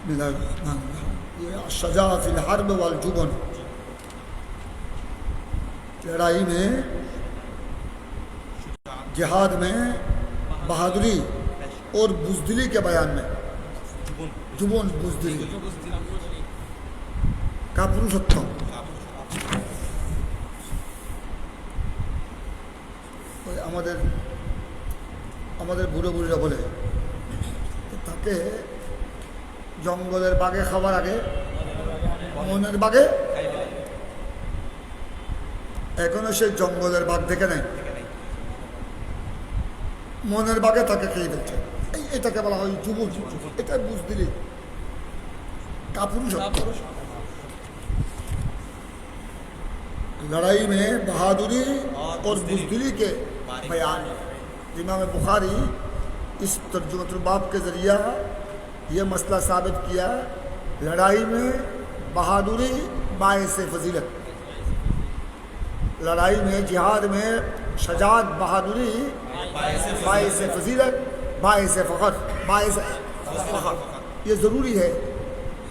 ये सजा fill herb वल जुबन, लड़ाई में, जिहाद में बहादुरी और बुज़दिली के बयान में, जुबन बुज़दिली का पुरुषत्व। আমাদের বুড়ো বুড়িরা বলে তাকে জঙ্গলের বাগে খাবার আগে মনের বাগে, এখনো সেই জঙ্গলের বাঘ দেখে নেয়, মনের বাগে তাকে খেয়ে ফেলছে। এটাকে বলা হয় যুবক, এটা বুঝদিলি কাপুরুষত্ব। लड़ाई में बहादुरी और बुज़दिली के बयान। इमाम बुखारी इस तर्जुमतुल बाब के ज़रिया ये मसला साबित किया, लड़ाई में बहादुरी बाइस फजीलत, लड़ाई में जिहाद में शजाअत बहादुरी बाइस फजीलत, बाइस फ़ख्र, बाइस फ़ख्र। ये ज़रूरी है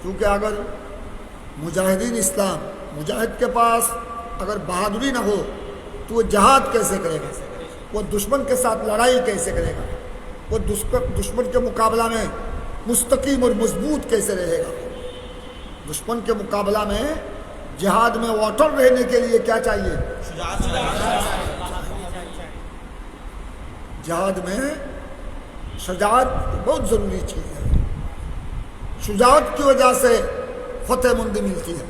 क्योंकि अगर मुजाहिदीन इस्लाम, मुजाहिद के पास अगर बहादुरी ना हो तो वो जहाद कैसे करेगा, वो दुश्मन के साथ लड़ाई कैसे करेगा, वो दुश्मन के मुकाबला में मुस्तकीम और मजबूत कैसे रहेगा। दुश्मन के मुकाबला में जिहाद में अटल रहने के लिए क्या चाहिए, जिहाद में शजाअत बहुत ज़रूरी चीज़ है। शुजाअत की वजह से फतेह मंदी मिलती है,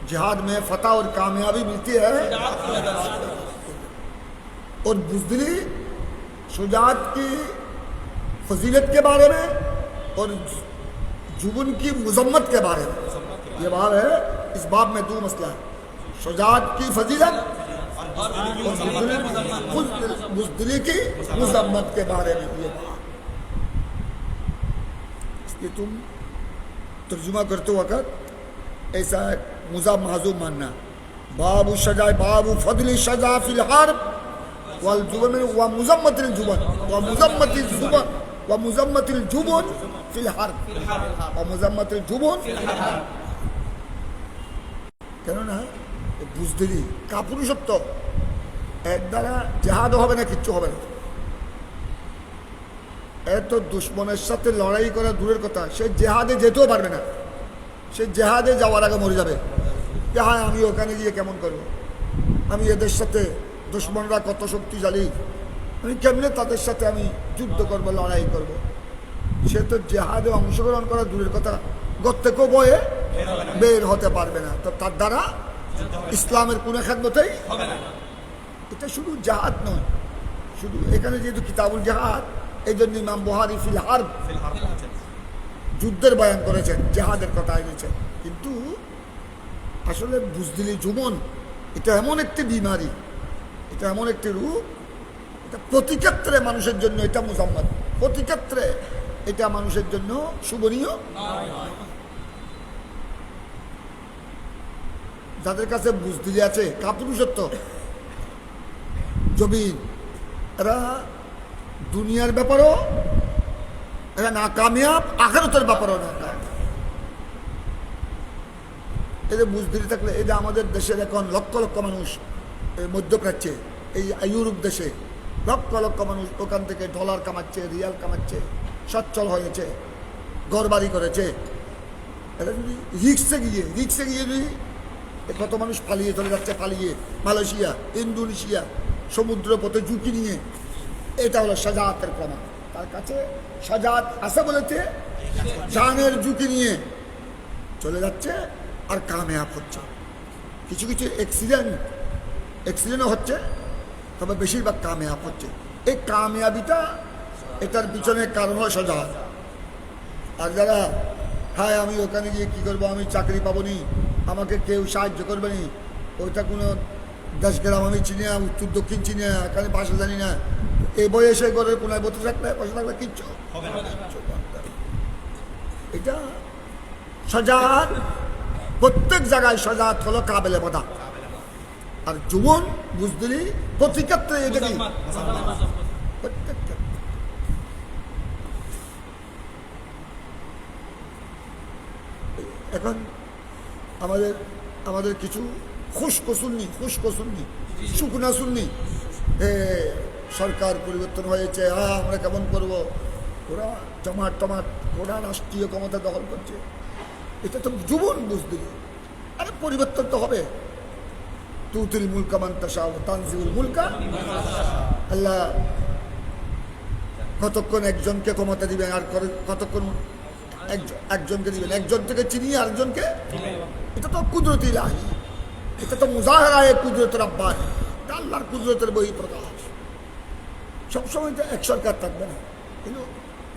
जिहाद में फतह और कामयाबी मिलती है। और बुज़दिली शुजाअत की फजीलत के बारे में और जुबन की मजम्मत के बारे में ये बात है। इस बाब में दो मसला है, शुजाअत की फजीलत और बुज़दिली की मजम्मत के बारे में ये बात। इसलिए तुम तर्जुमा करते वक्त ऐसा मुज़ाब महजूब मानना, बाबू शजा बाबू फदली शजा फिल हर्ब वल जुबन व मुज़म्मतिल जुबन व मुज़म्मतिल जुबन व मुज़म्मतिल जुबन फिल हर्ब व मुज़म्मतिल जुबन। কেন না বুঝদিলি কাপুরুষত্ব, এর দ্বারা জিহাদও হবে না, কিচ্ছু হবে না। এত দুশ্মনের সাথে লড়াই করা দূরের কথা, সে জিহাদে যেতেও পারবে না, সে জিহাদে যাওয়ার আগে মরে যাবে যে হ্যাঁ আমি ওখানে গিয়ে কেমন করব, আমি এদের সাথে, দুশ্মনরা কত শক্তিশালী, আমি কেমনে তাদের সাথে আমি যুদ্ধ করব, লড়াই করব। সে তো জিহাদে অংশগ্রহণ করা দূরের কথা, ঘর থেকেও বয়ে বের হতে পারবে না, তো তার দ্বারা ইসলামের কোনো খেদমতেই হবে না। এটা শুধু জিহাদ নয়, শুধু এখানে যেহেতু কিতাবুল জিহাদ, এই জন্য ইমাম বুখারী ফিল হার্ব যুদ্ধের বয়ান করেছেন, জিহাদের কথা এনেছেন। কিন্তু আসলে বুঝদিলি জুবন এটা এমন একটি বিমারি, এটা এমন একটি রূপ, এটা প্রতিক্ষেত্রে মানুষের জন্য এটা মুজাম্মাত, প্রতিক্ষেত্রে এটা মানুষের জন্য শুভনীয়। যাদের কাছে বুঝদিলি আছে, কাপুরুষত্ব, জবিন, এরা দুনিয়ার ব্যাপারও এরা না কামিয়াব, আখিরাতের ব্যাপারও না কামিয়াব। এদের বুঝদিলি থাকলে, এটা আমাদের দেশের এখন লক্ষ লক্ষ মানুষ মধ্যপ্রাচ্যে, এই ইউরোপ দেশে লক্ষ লক্ষ মানুষ ওখান থেকে ডলার কামাচ্ছে, রিয়াল কামাচ্ছে, সচ্ছল হয়েছে, ঘর বাড়ি করেছে। এটা যদি রিক্সে গিয়ে যদি কত মানুষ পালিয়ে চলে যাচ্ছে, পালিয়ে মালয়েশিয়া, ইন্দোনেশিয়া, সমুদ্র পথে ঝুঁকি নিয়ে, এটা হলো শাজাআতের প্রমাণ। তার কাছে শাজাআত আছে বলেছে, জানের ঝুঁকি নিয়ে চলে যাচ্ছে আর কামিয়াব হচ্ছে। কিছু কিছু অ্যাক্সিডেন্টও হচ্ছে, তবে বেশিরভাগ কামিয়াব হচ্ছে। এই কামিয়াবিটা, এটার পিছনে কারণ হয় শাজাআত। আর যারা হ্যাঁ আমি ওখানে গিয়ে কী করবো, আমি চাকরি পাবো নি, আমাকে কেউ সাহায্য করবে নি, ওইটা কোনো দেশ গ্রাম আমি চিনি না, উত্তর দক্ষিণ চিনি না, এখানে ভাষা জানি না, এই বয়সে ঘরের কোনায় বসে থাকলে, বসে থাকলে কিচ্ছু হবে না। এটা শাজাআত, প্রত্যেক জায়গায় শাজাআত হলো কাবেলে বাধা। আর জুবন বুঝদিলি প্রতিক্ষেত্রে এটা কি প্রত্যেক ক্ষেত্রে। এখন আমাদের আমাদের কিছু খুশকসুন্নি শুকনা সুন্নি সরকার পরিবর্তন হয়েছে, আমরা কেমন করব, ওরা জমাট ওরা রাষ্ট্রীয় ক্ষমতা দখল করছে। এটা তো জীবন বুঝতে, আরে পরিবর্তন তো হবে। তুতিল মুলকা মান তাশাউ তানজিউল মুলকা, আল্লাহ কতক্ষণ একজনকে ক্ষমতা দিবেন আর কতক্ষণ একজনকে দিবেন, একজন থেকে চিনিয়ে আরেকজনকে। এটা তো কুদরতি ইলাহি, এটা তো মুজাহারায়ে কুদরত রাব্বানী, আল্লাহর কুদরতের বহিঃপ্রকাশ। সবসময় তো এক সরকার থাকবে না, কিন্তু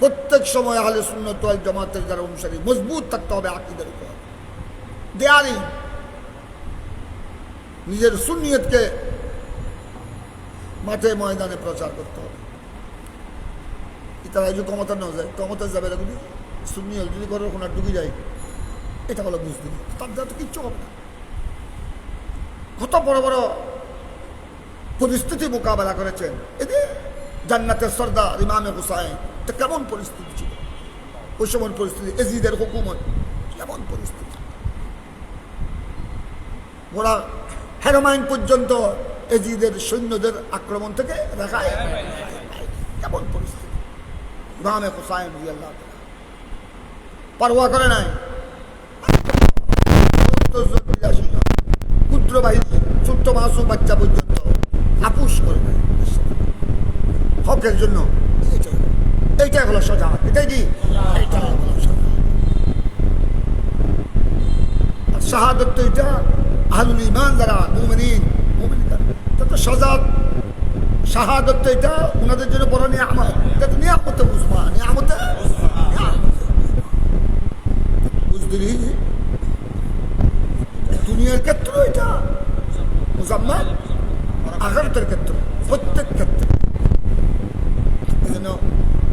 প্রত্যেক সময় আহলে সুন্নাত ওয়াল জামাতের যারা অনুসারী মজবুত থাকতে হবে আকীদার উপর, দেয়ালি নিজের সুন্নিয়তকে মাঠে ময়দানে প্রচার করতে হবে। তারা যদি ক্ষমতা না যায়, ক্ষমতা যাবে না, যদি সুন্নিয়ত যদি করো ওখানে ডুবে যায়, এটা হলো বুঝতে, তার দ্বারা তো কিচ্ছু হবে না। কত বড় বড় পরিস্থিতি মোকাবেলা করেছেন এদের জান্নাতের সর্দার ইমামে হুসাইন, এটা কেমন পরিস্থিতি ছিল ওই সময় পরিস্থিতি, এজিদের হুকুমত কেমন পরিস্থিতি, ওরা হেরোমাইন পর্যন্ত এজিদের সৈন্যদের আক্রমণ থেকে রাখায়, কেমন পরিস্থিতি। ইমামে হুসাইন রাদিয়াল্লাহু তাআলা পারওয়া করে নাই, ক্ষুদ্র বাহিনী ছোট্ট মাসুম বাচ্চা পর্যন্ত আপুস করে নাই হকের জন্য। এইটাই হলো শাজাআত, এটাই কি, এইটাই হলো শাজাআত। আর শাহাদাত তো এটা আহলুল ঈমান যারা মুমিন তো শাজাআত, শাহাদাত তো এটা ওনাদের জন্য বড় নিয়ামত, এটা তো নিয়ামতে উজমা, নিয়ামতে বুঝলি। দুনিয়ার ক্ষেত্র এটা মুজাম্মাল, আখিরাতের ক্ষেত্র, প্রত্যেক ক্ষেত্রে। এই জন্য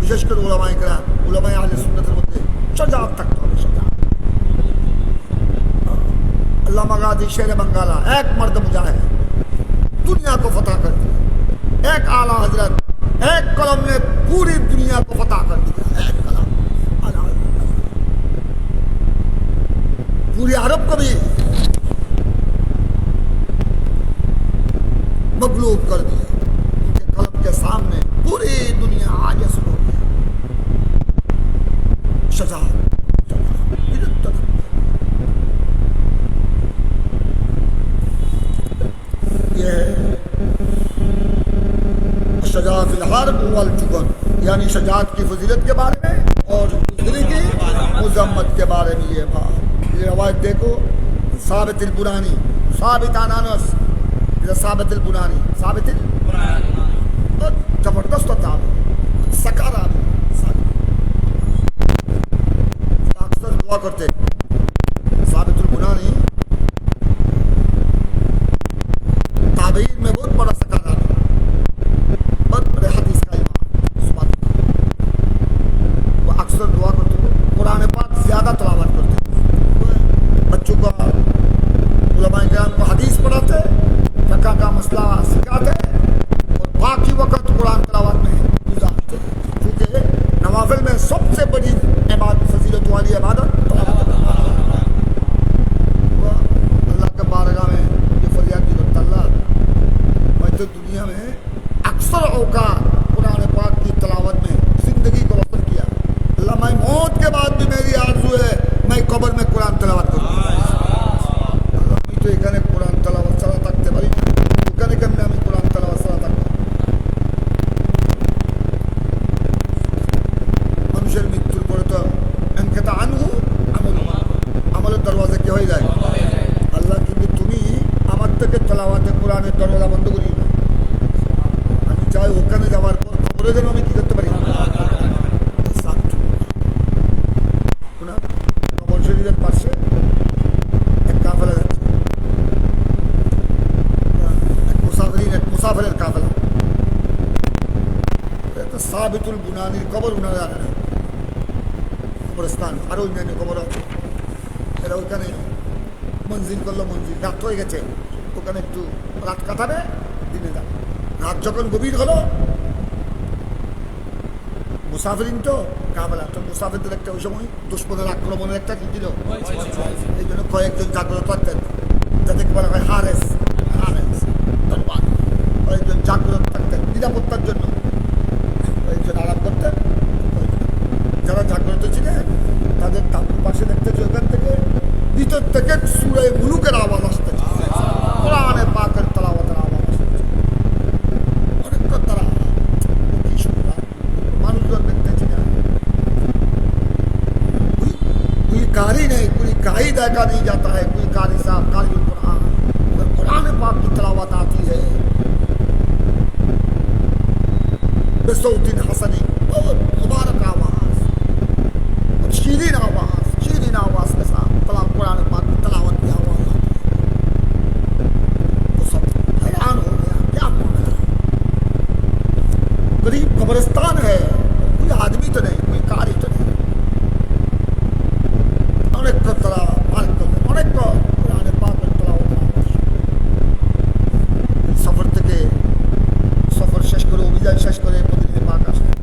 বিশেষ করে উলামায়ে কেরাম, উলামায়ে আহলে সুন্নাতের মধ্যে শাজাআত থাকতে হবে, শাজাআত। अल्लामा गाज़ी शेर बंगाला एक मर्द मुजाहिद दुनिया को फतह कर दिया, एक आला हजरत एक कलम ने पूरी दुनिया को फतह कर दिया, एक कलम आला हजरत पूरी अरब को भी मगलूब कर दिया। उनके कलम के सामने पूरी दुनिया आजिज़ हो गई। शाजाअत शजाअत फिल हर्ब वल जुबन, यानी शजाअत की फजीलत के बारे में और बुज़दिली की मुज़म्मत के बारे में ये बात। ये रवायत देखो, साबित अल बुनानी, साबित अन अनस, साबित अल बुनानी, साबित अल बुनानी तो जबरदस्त था, सकारा अक्सर दुआ करते। साबित अल बुनानी ताबीर में बहुत बड़ा सकारा, बहुत बड़े हदीस का इमाम, वो अक्सर दुआ करते, कुरान पाक ज्यादा तिलावत करते, बच्चों को उलमाए किराम को हदीस पढ़ाते, फ़िक़्ह का मसला सिखाते और बाकी वक्त कुरान तिलावत में गुजारते। क्योंकि नवाफिल में सबसे बड़ी इबादत, फजीलत वाली इबादत तिलावत। अल्लाह के बारगाह में ये फरियाद की करता, अल्लाह तो दुनिया में अक्सर औकात कुरान पाक की तलावत में जिंदगी को वक़्त किया। अल्लाह मैं मौत के बाद भी मेरी आरज़ू है मैं कब्र में कुरान तलावत करूँ। अल्लाह मैं तो एखाने कुरान तलावत सारा থাকতে পারি, ওখানে কেমনে আমি কুরআন তেলাওয়াত সারা থাকবো। মানুষের মৃত্যুর পরে তো ইনকিতা আনহু আমলের দরওয়াজা কি হয়ে যায়। আল্লাহ কিন্তু তুমি আমার থেকে তেলাওয়াতে কুরআনের দরওয়াজা বন্ধ করি, আমি চাই ওখানে যাওয়ার পর খবরে যেন আমি কি করতে পারি। কবর শরীফের পাশে এক কাফেলা যাচ্ছে, এক মুসাফিরের কাফেলা, সাবিতুল বুনানির কবর উনারা জানে না, কবরস্থান আরো অন্যান্য কবর আছে। এরা ওইখানে মঞ্জিল করলো, মঞ্জিল রাত হয়ে গেছে, ওখানে একটু রাত কাটাবে, দিনে যাবে। রাত যখন গভীর হলো, মুসাফিরিন তো কাবেলা তো মুসাফিরদের একটা ওই সময় দুশ্মনের আক্রমণের একটা কি ছিল, এই জন্য কয়েকজন জাগ্রত থাকতেন, যাদেরকে বলা হয় হারেস হারেস তরবান, কয়েকজন জাগ্রত থাকতেন নিরাপত্তার জন্য, কয়েকজন আরাম করতেন। যারা জাগ্রত ছিলেন তাদের তাঁবুর পাশে দেখতেছে ওখান থেকে ভিতর থেকে সূরা মুলুকের আওয়াজ আসতেছে, কোরআনে পাকের তেলাওয়াতের আওয়াজ আসতেছে, অনেকক্ষণ তারা কি শুনলাম মানুষজন দেখতেছি না। कोई कारी नहीं, कोई काई देखा नहीं जाता है, कोई कारी साहब कारी कुरान, अगर कुरान पाक की तिलावत आती है बेसौतिन हसनी, बहुत मुबारक आवाज और शीरीन आवाज के साथ कुरान पाक की तिलावत की आवाज आती है, तो सब हैरान हो गया क्या बोल रहा है। गरीब कब्रिस्तान है, कोई आदमी तो नहीं, कोई कारी तो नहीं, অনেক তারা পার করলেন, অনেক কোরআনে পাকের তেলাওয়াত সফর থেকে সফর শেষ করে অভিযান শেষ করে মদিনায় পাক আসলেন।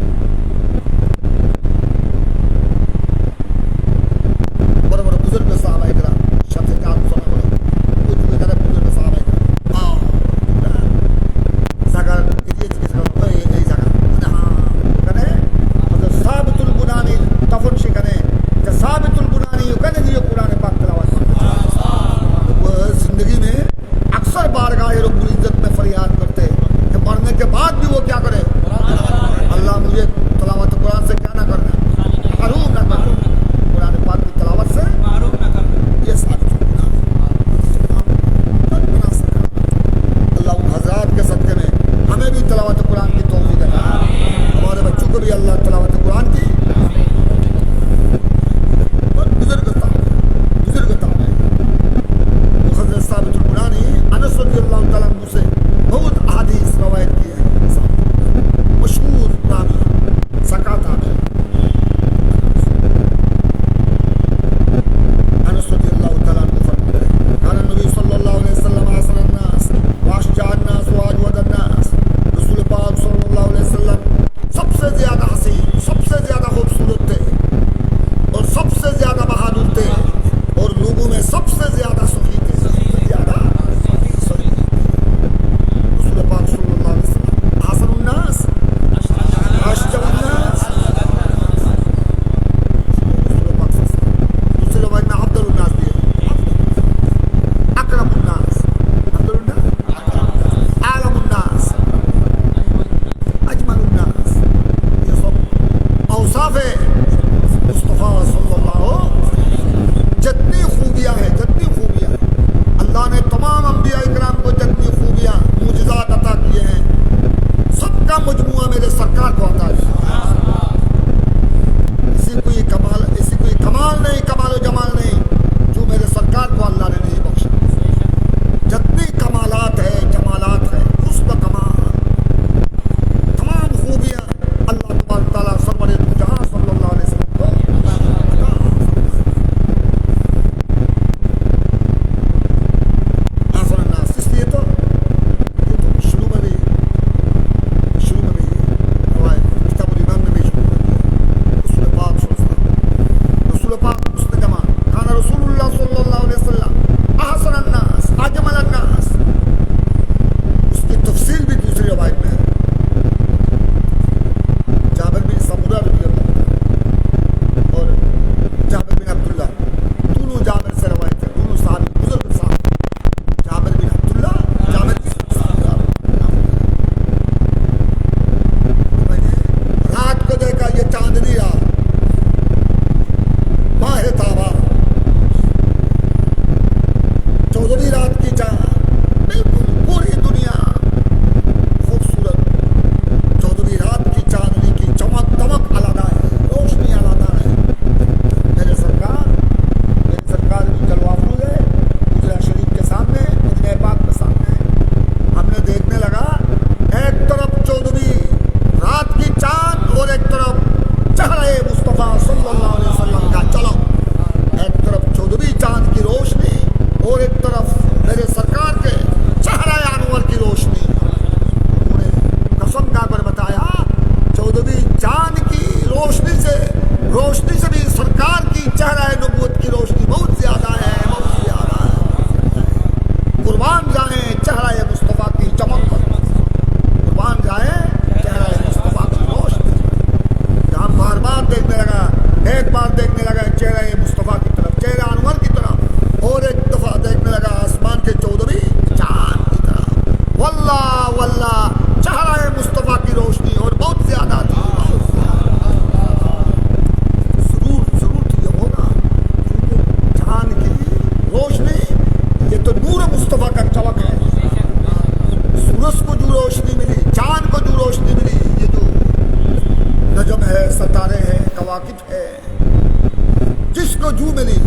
جو ملی،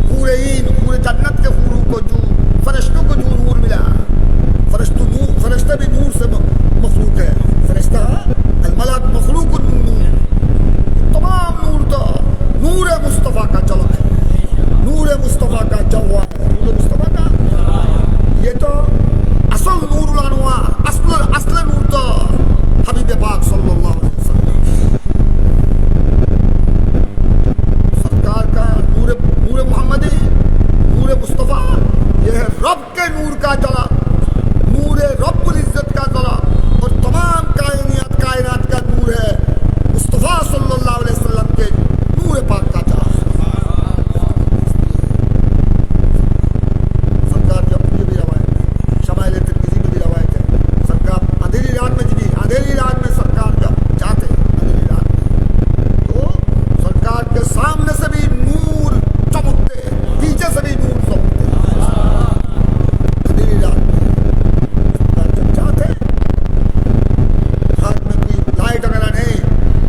حورین، حور جنت کے حوروں کو جو، فرشتوں کو جو نور ملا، فرشتہ بھی نور سے مخلوق ہے، فرشتہ الملک مخلوق النور، تمام نور تو نور مصطفیٰ کا جلوہ ہے، نور مصطفیٰ کا جوہر ہے، نور مصطفیٰ کا یہ تو اصل نور الانوار، اصل نور تو حبیب پاک صلی اللہ علیہ وسلم سرکار کا نور محمدی، نور مصطفیٰ، یہ ہے رب کے نور کا جلا، نور رب العزت کا جلا، اور تمام کائنات کا نور ہے مصطفیٰ صلی اللہ علیہ وسلم کے نور پاک کا جلا۔ سرکار کی یہ بھی روایت ہے، شمائل ترمذی میں بھی روایت ہے، سرکار اندھیری رات میں جی، اندھیری رات میں سرکار جب جاتے اندھیری رات میں تو سرکار کے سامنے سے بھی نور چمکتے، پیچھے سے بھی نور چمکتے، اندھیری رات میں سرکار جب جاتے، ہاتھ میں کوئی لائٹ وغیرہ نہیں،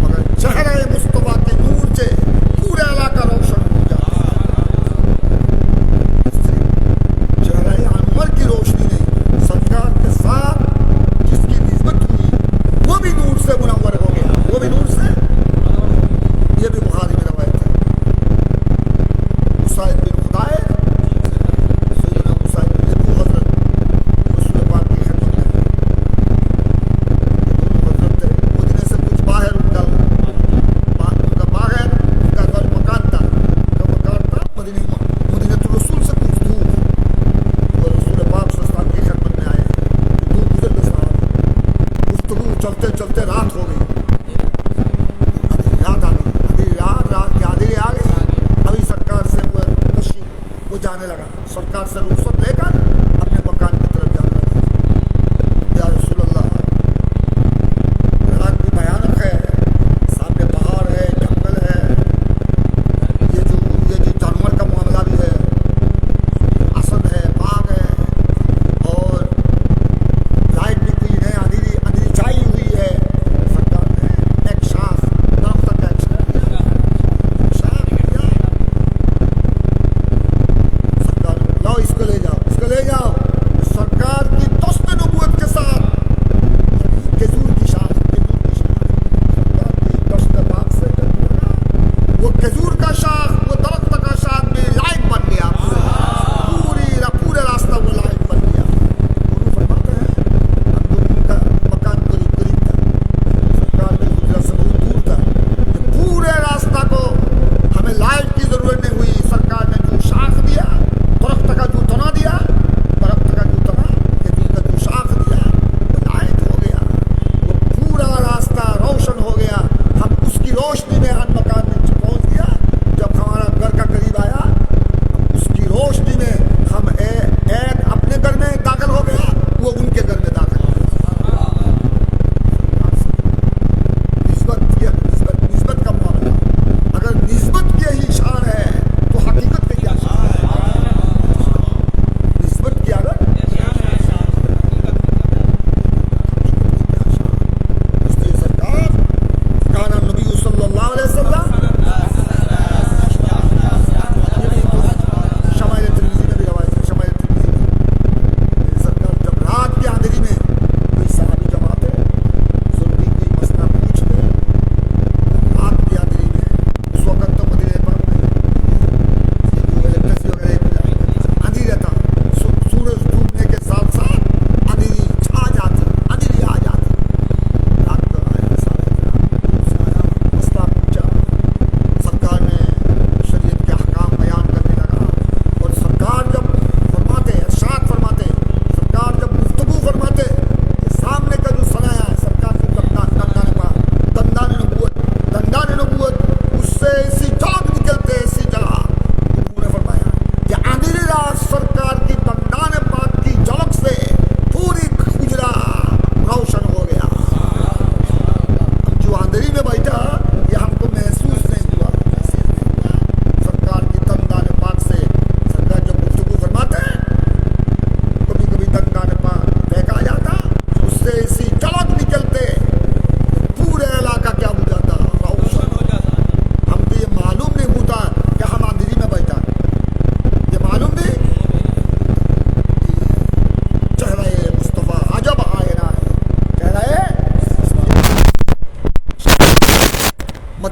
مگر چہرہ مصطفیٰ کے نور سے پورا علاقہ روشن ہو جاتا، چہرہ انور کی روشنی نہیں، سرکار کے ساتھ جس کی نسبت ہوئی وہ بھی نور سے منور ہو گیا، وہ بھی نور سے، یہ بھی بخاری میں روایت ہے۔ مساعد بن خدائر، سیدنا مساعد بن ابو حضرت رسول پاک کی خدمت میں، یہ دونوں حضرت تھے، مدینے سے کچھ باہر ان کا باہر ان کا گھر مکان تھا، مدینہ الرسول سے کچھ دور، وہ رسول پاک صلی اللہ علیہ وسلم کی خدمت میں آئے، دور گزر کے صاحب، گفتگو چلتے چلتے رات ہو گئی، رات آ گئی، رات کی آدھی آ گئی، ابھی سرکار سے وہ تشریف وہ جانے لگا، سرکار سے رخصت لے کر اپنے مکان کی طرف جانے لگا، یا رسول اللہ رات بھی بھیانک ہے، سامنے پہاڑ ہے، جنگل ہے، یہ جو جانور کا معاملہ بھی ہے، اسد ہے، باغ ہے، اور لائٹ بھی کوئی نہیں، اندھیری چھائی ہوئی ہے، سرکار نے ایک شاخ درخت کا ایک شاخ لیا، سرکار لاؤ اس کو لے جاؤ، اس کو لے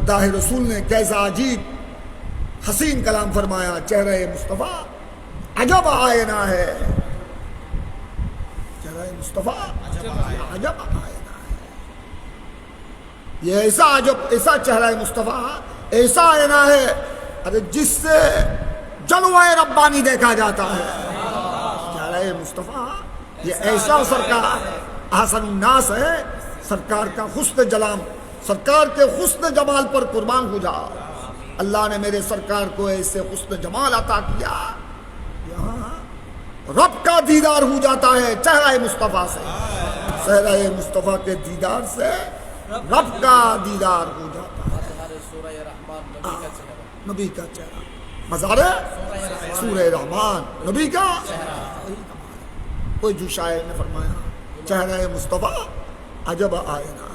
مداح رسول نے کیسا عجیب حسین کلام فرمایا، چہرہ مصطفیٰ عجب آئینہ ہے، چہرہ مصطفیٰ عجب آئینہ ہے، یہ ایسا چہرہ مصطفیٰ ایسا آئینہ ہے ارے جس سے جلوہ ربانی دیکھا جاتا ہے۔ چہرہ مصطفیٰ یہ ایسا سرکار احسن الناس ہے، سرکار کا حسن جلام، سرکار کے حسن جمال پر قربان ہو جا۔ اللہ نے میرے سرکار کو ایسے حسن جمال عطا کیا، یہاں رب کا دیدار ہو جاتا ہے چہرہ مصطفیٰ سے، چہرہ مصطفیٰ کے دیدار سے رب کا دیدار ہو جاتا ہے۔ نبی کا چہرہ مزار سورہ رحمان، نبی کا کوئی جو شاعر نے فرمایا چہرہ مصطفیٰ عجب آئینہ ہے۔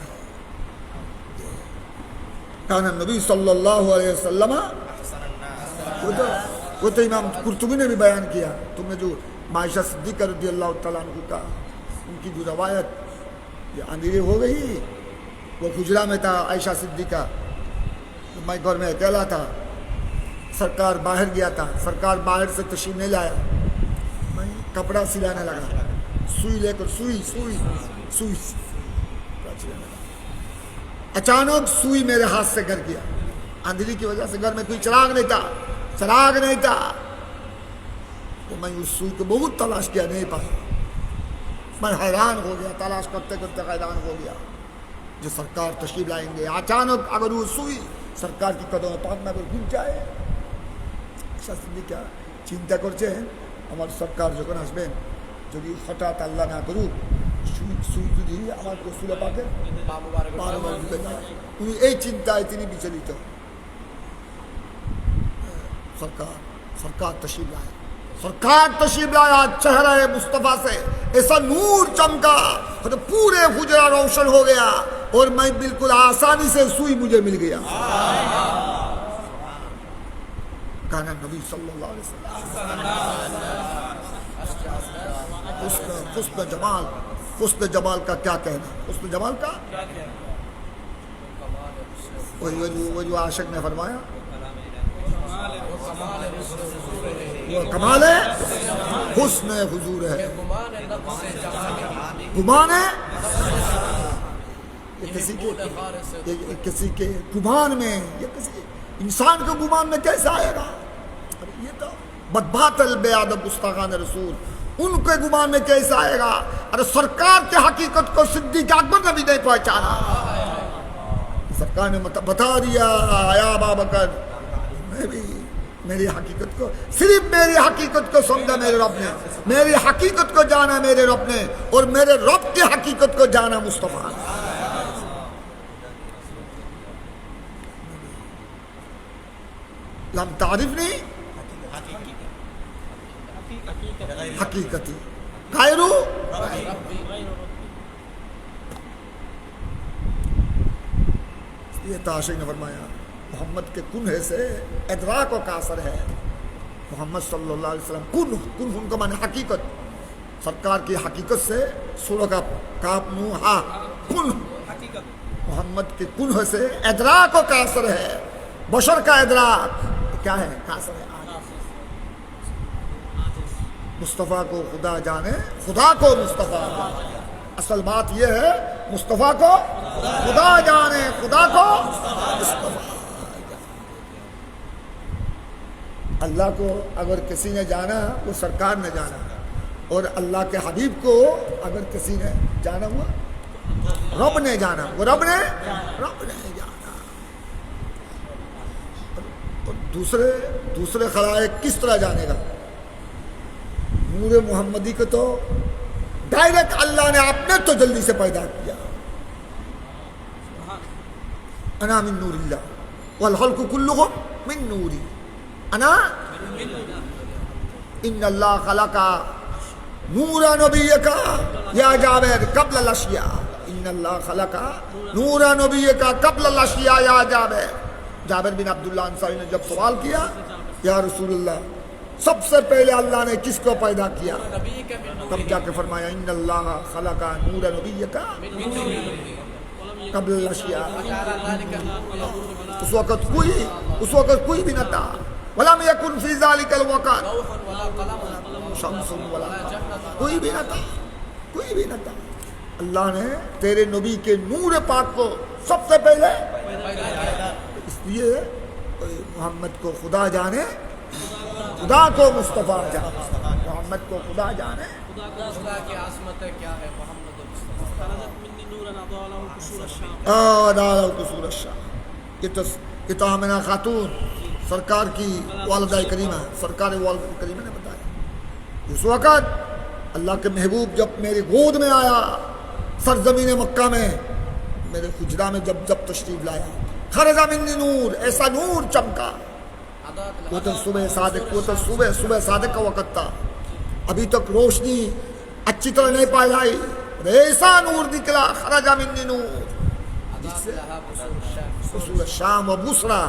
کان نبی صلی اللہ علیہ وسلم، وہ تو امام قرطبی نے بھی بیان کیا، تم نے جو عائشہ صدیقہ رضی اللہ تعالیٰ عنہ کا ان کی جو روایت یہ اندھیرے ہو گئی، وہ حجرہ میں تھا عائشہ صدیقہ، میں گھر میں اکیلا تھا، سرکار باہر گیا تھا، سرکار باہر سے تشریف نہیں لایا، میں کپڑا سلانے لگا، سوئی لے کر سوئی اچانک سوئی میرے ہاتھ سے گر گیا، اندھیری کی وجہ سے گھر میں کوئی چراغ نہیں تھا، تو میں اس سوئی کو بہت تلاش کیا، نہیں پایا، میں حیران ہو گیا، تلاش کرتے کرتے حیران ہو گیا، جو سرکار تشریف لائیں گے اچانک اگر وہ سوئی سرکار کی قدم پاک میں اگر گر جائے، کیا চিন্তা করছেন আমার সরকার যখন আসবেন যদি হঠাৎ আল্লাহ না করুক সুই যদি আমার রসুল পাকের উনি এই চিন্তায় তিনি বিচলিত। सरकार तशरीफ लाया, चेहरा मुस्तफ़ा से ऐसा नूर चमका तो पूरे हुजरा रोशन हो गया और मैं बिल्कुल आसानी से सुई मुझे मिल गया। काना नबी सल्लल्लाहु अलैहि वसल्लम हुस्न जमाल का क्या कहना, हुस्न जमाल का वो जो आशिक ने फरमाया वो कमाल है, हुस्न हुजूर है, गुमान है ये किसी के गुमान में, ये किसी इंसान के गुमान में कैसे आएगा? ये तो बदबातल बेअदब गुस्ताखान रसूल, उनके गुमान में कैसे आएगा? अरे सरकार की हकीकत को सिद्दीक़ अकबर ने भी नहीं पहचाना। सरकार ने बता दिया या अबू बकर, मैं भी मेरी हकीकत को, सिर्फ मेरी हकीकत को समझा मेरे रब ने, मेरी हकीकत को जाना मेरे रब ने, और मेरे रब की हकीकत को जाना मुस्तफ़ा ने। लम तारिफनी हकीकती गायरू, ये ताशिक ने फरमाया मोहम्मद के कुन्हे से इदराक का असर है। मोहम्मद सल्लल्लाहु अलैहि वसल्लम कुन उनका माने हकीकत, सरकार की हकीकत से सूरह का काफ नून हा कुन, मोहम्मद के कुन्हे से इदराक का असर है। बशर का इदराक क्या है? का असर है मुस्तफ़ा को खुदा जाने, खुदा को मुस्तफ़ा जाने। असल बात यह है मुस्तफ़ा को खुदा जाने, खुदा को मुस्तफ़ा। अल्लाह को अगर किसी ने जाना वो सरकार ने जाना, और अल्लाह के हबीब को अगर किसी ने जाना हुआ रब ने जाना, वो रब ने जाना। और दूसरे खलाइक किस तरह जानेगा? नूर मोहम्मदी को तो डायरेक्ट अल्लाह ने अपने तो जल्दी से पैदा किया। अना मिन नूरिल्लाह वल खल्क़ु कुल्लुहुम मिन नूरी अना इन्नल्लाह खलका नूरा नबिय्यका या जाबिर क़ब्ल अल-अशिया, इन्नल्लाह खलका नूरा नबिय्यका क़ब्ल अल-अशिया या जाबिर। जाबिर बिन अब्दुल्लाह अंसारी ने जब सवाल किया या रसूलुल्लाह सबसे पहले अल्लाह ने किसको पैदा किया, तब जाके फरमाया इन्नल्लाह खलका नूरा नबिय्यका قبل الاشیاء. اس وقت کوئی بھی نہ تھا. ولم یکن فی ذلک الوقت شمس ولا کوئی بھی نہ تھا. اللہ نے تیرے نبی کے نور پاک کو سب سے پہلے، اس لیے محمد کو خدا جانے، خدا کو مصطفیٰ جانے، محمد کو خدا جانے. خدا کی عظمت کیا ہے محمد مصطفیٰ. قصور الشام. یہ تو آمنہ خاتون سرکار کی والدہ کریمہ، سرکار والدہ کریمہ نے بتایا. اس وقت اللہ کے محبوب جب میری گود میں آیا سرزمین مکہ میں، میرے حجرہ میں جب تشریف لایا، خرج من نور، ایسا نور چمکا. وہ تو صبح صادق کا وقت تھا، ابھی تک روشنی اچھی طرح نہیں پائی آئی، ایسا نور نکلا. خرج من نور، قصور الشام و بصرہ.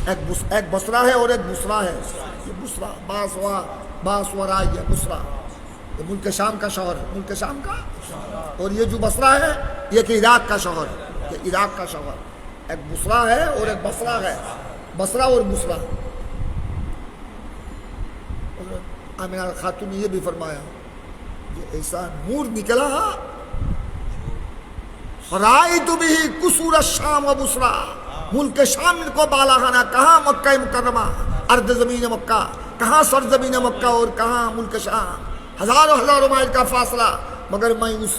ایک بصرہ ہے اور ایک بصرہ ہے. یہ بصرہ باسورا، یہ بصرہ یہ ملک شام کا شہر، ملک شام کا. اور یہ جو بصرہ ہے یہ کہ عراق کا شہر، یہ عراق کا شہر. ایک بصرہ ہے اور ایک بصرہ ہے، بصرہ اور بصرہ. آمنہ خاتون نے یہ بھی فرمایا کہ ایسا نور نکلا، فرائیت بھی قصور الشام و بصرہ. ملک شام کو بالا خانہ، کہاں مکہ مکرمہ، ارض زمین مکہ، کہاں سرزمین مکہ اور کہاں ملک شام. ہزاروں مائل کا فاصلہ، مگر میں اس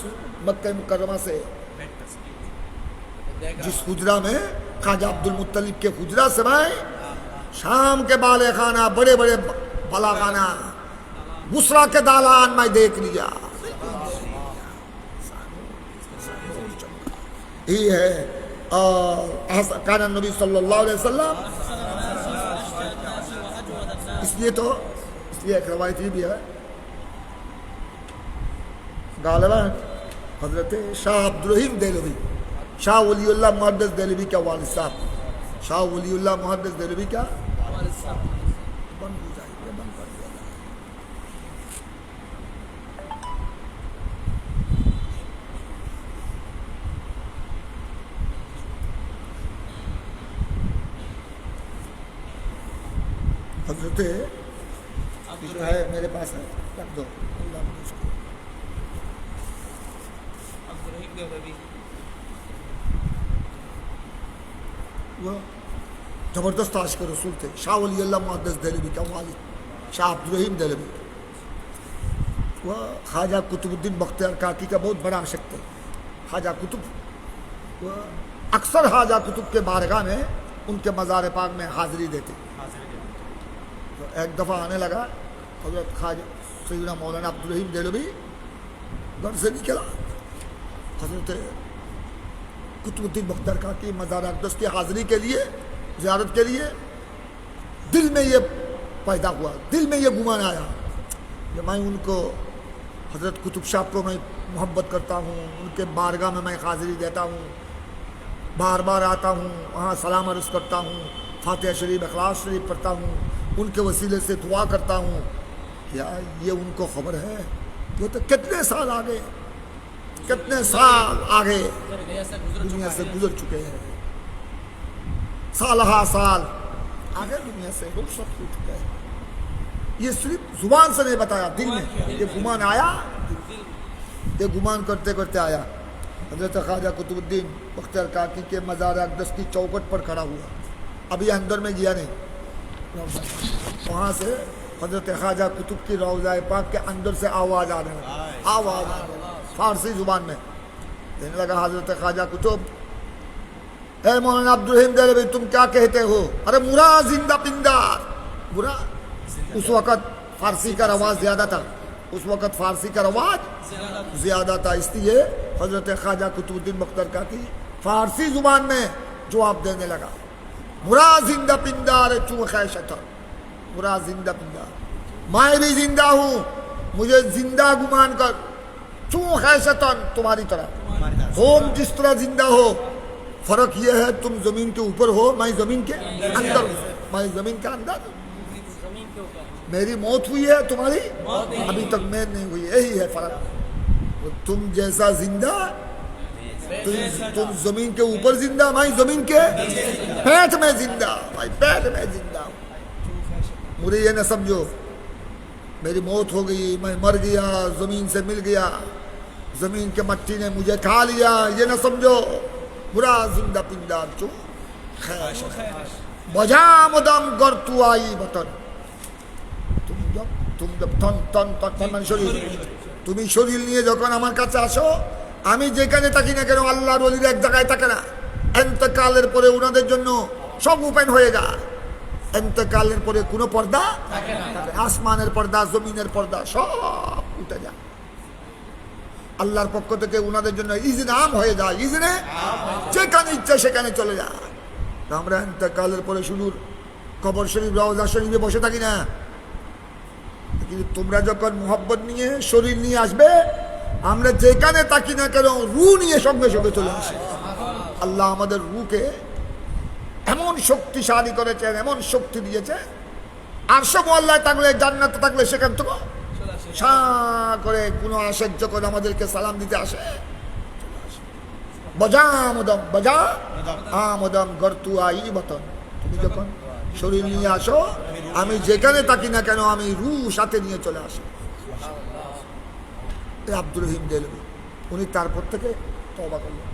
مکہ مکرمہ سے جس حجرہ میں خواجہ عبد المطلب کے حجرہ سے میں شام کے بالے خانہ، بڑے بڑے بالا خانہ، بصرہ کے دالان میں دیکھ لیا. یہ ہے کان نبی صلی اللہ علیہ وسلم. اس لیے ایک روایت یہ بھی ہے، غالباً حضرت شاہ عبد الرحیم دہلوی، شاہ ولی اللہ محدث دہلوی کا والد صاحب، شاہ ولی اللہ محدث دہلوی کا والد صاحب. بند ہو جائے گا، بند کر دیا جائے. حضرت جو ہے میرے پاس ہے، رکھ دو. اللہ وہ زبردست عاشق رسول تھے. شاہ ولی اللہ محدث دہلوی کا والد شاہ عبد الرحیم دہلوی، وہ خواجہ قطب الدین بختیار کاکی کا بہت بڑا عاشق تھے. خواجہ قطب، وہ اکثر خواجہ قطب کے بارگاہ میں ان کے مزار پاک میں حاضری دیتے. تو ایک دفعہ آنے لگا حضرت خواجہ سیدنا مولانا عبد الرحیم دہلوی گھر سے نکلا، حضرت قطب الدین بختیار کاکی مزار اقدس کی حاضری کے لیے، زیارت کے لیے. دل میں یہ پیدا ہوا، دل میں یہ گمان آیا کہ میں ان کو، حضرت قطب صاحب کو میں محبت کرتا ہوں، ان کے بارگاہ میں میں حاضری دیتا ہوں، بار بار آتا ہوں، وہاں سلام عرض کرتا ہوں، فاتحہ شریف اخلاص شریف پڑھتا ہوں، ان کے وسیلے سے دعا کرتا ہوں. کیا یہ ان کو خبر ہے؟ وہ تو کتنے سال آگے، کتنے سال آگے دنیا سے گزر چکے ہیں، سالہ سال آگے دنیا سے رخصت ہو چکے ہیں. یہ صرف زبان سے نہیں بتایا، دل میں یہ گمان آیا، یہ گمان کرتے کرتے آیا. حضرت خواجہ قطب الدین بختیار کاکی کے مزار اقدس کی چوکٹ پر کھڑا ہوا، ابھی اندر میں گیا نہیں، وہاں سے حضرت خواجہ قطب کی روضہ پاک کے اندر سے آواز آ رہی ہے، آواز آ رہی ہے فارسی زبان میں. کہنے لگا حضرت خواجہ قطب، اے مولانا عبد الرحیم دہلوی تم کیا کہتے ہو؟ ارے مرا زندہ پندار، مرا. اس وقت فارسی کا رواج زیادہ تھا، اس وقت فارسی کا رواج زیادہ تھا، اس لیے حضرت خواجہ قطب الدین بختیار کاکی فارسی زبان میں جواب دینے لگا. مرا زندہ پندار چون خیشت، مرا زندہ پندار، میں بھی زندہ ہوں، مجھے زندہ گمان کر، چون خیشتن تمہاری طرح، تم جس طرح زندہ ہو. فرق یہ ہے تم زمین کے اوپر ہو، میں زمین کے اندر ہوں، میں زمین کے اندر. میری موت ہوئی ہے، تمہاری ابھی تک میں نہیں ہوئی، یہی ہے فرق. تم جیسا زندہ तुम जमीन के ऊपर जिंदा, मैं जमीन के पेट में जिंदा, मैं पेट में जिंदा। मुझे ये न समझो मेरी मौत हो गई, मैं मर गया, जमीन से मिल गया, जमीन के मट्टी ने मुझे खा लिया, ये न समझो। बुरा जिंदा पिंदा चू बजा मदम कर तू आई बतन। तुम जब तन तन तन तन मान शरीर, তুমি শরীর নিয়ে যখন আমার কাছে আসো, আমি যেখানে থাকি না কেন আল্লাহর ওলিরা এক জায়গায় থাকে না। এন্তকালের পরে ওনাদের জন্য সব ওপেন হয়ে যায়। এন্তকালের পরে কোনো পর্দা থাকে না, আসমানের পর্দা, জমিনের পর্দা সব উঠে যায়। আল্লাহর পক্ষ থেকে ওনাদের জন্য ইজনে আম হয়ে যায়, ইজনে যেখানে ইচ্ছা সেখানে চলে যায়। আমরা এন্তকালের পরে শুধু কবর শরীফ, রওজা শরীফে বসে থাকি না, কিন্তু তোমরা যখন মোহব্বত নিয়ে শরীর নিয়ে আসবে, আমরা যেখানে থাকি না কেন রু নিয়ে সঙ্গে সঙ্গে চলে আসি। আল্লাহ আমাদের রুকে এমন শক্তিশালী করেছেন, এমন শক্তি দিয়েছে, আর সব আল্লাহ থাকলে, জান্নাতে থাকলে সেখান থেকে সা করে কোনো আশেক যখন আমাদেরকে সালাম দিতে আসে, বজা আমদম বজা আমদম গর্তু আই বতন। তুমি যখন শরীর নিয়ে আসো, আমি যেখানে থাকি না কেন আমি রু সাথে নিয়ে চলে আসি। আব্দুর রহিম দেলভি উনি তারপর থেকে তওবা করলেন,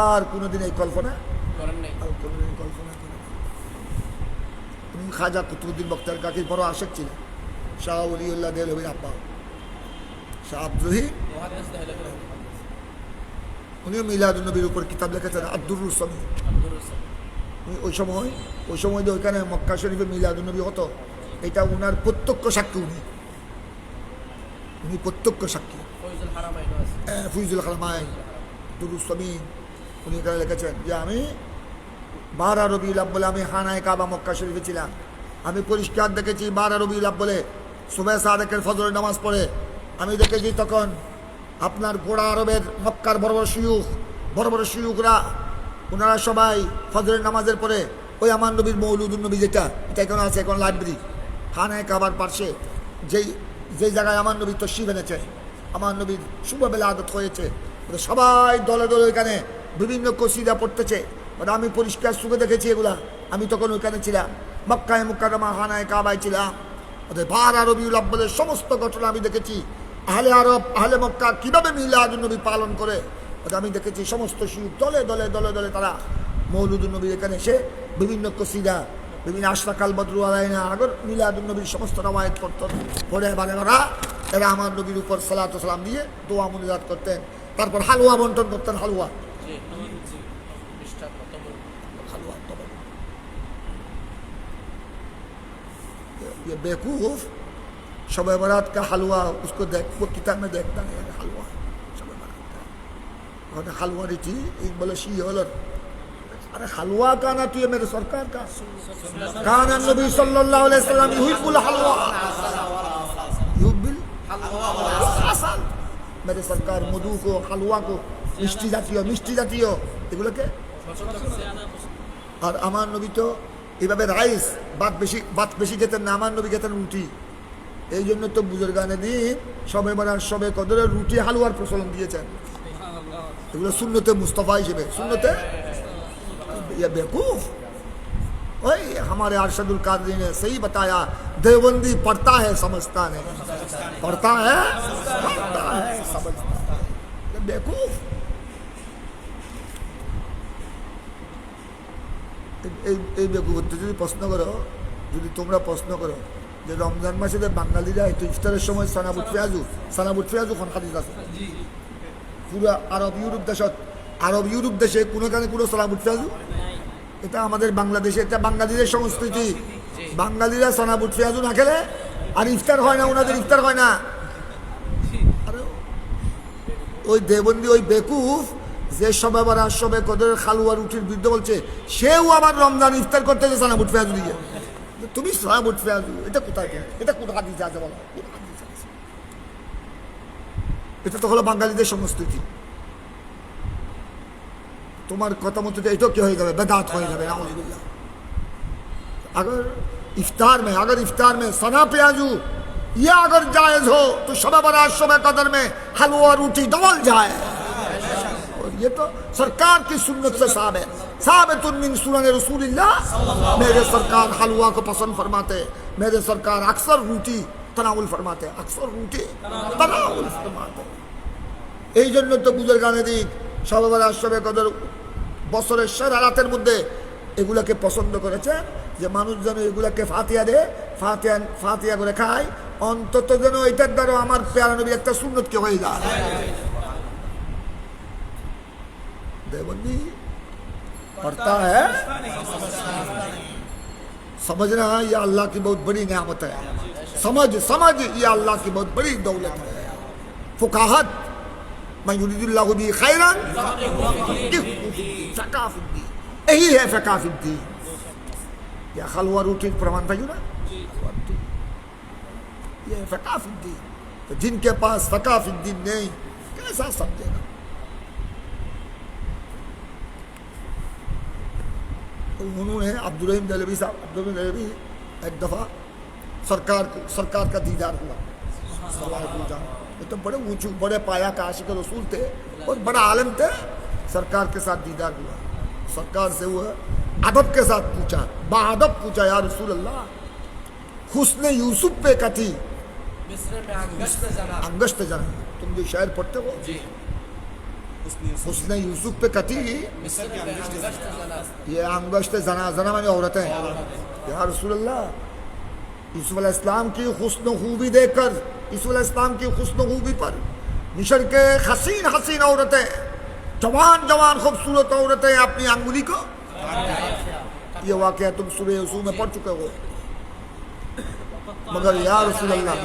আর কোনোদিন এই কল্পনা করেন নাই, আর কোনোদিন কল্পনা করেন। উনি খাজা কুতুবউদ্দিন বখতিয়ার কাকির বড় আশেক ছিলেন, শাহ ওলিউল্লাহ দেলভির আব্বা শাহ আব্দুর রহিম। উনিও মিলাদুন নবীর উপর কিতাব লিখেছেন, আব্দুর রুসমি। ওই সময় যে ওইখানে মক্কা শরীফে মিলাদুন নবী হতো, এটা উনার প্রত্যক্ষ সাক্ষী। উনি প্রত্যক্ষ সাক্ষী। ফয়জুল হারামাইন দুরুসমিন উনি এখানে লিখেছেন যে আমি 12 রবিউল আউয়াল আমি খানায়ে কাবা মক্কা শরীফে ছিলাম। আমি পরিষ্কার দেখেছি 12 রবিউল আউয়াল সুবহ সাদেকের ফজরের নামাজ পড়ে আমি দেখেছি তখন আপনার গোড়া আরবের মক্কার বড় বড় শিয়ুখরা ওনারা সবাই ফজরের নামাজের পরে ওই আমার নবীর মৌলুদুন নবী এটা এখন আছে, এখন লাইব্রেরি খানায়ে কাবার পাশে যেই জায়গায় আমার নবী তশরিফ এনেছে, আমার নবীর শুভ বেলাদত হয়েছে, সবাই দলে দলে ওইখানে বিভিন্ন কসিদা পড়তেছে। আমি পরিষ্কার চোখে দেখেছি এগুলা। আমি তখন ওইখানে ছিলাম, মক্কায়ে মুকাররমা খানায়ে কাবায় ছিলাম। 12 রবিউল আউয়ালের সমস্ত ঘটনা আমি দেখেছি। আহলে আরব, আহলে মক্কা কীভাবে মিলাদুন নবী পালন করে আমি দেখেছি। সমস্ত শিশু দলে দলে দলে দলে তারা মৌলুদুন নবীর এখানে এসে বিভিন্ন কসিদা, বিভিন্ন আশরাকাল বদরু আলাইনা আগর মিলাদুন নবীর সমস্ত রওয়ায়াত পড়ে এরা আমার নবীর উপর সালাত ও সালাম দিয়ে দোয়া মুনাজাত করতেন। তারপর হালুয়া বন্টন করতেন। হালুয়া ये बेवकूफ शब बारात का हलवा उसको देख, वो किताब में देखता नहीं है हलवा शब बारात का। और हलवा रीति बोले शी होलर, अरे हलवा का ना तू ये मेरे सरकार का कान नबी सल्लल्लाहु अलैहि वसल्लम युहिब्बुल हलवा युहिब्बुल हलवा। मेरे सरकार मधु को, हलवा को, मिष्टी জাতীয় এগুলোকে। আর আমার নবী তো এইভাবে রাইস ভাত বেশি খেতেন না, আমার নবী খেতেন রুটি। এই জন্য তো বুজুর্গানে দিন সবে বারাত সবে কদরের রুটি হালুয়ার প্রচলন দিয়েছেন। এগুলো সুন্নতে মুস্তাফা হিসেবে, সুন্নতে बेवकूफ। वही हमारे अरशदुल कादरी ने सही बताया, देवबंदी पढ़ता है समझता नहीं, पढ़ता है समझता है। बेवकूफ। এই বেকুবত্ব যদি প্রশ্ন করো, যদি তোমরা প্রশ্ন করো যে রমজান মাসে বাঙালিরা একটু ইফতারের সময় সানাবুট পেঁয়াজু খন হাদিস আছে পুরো আরব ইউরোপ দেশে কোনোখানে পুরো সানাবুট পেঁয়াজু। এটা আমাদের বাংলাদেশে, এটা বাঙালিদের সংস্কৃতি। বাঙালিরা সানাবুট পেঁয়াজু না খেলে আর ইফতার হয় না, ওনাদের ইফতার হয় না। আর ওই দেবন্দি, ওই বেকুফ যে সবে বারাত সবে কদরের হালুয়া রুটির বিরুদ্ধে বলছে, সেও আবার রমজান ইফতার করতেছে সানাবুট পেঁয়াজু দিয়ে। তুমি সানাবুট পেঁয়াজু এটা কোথায়, এটা কোন হাদিসে আছে বলো? এটা তো হলো বাঙালিদের সংস্কৃতি। তোমার কথা মতো এটাও কি হয়ে যাবে, বেদাত হয়ে যাবে। अगर इफ्तार में सना प्याजू या अगर जायज हो तो शब बारात शब कदर में हलवा रोटी डबल जाए। और ये तो सरकार की सुन्नत से साबित मिन सुनन रसूलिल्लाह। मेरे सरकार हलवा को पसंद फरमाते, मेरे सरकार अक्सर रोटी तनाउल फरमाते, अक्सर रोटी तनाउल फरमाते। এই জন্য তো বুজুর্গানে দিক শবে বরাত, শবে কদর, বছরের সারা রাতের মধ্যে এগুলাকে পছন্দ করেছে যে মানুষ যেন এগুলাকে ফাতিহা দে, ফাতিহা করে খায়, অন্তত যেন এটার দ্বারা আমার প্যারা নবী একটা সুন্নতকে হয়ে যায়। देवबंदी पढ़ता है, समझना ये अल्लाह की बहुत बड़ी नेमत है। समझ ये अल्लाह की बहुत बड़ी दौलत है। फुकाहत मैं युरिदुल्लाहु बिही खैरन फकाफिद्दीन, यही है फकाफिद्दीन। या खलवा रूटी प्रमाण था ना, ये फकाफिद्दीन। तो जिनके पास फकाफिद्दीन नहीं कैसा समझेगा। तो उन्होंने अब्दुल रहीम दहलवी साहब, अब्दुल रहीम दहलवी एक दफ़ा सरकार का दीदार हुआ। ये तो बड़े ऊंचे बड़े पाया का आशिक रसूल थे और बड़ा आलम थे। सरकार के साथ दीदार हुआ, सरकार से वो अदब के साथ पूछा, बाअदब पूछा, या रसूल अल्लाह हुस्न यूसुफ पे कथी मिस्र में अंगश्त जना, तुम जो शायर पढ़ते हो जी, हुस्न यूसुफ पे कथी, मिस्र में अंगश्त जना, ये अंगश्त जना, जना माने औरतें। या रसूल अल्लाह यूसुफ अलैहिस्सलाम की हुस्न खूबी देखकर, यूसुफ अलैहिस्सलाम की हुस्न खूबी पर मिस्र के हसीन औरतें, जवान खूबसूरत औरतें अपनी अंगुली को, ये वाकया तुम सूरह यूसुफ में पढ़ चुके हो। मगर या रसूल अल्लाह,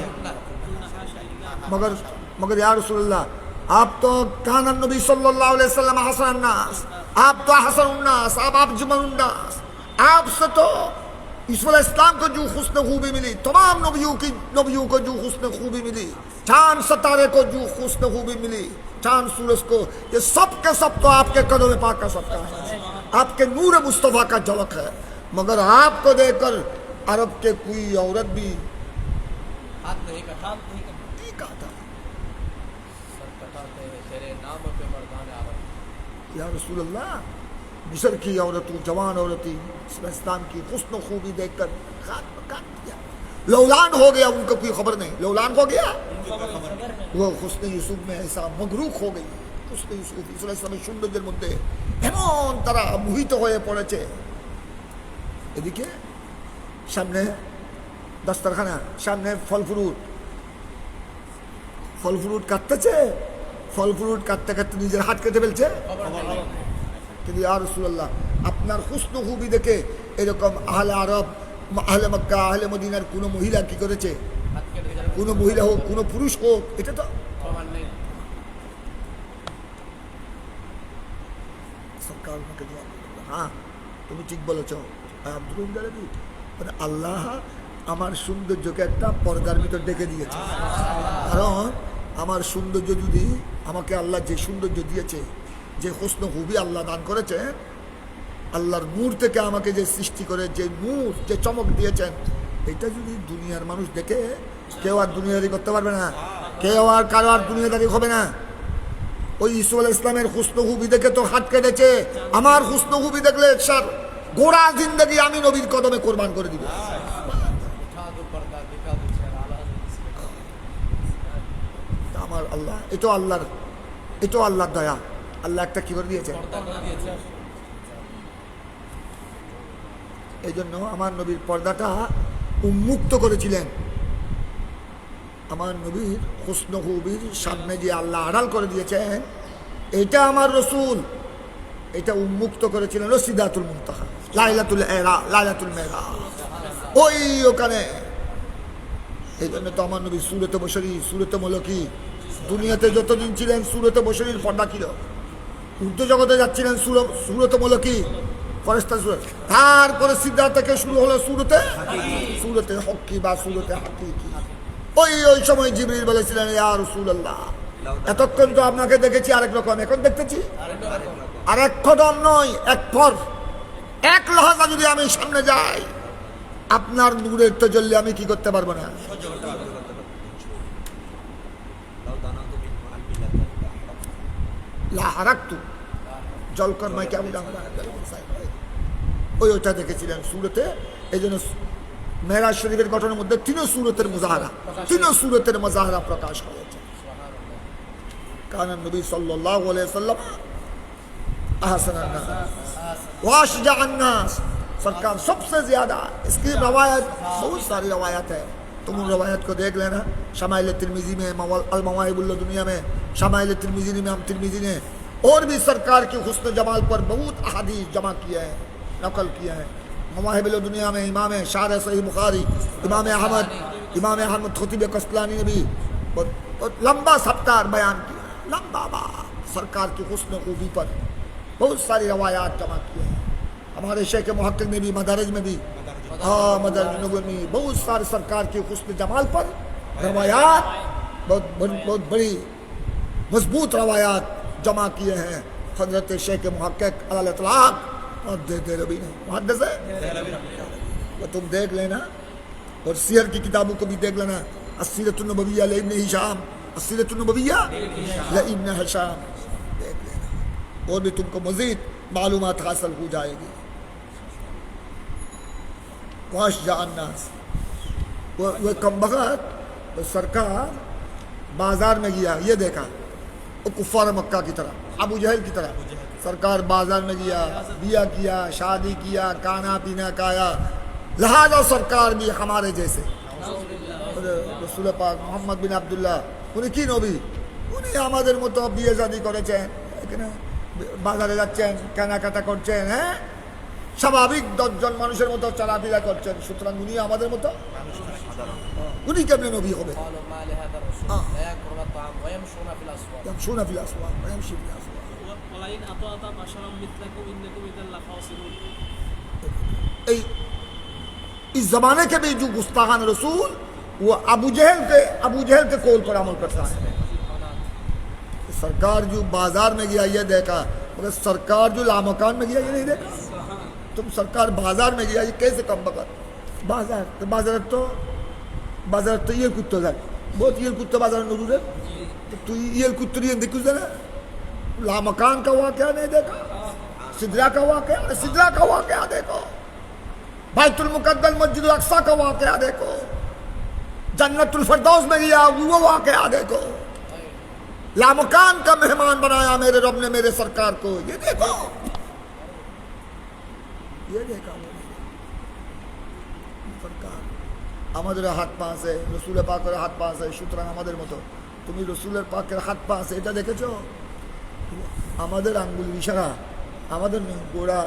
मगर या रसूल अल्लाह, आप तो काना नबी सल्लल्लाहु अलैहि वसल्लम हसन अन्नास, आप तो हसन उन्नास, आप अजमल उन्नास, आपसे तो यूसुफ अलैहिस्सलाम को जो हुस्न खूबी मिली, तमाम नबियों को जो हुस्न खूबी मिली, चांद सितारे को जो हुस्न खूबी मिली, चांद सूरज को, ये सब के सब तो आपके कदम पाक का सबका है, आपके नूर मुस्तफ़ा का झलक है। मगर आपको देखकर अरब के कोई औरत भी हाथ नहीं कटा, नहीं कहा था सर कटाते हैं तेरे नाम पे मर्दान अरब। या रसूल अल्लाह, मिस्र की औरतों, जवान औरतें इस्लाम की हुस्न खूबी देखकर काट दिया, लौलान हो गया, उनको कोई खबर नहीं, लौलान हो गया, वो हुस्न यूसुफ में ऐसा मगरूक हो गई। हुस्न यूसुफ ইসলামের সৌন্দর্যের মধ্যে এমন তারা মোহিত হয়ে পড়েছে। এদিকে সামনে দস্তরখানা, সামনে ফল ফ্রুট কাটতেছে, ফল ফ্রুট কাটতে কাটতে নিজের হাত কেটে ফেলছে। কিন্তু ইয়া রাসূলুল্লাহ, আপনার হুস্ন খুবই দেখে এরকম আহলে আরব, আহলে মক্কা, আহলে মদিনার কোনো মহিলা কি করেছে, हाथ के जाए কোনো মহিলা হোক, কোনো পুরুষ হোক, এটা তো प्रमाण नहीं। সরকার আমাকে জবাব দিল, হ্যাঁ তুমি ঠিক বলেছ আব্দুল রহিম দহলভী, মানে আল্লাহ আমার সৌন্দর্যকে একটা পর্দার ভিতর ডেকে দিয়েছে। কারণ আমার সৌন্দর্য যদি, আমাকে আল্লাহ যে সৌন্দর্য দিয়েছে, যে হুস্ন খুবই আল্লাহ দান করেছে, আল্লাহর নূর থেকে আমাকে যে সৃষ্টি করে যে নূর, যে চমক দিয়েছেন, এটা যদি দুনিয়ার মানুষ দেখে, কেউ আর দুনিয়াদারি করতে পারবে না, কেউ আর কারো আর দুনিয়াদারি হবে না। ওই ইসু আলাইহিস ইসলামের হুস্ন খুবি দেখে তো হাত কেটেছে, আমার হুস্ন খুবি দেখলে স্যার গোড়া জিন্দগি আমি নবীর কদমে কোরবান করে দিব। उठा दो पर्दा, दिखा दो चेहरा, आला আমার আল্লাহ, এটাও আল্লাহর দয়া। আল্লাহ একটা কি করে দিয়েছে, पर्दा कर दिए। এই জন্য আমার নবীর পর্দাটা উন্মুক্ত করেছিলেন। আমার নবীর হুস্ন খুবির সামনে যে আল্লাহ আড়াল করে দিয়েছেন, এটা আমার রসুল, এটা উন্মুক্ত করেছিলেন সিদরাতুল মুনতাহা, লাইলাতুল মেরাজ, ওই ওখানে। এই জন্য তো আমার নবী সুরতে বশরী, সুরতে মলকি, দুনিয়াতে যতদিন ছিলেন সুরতে বশরীর পর্দা ছিল, উর্দু জগতে যাচ্ছিলেন সুরতে মলকি, ফেরেশতা সুরত, তারপরে সিদরা থেকে শুরু হলো সুরতে হক্কি বা সুরতে হাকিকি। ওই সময় জিবরিল বলেছিলেন, ইয়া রাসূলুল্লাহ, এতক্ষণ তো আপনাকে দেখেছি আরেক রকম, এখন দেখতেছি আরেক কদম নয়, এক পর, এক লহজা যদি আমি সামনে যাই, আপনার নূরের তাজাল্লি আমি কি করতে পারবো না। লা হারাকতু জল কর मैं क्या बुझाऊंगा ওই ওইটা দেখেছিলেন সূরতে এইজন্য মেরাজ শরীফের ঘটনার মধ্যে তিনও সূরতের মুজাহারা প্রকাশ হয়েছে কারণ নবী সাল্লাল্লাহু আলাইহি ওয়াসাল্লাম আহসানান নাস वाशजाअन नास सरकार सबसे ज्यादा इसकी रवायत बहुत सारी रवायत है तुम उन रवायत को देख लेना शमाइल तिरमिजी में अल मवाहिबुल दुनिया में शमाइल तिरमिजी में हम तिरमिजी ने और भी सरकार के हुस्न जमाल पर बहुत अहादीस जमा किया है नकल किया है मवाहिबुल दुनिया में इमाम शार सही बुखारी इमाम अहमद खतीब कस्लानी ने भी बहुत लंबा सप्ताह बयान किया लंबा सरकार की हुस्न खूबी पर बहुत सारी रवायात जमा किए हैं हमारे शेख मुहक्किक ने भी मदारिज में भी मदारिज नबवी में बहुत सारे सरकार के हुस्न जमाल पर रवायात बहुत बड़ी मजबूत रवायात जमा किए हैं हजरत शेख मुहक्किक अल इतलाक और देहलवी ने मुहद्दिस है वो तुम देख लेना और सीरत की किताबों को भी देख लेना अस्सीरतुन नबविय्या लिइब्न हिशाम अस्सीरतुन नबविय्या लिइब्न हिशाम और भी तुमको मजीद मालूमात हासिल हो जाएगी वाशजाअन नास वो कम बगत तो सरकार बाजार में गया ये देखा वो कुफ्फार मक्का की तरह अबू जहल की तरह सरकार बाजार में गया बिया किया शादी किया खाना पीना खाया लिहाजा सरकार भी हमारे जैसे रसूल पाक मोहम्मद बिन আব্দুল্লাহ উনি কি নবী উনি আমাদের মতো বিয়ে শাদী করেছেন এখানে বাজারে যাচ্ছেন কেনাকাটা করছেন হ্যাঁ স্বাভাবিক 10 জন মানুষের মতো চলাফেরা করছেন সুতরাং উনি আমাদের মতো উনি কেমনে নবী হবে قالوا ما لهذا الرسول لا يأكلون الطعام ويمشون في الأسواق يمشون في الاسواق ويمشي في الاسواق ولئن أطعت بشرا مثلكم إنكم إذا لخاسرون এই इस जमाने के भी जो गुस्ताखान रसूल वो अबू जहल के कौल पर अमल करता है सरकार जो बाजार में गया ये देखा मगर सरकार जो लामकान में गया ये नहीं देखा तुम सरकार बाजार में गया ये कैसे कम बकर बाजार तो ये कुत्ता है बहुत ये कुत्ता बाजार नूर है तो ये कुत्तरी देखो जरा लामकान का वाकया नहीं देखा सिदरा का वाकया देखो बैतुल मुकद्दस मस्जिदुल अक्सा का वाकया देखो जन्नतुल फिरदौस में गया वो वाकया देखो लामकान का मेहमान बनाया मेरे रब ने मेरे सरकार को ये देखा सरकार আমাদের হাত পা আছে রসুলের পাকের হাত পা আছে সুতরাং আমাদের মতো তুমি রসুলের পাকের হাত পা আছে এটা দেখেছো আমাদের আঙ্গুল ইশারা আমাদের গোড়া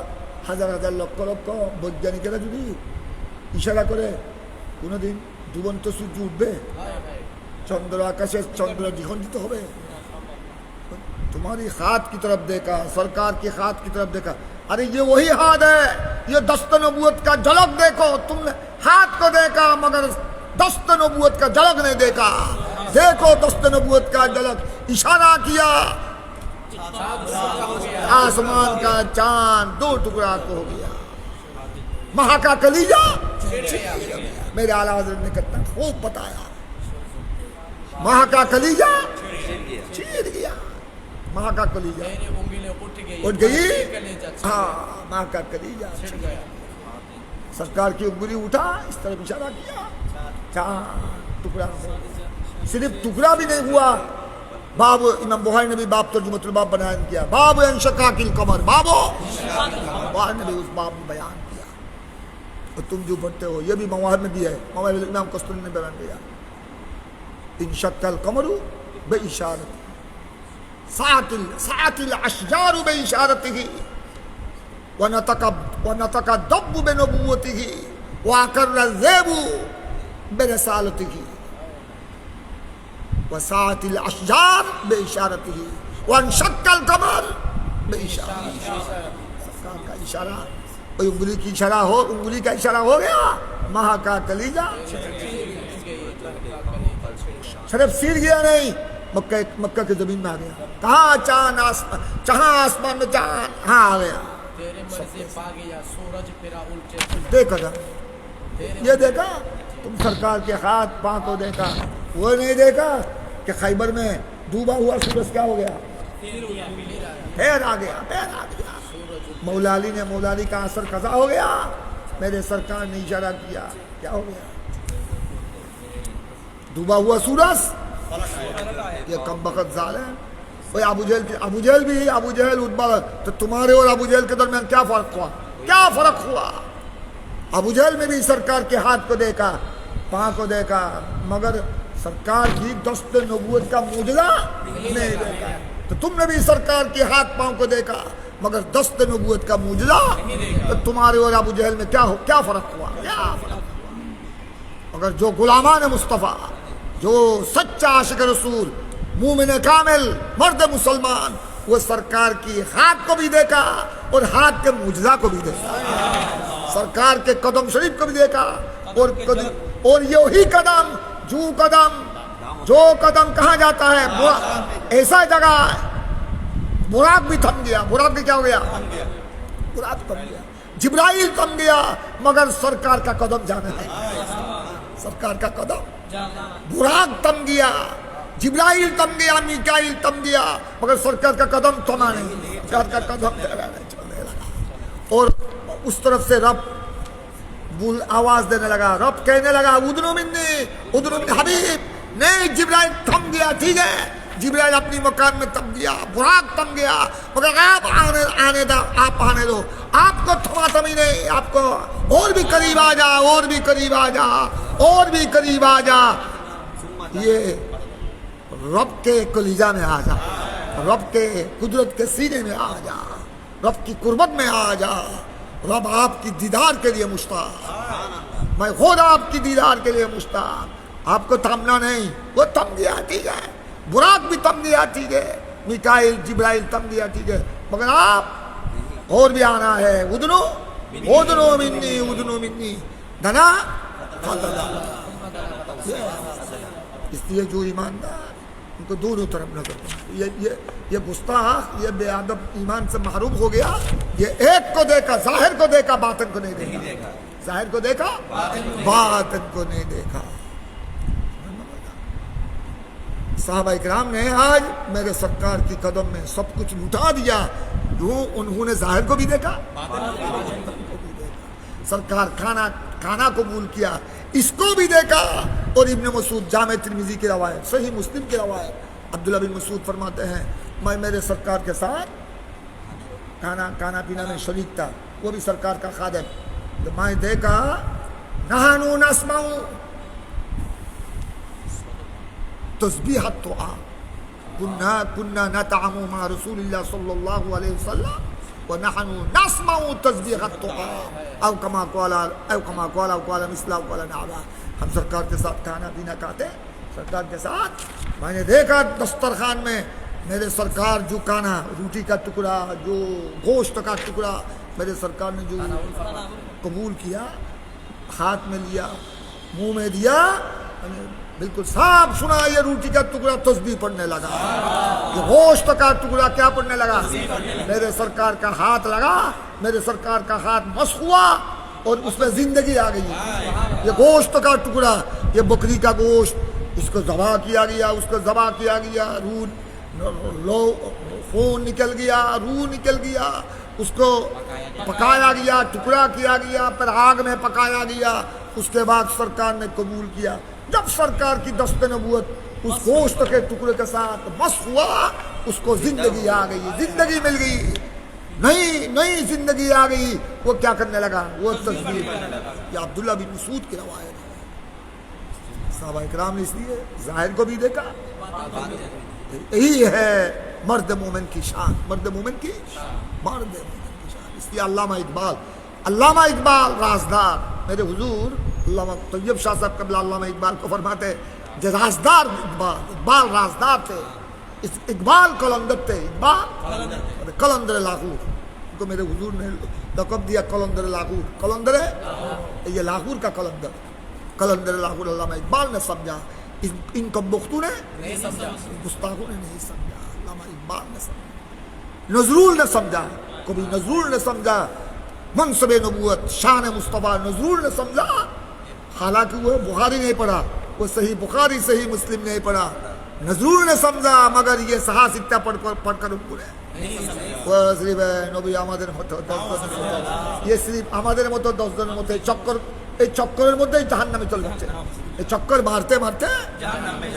হাজার হাজার লক্ষ লক্ষ বৈজ্ঞানিকেরা যদি ইশারা করে কোনোদিন ডুবন্ত সূর্য উঠবে चंद्र आकाश चंद्र द्विखंडित हो गए तुम्हारी हाथ की तरफ देखा सरकार के हाथ की तरफ देखा अरे ये वही हाथ है ये दस्त नबूवत का झलक देखो तुमने हाथ को देखा मगर दस्त नबूवत का झलक नहीं देखा देखो दस्त नबूवत का झलक इशारा किया आसमान का चांद 2 टुकड़ा को हो गया महा का कलीजा मेरे आला हज़रत ने कितना खूब बताया महा का कलीजा चीर गया महा का कलीजा मेरी उंगलियां उठ गई हाँ महा का कलीजा छिड़ गया सरकार की उंगली उठा इस तरफ इशारा किया चांद टुकड़ा सिर्फ टुकड़ा भी नहीं हुआ बाब इमाम बुखारी ने भी बाब तर्जुमतुल बाब बयान किया बाब इंशकाकिल कमर बाबो बुखारी ने भी उस बाब में बयान किया और तुम जो पढ़ते हो ये भी मवाहिब में भी है मवाहिब इमाम कस्तूरी ने बयान किया इंशक्कल कमरु बेइशारत सातिल अशजारु बेइशारतिही वनतका दब्बु बेनबुव्वतिही वाकर्रा ज़ेबु बेरसालतिही वसातिल अशजार बेइशारतिही वनशक्कल कमर बेइशारतिही सरकार का इशारा उंगली की इशारा हो उंगली का इशारा हो गया महा का कलीजा सिर्फ सिर गया नहीं मक्का की जमीन में आ गया कहाँ चांद आसमान में चांद हाँ आ गया तेरे मर्जी पा गया सूरज फिरा उल्टे देखा था ये देखा तुम सरकार के हाथ पाँव को देखा वो नहीं देखा कि खैबर में डूबा हुआ सूरज क्या हो गया पैर आ गया مولا علی نے مولا علی کا اثر قضا ہو گیا, میرے سرکار نے اشارہ کیا, کیا ہو گیا؟ ڈوبا ہوا سورج, یہ کم بخت ظالم. بھائی ابو جہل بھی, ابو جہل عتبہ, تو تمہارے اور ابو جہل کے درمیان کیا فرق ہوا؟ کیا فرق ہوا؟ ابو جہل میں بھی سرکار کے ہاتھ کو دیکھا, پاؤں کو دیکھا, مگر سرکار کی دست نبوت کا معجزہ نہیں دیکھا. تو تم نے بھی سرکار کے ہاتھ پاؤں کو دیکھا مگر دست نبوت کا معجزہ, تو تمہارے اور ابو جہل میں کیا فرق ہوا؟ کیا فرق ہوا؟ مگر جو غلامان مصطفیٰ, جو سچا عاشق رسول, مومن کامل, مرد مسلمان, وہ سرکار کی ہاتھ کو بھی دیکھا اور ہاتھ کے معجزہ کو بھی دیکھا, سرکار کے قدم شریف کو بھی دیکھا, اور یہی قدم, جو قدم کہاں جاتا ہے, ایسا جگہ ہے, براق بھی تھم گیا. براق بھی کیا ہو گیا؟ براق تھم گیا. جبرائیل تھم گیا مگر سرکار کا قدم جانا ہے, سرکار کا قدم. براق تھم گیا, جبرائیل تھم گیا, میکائیل تھم گیا, مگر سرکار کا قدم تھما نہیں, سرکار کا قدم چلنے لگا. اور اس طرف سے رب آواز دینے لگا, رب کہنے لگا ادنو منی, ادنو من حبیب. نہیں, جبرائیل تھم گیا, ٹھیک ہے, جبرائیل اپنی مکان میں تھم گیا, براق تھم گیا, مگر آپ آنے دو, آپ کو تھما تھمی نہیں, آپ کو اور بھی قریب آ جا, اور بھی قریب آ جا, اور بھی قریب آ جا. یہ رب کے کلیجہ میں آ جا, رب کے قدرت کے سینے میں آ جا, رب کی قربت میں آ جا. رب آپ کی دیدار کے لیے مشتاق, میں خود آپ کی دیدار کے لیے مشتاق. آپ کو تھمنا نہیں, وہ تھم گیا, ٹھیک ہے, براق بھی تھم گیا, ٹھیک ہے, میکائیل جبرائیل تھم گیا, ٹھیک ہے, مگر آپ اور بھی آنا ہے. ادنو منی, ادنو منی دنا. اس لیے جو ایماندار, ان کو دونوں طرف نظر کرو. یہ گستاخ, یہ بے ادب ایمان سے محروم ہو گیا. یہ ایک کو دیکھا, ظاہر کو دیکھا, باطن کو نہیں دیکھا. ظاہر کو دیکھا, باطن کو نہیں دیکھا. صحابہ اکرام نے آج میرے سرکار کی قدم میں سب کچھ لٹا دیا. جو انہوں نے ظاہر کو بھی دیکھا, سرکار کھانا قبول کیا, اس کو بھی دیکھا. اور ابن مسعود, جامع ترمذی کی روایت, صحیح مسلم کی روایت, عبداللہ بن مسعود فرماتے ہیں میں میرے سرکار کے ساتھ کھانا پینا میں شریک تھا, وہ بھی سرکار کا خادم. تو میں دیکھا نحنو نسمع تسبیح الطعام, كنا نطعم مع رسول اللہ صلی اللہ علیہ وسلم ونحن نسمع تسبیح الطعام او کما قال مثل او قال نعبا. ہم سرکار کے ساتھ کھانا پینا کھاتے, سرکار کے ساتھ. میں نے دیکھا دسترخوان میں میرے سرکار جو کھانا, روٹی کا ٹکڑا, جو گوشت کا ٹکڑا, میرے سرکار نے جو قبول کیا, ہاتھ میں لیا, منہ میں دیا, بالکل صاف سنا. یہ روٹی کا ٹکڑا تسبیح پڑھنے لگا, یہ گوشت کا ٹکڑا کیا پڑھنے لگا؟ میرے سرکار کا ہاتھ لگا, میرے سرکار کا ہاتھ مسخ ہوا اور اس میں زندگی آ گئی. یہ گوشت کا ٹکڑا, یہ بکری کا گوشت, اس کو ذبح کیا گیا, اس کو ذبح کیا گیا, خون نکل گیا, روح نکل گیا, اس کو پکایا گیا, ٹکڑا کیا گیا, پھر آگ میں پکایا گیا. اس کے بعد سرکار نے قبول کیا. جب سرکار کی دست نبوت اس گوشت کے ٹکڑے کے ساتھ مسخ ہوا, اس کو زندگی آ گئی, زندگی مل گئی, نئی زندگی آ گئی. وہ کیا کرنے لگا؟ وہ تسبیح. یہ عبداللہ بن مسعود کی روایت ہے. صحابہ اکرام نے اس لیے ظاہر کو بھی دیکھا. یہی ہے مرد مومن کی شان, مرد مومن کی شان. اس لیے علامہ اقبال رازدار, میرے حضور علامہ طیب شاہ صاحب قبلہ علامہ اقبال کو فرماتے رازدار اقبال رازدار تھے. اقبال قلندر تھے, اقبال قلندر لاہور. ان کو میرے حضور نے لقب دیا قلندر لاہور. قلندر یہ لاہور کا قلندر لاہور. علامہ اقبال نے سمجھا, ان کو بختوں نے گستاخوں نے نہیں سمجھا, علامہ اقبال نے سمجھا. نظرول نے سمجھا, کبھی نظرول نے سمجھا منصب نبوت, شان مصطفیٰ. نظرول نے سمجھا, حالانکہ وہ بخاری نہیں پڑھا, وہ صحیح بخاری صحیح مسلم نہیں پڑھا, नजरूर ने समझा मगर ये साहसिकता पढ़कर উপরে ও সিরিফ নবী আমাদের মতো 10 জনের মতো ये सिर्फ আমাদের মতো 10 জনের মতো এই চক্করের মধ্যেই জাহান্নামে চলে যাচ্ছে এই চক্কর মারতে মারতে জাহান্নামে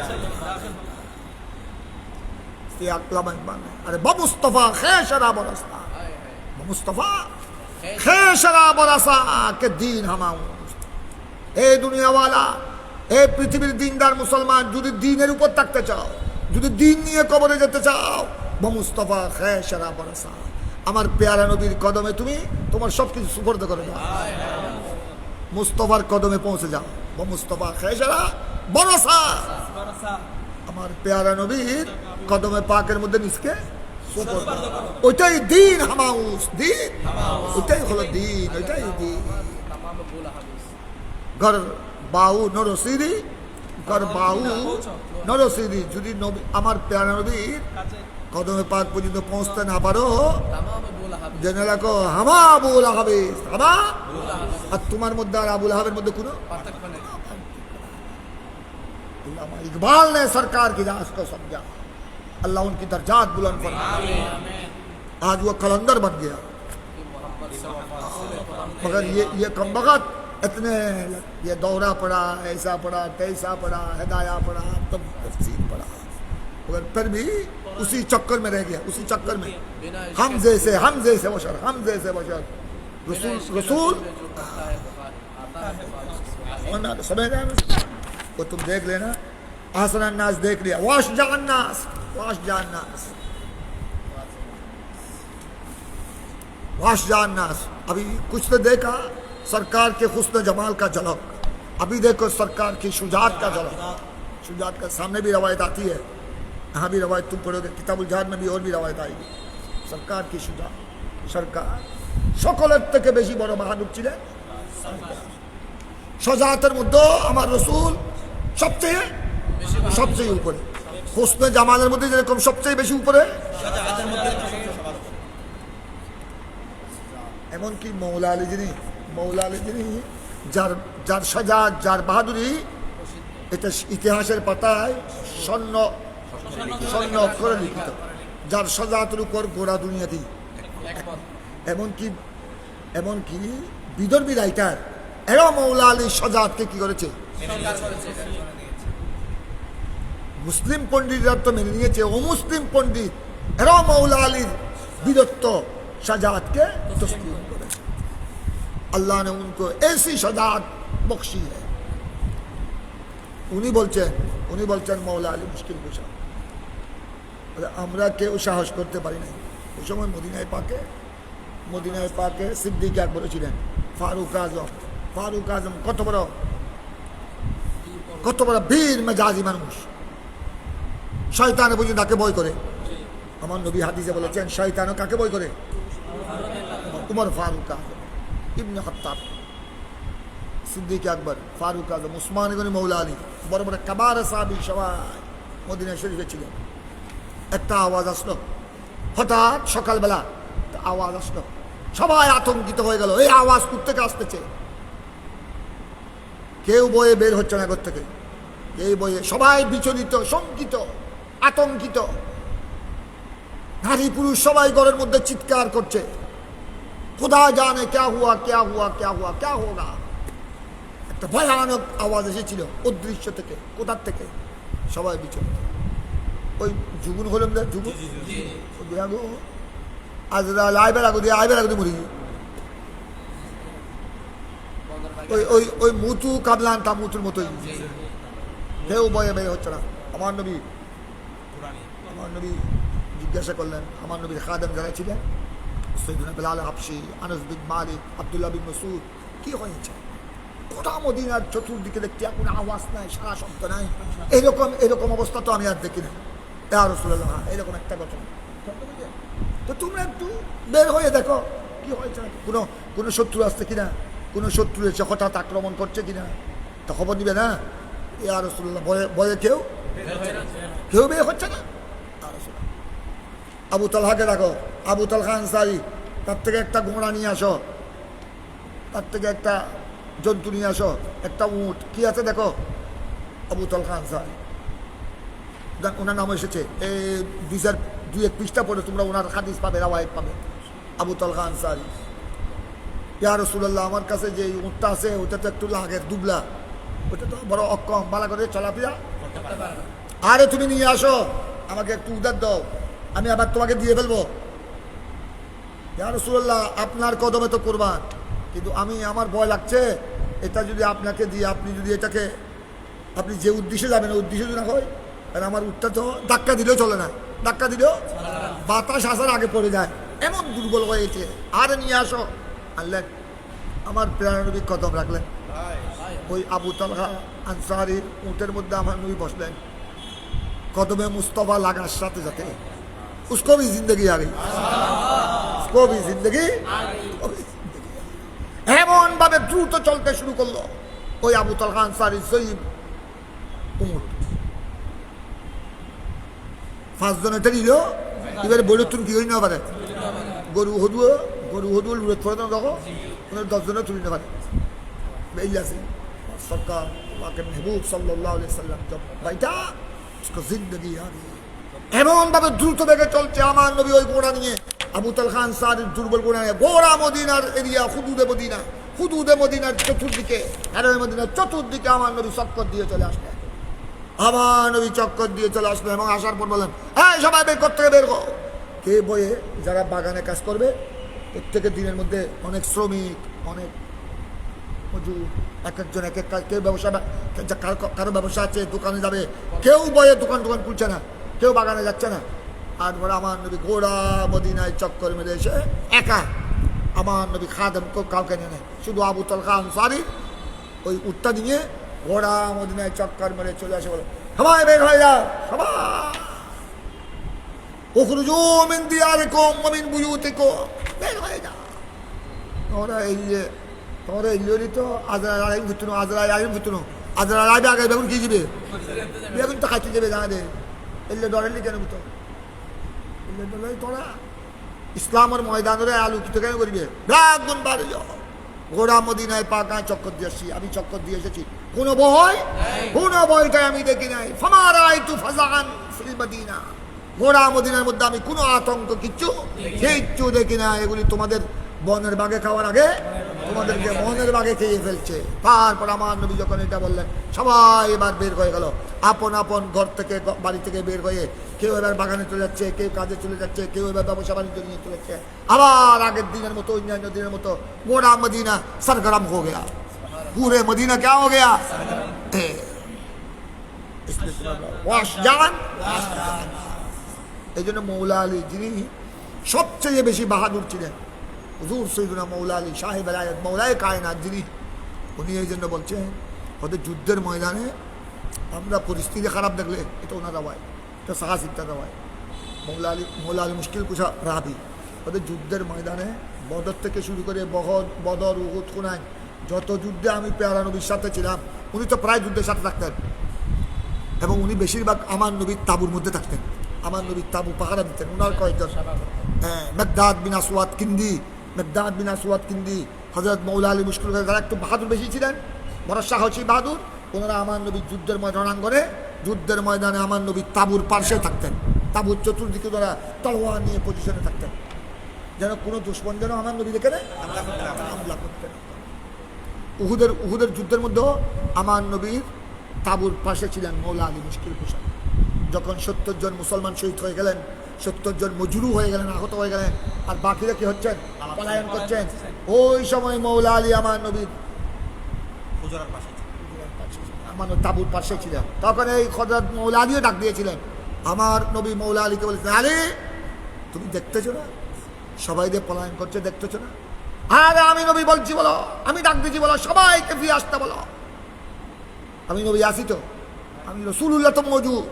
ये अकला मन अरे मुस्तफा खैशरा बरसा मुस्तफा खैशरा बरसा के दीन हमाऊ ए दुनिया वाला ए পৃথিবীর দিনদার মুসলমান যদি দ্বীনের উপর থাকতে চাও যদি দ্বীন নিয়ে কবরে যেতে চাও মুস্তফা খৈশরা বরসা আমার পেয়ারা নবীর কদমে তুমি তোমার সবকিছু সুপর্দ করে দাও মুস্তফার কদমে পৌঁছে যাও মুস্তফা খৈশরা বরসা আমার পেয়ারা নবীর কদমে পাকের মধ্যে নিজকে সুপর্দ ওইটাই দ্বীন হামাউস দ্বীন ওইটাই হলো দ্বীন ওইটাই দ্বীন तमाम अबू लहब ঘর বাহু নরসিরি ঘর বাহু নরসিরি যদি নবী আমার পেয়ারা নবীর কদমে পাক পর্যন্ত পৌঁছতে না পারো तमाम अबू लहब জেনে রাখো হামা আবুল আহাবিস হামা আর তোমার মধ্যে আর আবুল আহাবের মধ্যে কোনো पार्থक्य नहीं अल्लामा इकबाल ने सरकार की राज को समझा अल्लाह उनकी दर्जात बुलंद फरमाए आज वो कलंदर बन गया मगर ये कम वक्त इतने ये दौरा पड़ा ऐसा पड़ा तैसा पड़ा हिदाया पड़ा तब तफसील पड़ा मगर फिर भी उसी चक्कर में रह गया उसी चक्कर में हम जैसे बशर रसूल रसूल समझ रहे हैं वो तुम देख लेना आसन अन्नास देख लिया वाश जाननास अभी कुछ तो देखा सरकार के हुस्न जमाल का झलक अभी देखो सरकार की शुजात का झलक शुजात का सामने भी रवायत आती है यहाँ भी रवायत तुम पढ़ोगे किताबुल जिहाद में भी और भी रवायत आएगी सरकार की शुजात सरकार সকলের থেকে বেশি বড় বাহাদুর ছিলেন সজাতের মধ্যে আমার রসুল সবচেয়ে উপরে হুসনে জামালের মধ্যে যেরকম সবচেয়ে বেশি উপরে এমনকি মৌলা আলী যিনি যার সাজাত যার বাহাদুরি এটা ইতিহাসের পাতায় স্বর্ণ অক্ষরে লিখিত যার সাজাতের উপর গোড়া দুনিয়াতে এমনকি বিদর্ভী রাইটার এরা মৌলা আলীর সাজাতকে কি করেছে মুসলিম পণ্ডিতরা তো মেনে নিয়েছে অমুসলিম পণ্ডিত এরা মৌলা আলীর বীরত্ব शाजात के तस्लीम करें अल्लाह ने उनको ऐसी शाजात बख्शी है उन्हीं बोलছেন मौला अली मुश्किल कुशा আমরা কেউ সাহস করতে পারি না ওই সময় মদিনায় পাকে সিদ্দিক আকবর ছিলেন ফারুক আজম কত বড় বীর মেজাজি মানুষ শয়তান পর্যন্ত তাকে ভয় করে আমার নবী হাদিসে বলেছেন শয়তানও কাকে ভয় করে उमर फारूक आजम इब्न खत्ताब सिद्दीक अकबर फारूक आजम उस्मान गनी मौला अली बड़ बड़ कबार साहाबी सबाই মদিনা শরীফে ছিলেন একটা আওয়াজ আসলো হঠাৎ সকালবেলা আওয়াজ আসলো সবাই আতঙ্কিত হয়ে গেল এই আওয়াজ কোত্থেকে আসতেছে কেউ বয়ে বের হচ্ছে না ঘর থেকে এই বয়ে সবাই বিচলিত শঙ্কিত আতঙ্কিত নারী পুরুষ সবাই ঘরের মধ্যে চিৎকার করছে खुदा जाने क्या हुआ क्या होगा একটা ভয়ানক আওয়াজ এসেছিল অদৃশ্য থেকে কোথা থেকে সবাই বিচলিত ওই জুগুন হলাম না জুগুন আজরাইল আইবের আগে মরি ওই মুতু কাবলান তা মুতুর মতোই কেউ বয়ে বের হচ্ছে না আমার নবী জিজ্ঞাসা করলেন আমার নবীর খাদেম যারা ছিলেন সৈয়দনা বেলাল হাবশি আনাস বিন মালিক আব্দুল্লাহ বিন মাসউদ কি হয়েছে গোটা মদিনার চতুর্দিকে দেখতে কোনো আওয়াজ নাই সারা শব্দ নাই এরকম অবস্থা তো আমি আর দেখি না ইয়া রাসূলুল্লাহ এরকম একটা ঘটনা তো তোমরা একটু বের হয়ে দেখো কি হয়েছে কোনো শত্রু আসছে কিনা কোনো শত্রু এসে হঠাৎ আক্রমণ করছে কিনা তা খবর নিবে না ইয়া রাসূলুল্লাহ ভয়ে কেউ বের হচ্ছে না আবু তালহাকে রাখো আবু তালহা আনসারী তার থেকে একটা ঘোড়া নিয়ে আসো তার থেকে একটা জন্তু নিয়ে আসো একটা উট কি আছে দেখো আবু তালহা আনসারী ওনার নাম এসেছে এই 2002 পৃষ্ঠা পড়ে তোমরা ওনার হাদিস পাবে, রাওয়ায়াত পাবে। আবু তালহা আনসারী, ইয়া রাসূলুল্লাহ, আমার কাছে যে উটটা আছে ওটা তো একটু লাগের দুবলা, ওটা তো বড় অক্ষম, বালা করে চলাফেরা। আরে তুমি নিয়ে আসো, আমাকে একটু উদার দাও, আমি আবার তোমাকে দিয়ে ফেলবো। ইয়া রাসূলুল্লাহ, আপনার কদমে তো কুরবান, কিন্তু আমার ভয় লাগছে, এটা যদি আপনাকে দিয়ে আপনি যদি এটাকে আপনি যে উদ্দেশ্যে যাবেন ওই উদ্দেশ্যে যদি না হয়, কারণ আমার উটটা তো ধাক্কা দিলেও চলে না, ধাক্কা দিলেও বাতাস আসার আগে পড়ে যায়, এমন দুর্বল হয়েছে। আরে নিয়ে আসো আনলেন, আমার প্রাণ নবী কদম রাখলেন। ওই আবু তালহা আনসারীর উটের মধ্যে আমার নবী বসলেন, কদমে মুস্তফা লাগার সাথে সাথে उसको भी जिंदगी आ गई, उसको भी जिंदगी এমন ভাবে দ্রুত চলতে শুরু করলো ওই আবু তালহা আনসারী সৈয়দ উমর। 5 জন এটা নিল, এবারে বলে তুমি কি হই না পারে, গরু হদুও লুড়ে পড়ে না, দেখো 10 জনে তুলি না পারে। বেইলাসে সরকার ওয়াকে মেহবুব সাল্লাল্লাহু আলাইহি সাল্লাম জব বাইটা उसको जिंदगी आ गई। এমন ভাবে দ্রুত বেগে চলছে আমার নবী ওই ঘোড়া নিয়ে, আবু তালহা আনসারীর দুর্বল ঘোড়া নিয়ে গোড়া মদিনার এরিয়া, হুদুদে মদিনার চতুর্দিকে, হারামে মদিনার চতুর্দিকে আমার নবী চক্কর দিয়ে চলে আসলেন। আমার নবী চক্কর দিয়ে চলে আসলেন এবং আসার পর বললেন, হ্যাঁ সবাই বের করতে বের করো। কে বয়ে যারা বাগানে কাজ করবে, প্রত্যেকের দিনের মধ্যে অনেক শ্রমিক, অনেক মজুর, এক একজন এক এক কাজ, কেউ ব্যবসা, কারো ব্যবসা আছে, দোকানে যাবে, কেউ বয়ে দোকান খুলছে না, কেউ বাগানে যাচ্ছে না। আর বলে আমার নবী গোড়া মদিনায় চক্কর মেরে এসে একা, আমার নবী খাদেম কাউকে নেয়, শুধু আবু তালহা আনসারী ওই উটটা নিয়ে গোড়া মদিনায় চক্কর মেরে চলে আসে, বলে সবাই বের হয়ে যাও, সবাই উখরুজু মিন দিয়ারিকুম ওয়া মিন বুয়ুতিকুম, বের হয়ে যাও। তোমরা এই লিওরি তো আজরা আইম ভিতনো আগে আগে বেগুন কি যাবে, বেগুন তো খাইতে যাবে, জানা দে এলে ডরেলি কেন তো এলে ডরাই তোরা ইসলামের ময়দানের আলোকিত কেন করবে, বেগুন বাড়ি যাও। ঘোড়া মদিনায় পাকা চক্কর দিয়ে আসছি, আমি চক্কর দিয়ে এসেছি, কোনো ভয়টাই আমি দেখি নাই। ফামারা আইতু ফাজান ফিল মদিনা, ঘোড়া মদিনার মধ্যে আমি কোনো আতঙ্ক কিচ্ছু দেখি না। এগুলি তোমাদের বনের বাগে খাওয়ার আগে তোমাদেরকে বনের বাগে খেয়ে ফেলছে। তারপর আমার নবী যখন এটা বললেন, সবাই এবার বের হয়ে গেল, আপন আপন ঘর থেকে বাড়ি থেকে বের হয়ে, কেউ এবার বাগানে চলে যাচ্ছে, কেউ কাজে চলে যাচ্ছে, কেউ এবার ব্যবসা বাণিজ্য নিয়ে চলে যাচ্ছে। আবার আগের দিনের মতো, অন্যান্য দিনের মতো গোড়া মদিনা সরগরম হয়ে গেয়া, পুরে মদিনা क्या हो गया, এই জন্য মৌলা আলী যিনি সবচেয়ে বেশি বাহাদুর ছিলেন, হুজুর সৈয়দনা মৌলা আলী সাহেব আলায়াত মৌলায়ে কায়নাত যিনি, উনি এই জন্য বলছেন ওদের যুদ্ধের ময়দানে আমরা পরিস্থিতি খারাপ দেখলে, এটা ওনার রাওয়ায়, এটা সাহাসিকতার রাওয়ায়, মৌলা আলী মুশকিল কুশা রাবি, ওদের যুদ্ধের ময়দানে বদর থেকে শুরু করে বদর, উহুদ, খুনাইন, যত যুদ্ধে আমি পেয়ারা নবীর সাথে ছিলাম, উনি তো প্রায় যুদ্ধের সাথে থাকতেন এবং উনি বেশিরভাগ আমার নবীর তাঁবুর মধ্যে থাকতেন, আমার নবীর তাঁবু পাহারা দিতেন। ওনার কয়েকজন, মেকদাদ বিন আসওয়াদ কিন্দি, হযরত মৌলা আলী মুশকিল, যারা একটু বাহাদুর বেশি ছিলেন, বড় সাহসী বাহাদুর, ওনারা আমার নবীর যুদ্ধের ময়দানাঙ্গনে, যুদ্ধের ময়দানে আমার নবীর তাঁবুর পার্শ্বে থাকতেন, তাঁবুর চতুর্দিকে ওনারা তলোয়ার নিয়ে পজিশনে থাকতেন, যেন কোনো দুশ্মন যেন আমার নবী দেখে হামলা করতেন। উহুদের যুদ্ধের মধ্যেও আমার নবীর তাঁবুর পাশে ছিলেন মৌলা আলী মুশকিল কুশা। যখন 70 জন মুসলমান শহীদ হয়ে গেলেন, 70 জন মজুরু হয়ে গেলেন, আহত হয়ে গেলেন, আর বাকিরা কি হচ্ছেন, পলায়ন করছেন, ওই সময় মৌলা আলী আমার নবীর আমার তাঁবুর পাশে ছিলেন। তখন এই হযরত মৌলা আলীও ডাক দিয়েছিলেন, আমার নবী মৌলা আলীকে বলেছেন, আলী তুমি দেখতেছো না সবাই দিয়ে পলায়ন করছে, দেখতেছো না? আরে আমি নবী বলছি বলো, আমি ডাক দিচ্ছি বলো, সবাইকে ফিরে আসতে বলো, আমি নবী আসি তো, আমি রাসূলুল্লাহ তো মজুদ।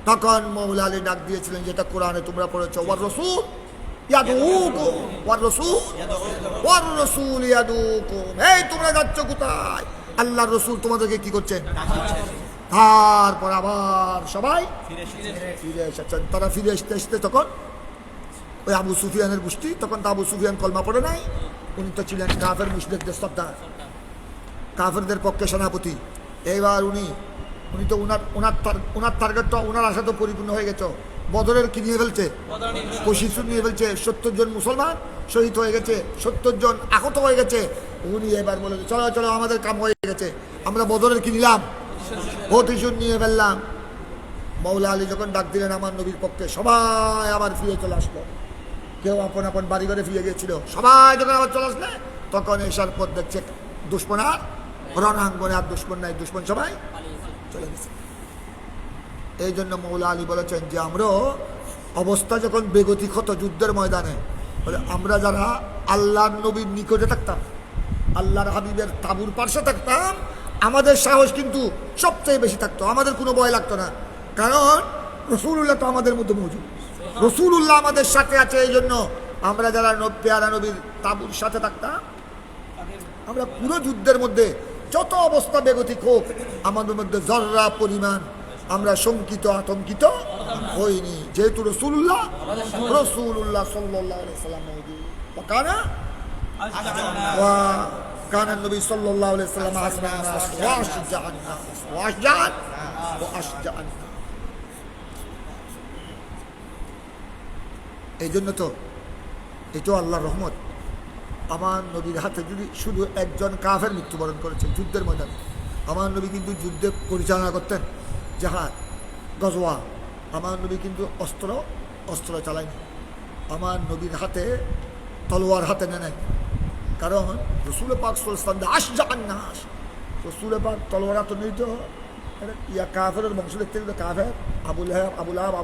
তখন মৌলা আলী ডাক দিয়েছিলেন, যেটা কোরআনে তোমরা পড়েছো, ওয়ার রাসূল ইয়াদুকুম, ওয়ার রাসূল ইয়াদুকুম, এই তোমরা যাচ্ছ কোথায়, আল্লাহর রাসূল তোমাদেরকে কি করছেন, তারপর আবার সবাই ফিরে এসেছেন। তারা ফিরে আসতে তখন ওই আবু সুফিয়ানের গোষ্ঠী, তখন তো আবু সুফিয়ান কলমা পড়ে নাই, উনি তো ছিলেন কাফের মুশরিকদের সর্দার, কাফেরদের পক্ষে সেনাপতি। এইবার উনি উনি তো ওনার টার্গেটটা, ওনার আশা তো পরিপূর্ণ হয়ে গেছে। বদরের কি নিয়ে ফেলছে? প্রশিক্ষণ নিয়ে ফেলছে। 70 জন মুসলমান শহীদ হয়ে গেছে, 70 জন আহত হয়ে গেছে। উনি এবার বলে চলো চলো আমাদের কাম হয়ে গেছে, আমরা বদরের কি নিলাম? প্রতিশোধ নিয়ে ফেললাম। মৌলা আলী যখন ডাক দিলেন আমার নবীর পক্ষে, সবাই আবার ফিরে চলে আসলো। কেউ আপন আপন বাড়ি ঘরে ফিরে গিয়েছিল, সবাই যখন আবার চলে আসলে তখন এসার পর দেখছে দুশ্মন আর রণাঙ্গনে আর দুশ্মন নাই, দুশ্মন সবাই চলে গেছে। এই জন্য মৌলা আলী বলেছেন যে আমরা অবস্থা যখন বেগতিক হতো যুদ্ধের ময়দানে, বলে আমরা যারা আল্লাহর নবীর নিকটে থাকতাম, আল্লাহর হাবিবের তাবুর পার্শ্বে থাকতাম, আমাদের সাহস কিন্তু সবচেয়ে বেশি থাকতো, আমাদের কোনো ভয় লাগতো না। কারণ রসুল্লাহ তো আমাদের মধ্যে মজুদ, রসুল্লাহ আমাদের সাথে আছে। এই জন্য আমরা যারা পেয়ারা নবীর তাবুর সাথে থাকতাম, আমরা পুরো যুদ্ধের মধ্যে যত অবস্থা বেগতিক হোক আমাদের মধ্যে জররা পরিমাণ আমরা শঙ্কিত আতঙ্কিত হইনি, যেহেতু রসুল্লাহ সাল্লাল্লাহু আলাইহি সাল্লাম কানা নবী সাল্লাল্লাহু আলাইহি সাল্লাম আসমান নাস ওয়া আশজাআন নাস ওয়া আশজাআন। এই জন্য তো এটাও আল্লাহর রহমত। আমার নবীর হাতে যদি শুধু একজন কাফের মৃত্যুবরণ করেছে যুদ্ধের ময়দানে, আমার নবী কিন্তু যুদ্ধে পরিচালনা করতেন, জাহাজ গজওয়া। আমার নবী কিন্তু অস্ত্র চালায়নি, আমার নবীর হাতে তলোয়ার হাতে নেয়। কারণ রসুল পাক সাল্লাল্লাহু আশজাআন নাস, রসুল পাক তলোয়ার তো নিত ইয়া কাফেরের বংশ লিখতে গেলে কাফের আবু লাহাব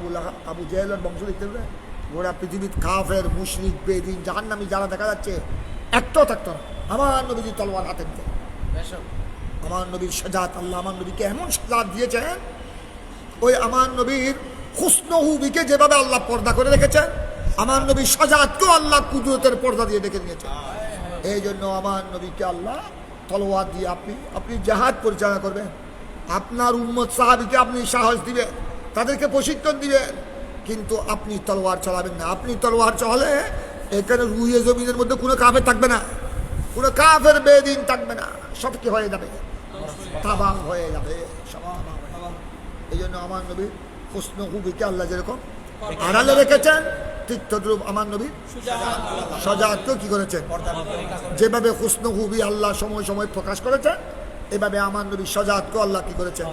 আবু জেহেলের বংশ লিখতে গেলে গোটা পৃথিবীর কাফের মুশরিক বেদিন জাহান্নামী যারা দেখা যাচ্ছে একটাও থাকতো না, আমার নবী তলোয়ার হাতে দিতেন। আমার নবীর সাজাত, আল্লাহ আমার নবীকে এমন সাজাত দিয়েছেন, ওই আমার নবীর হুসনহুবিকে যেভাবে আল্লাহ পর্দা করে রেখেছেন, আমার নবীর সাজাতকেও আল্লাহ কুদরতের পর্দা দিয়ে ডেকে নিয়েছেন। এই জন্য আমার নবীকে আল্লাহ তলোয়ার দিয়ে আপনি জাহাজ পরিচালনা করবেন, আপনার উম্মত সাহাবীকে আপনি সাহস দিবেন, তাদেরকে প্রশিক্ষণ দিবেন, কিন্তু আপনি তলোয়ার চালাবেন না। আপনি তলোয়ার চালালে এখানে রুইয়ে জমিনের মধ্যে কোনো কাফের থাকবে না, কোনো কাফের বেদিন থাকবে না, সব কি হয়ে যাবে? তাবাহ হয়ে যাবে, সব। এই জন্য আমার নবীর হুসনহুবিকে আল্লাহ যেরকম আড়ালে রেখেছেন, ঠিক তদ্রূপ আমার নবী সাজাতকেও কি করেছেন? যেভাবে হুসনহুবি আল্লাহ সময় সময় প্রকাশ করেছেন, এভাবে আমার নবী সাজাতকেও আল্লাহ কি করেছেন?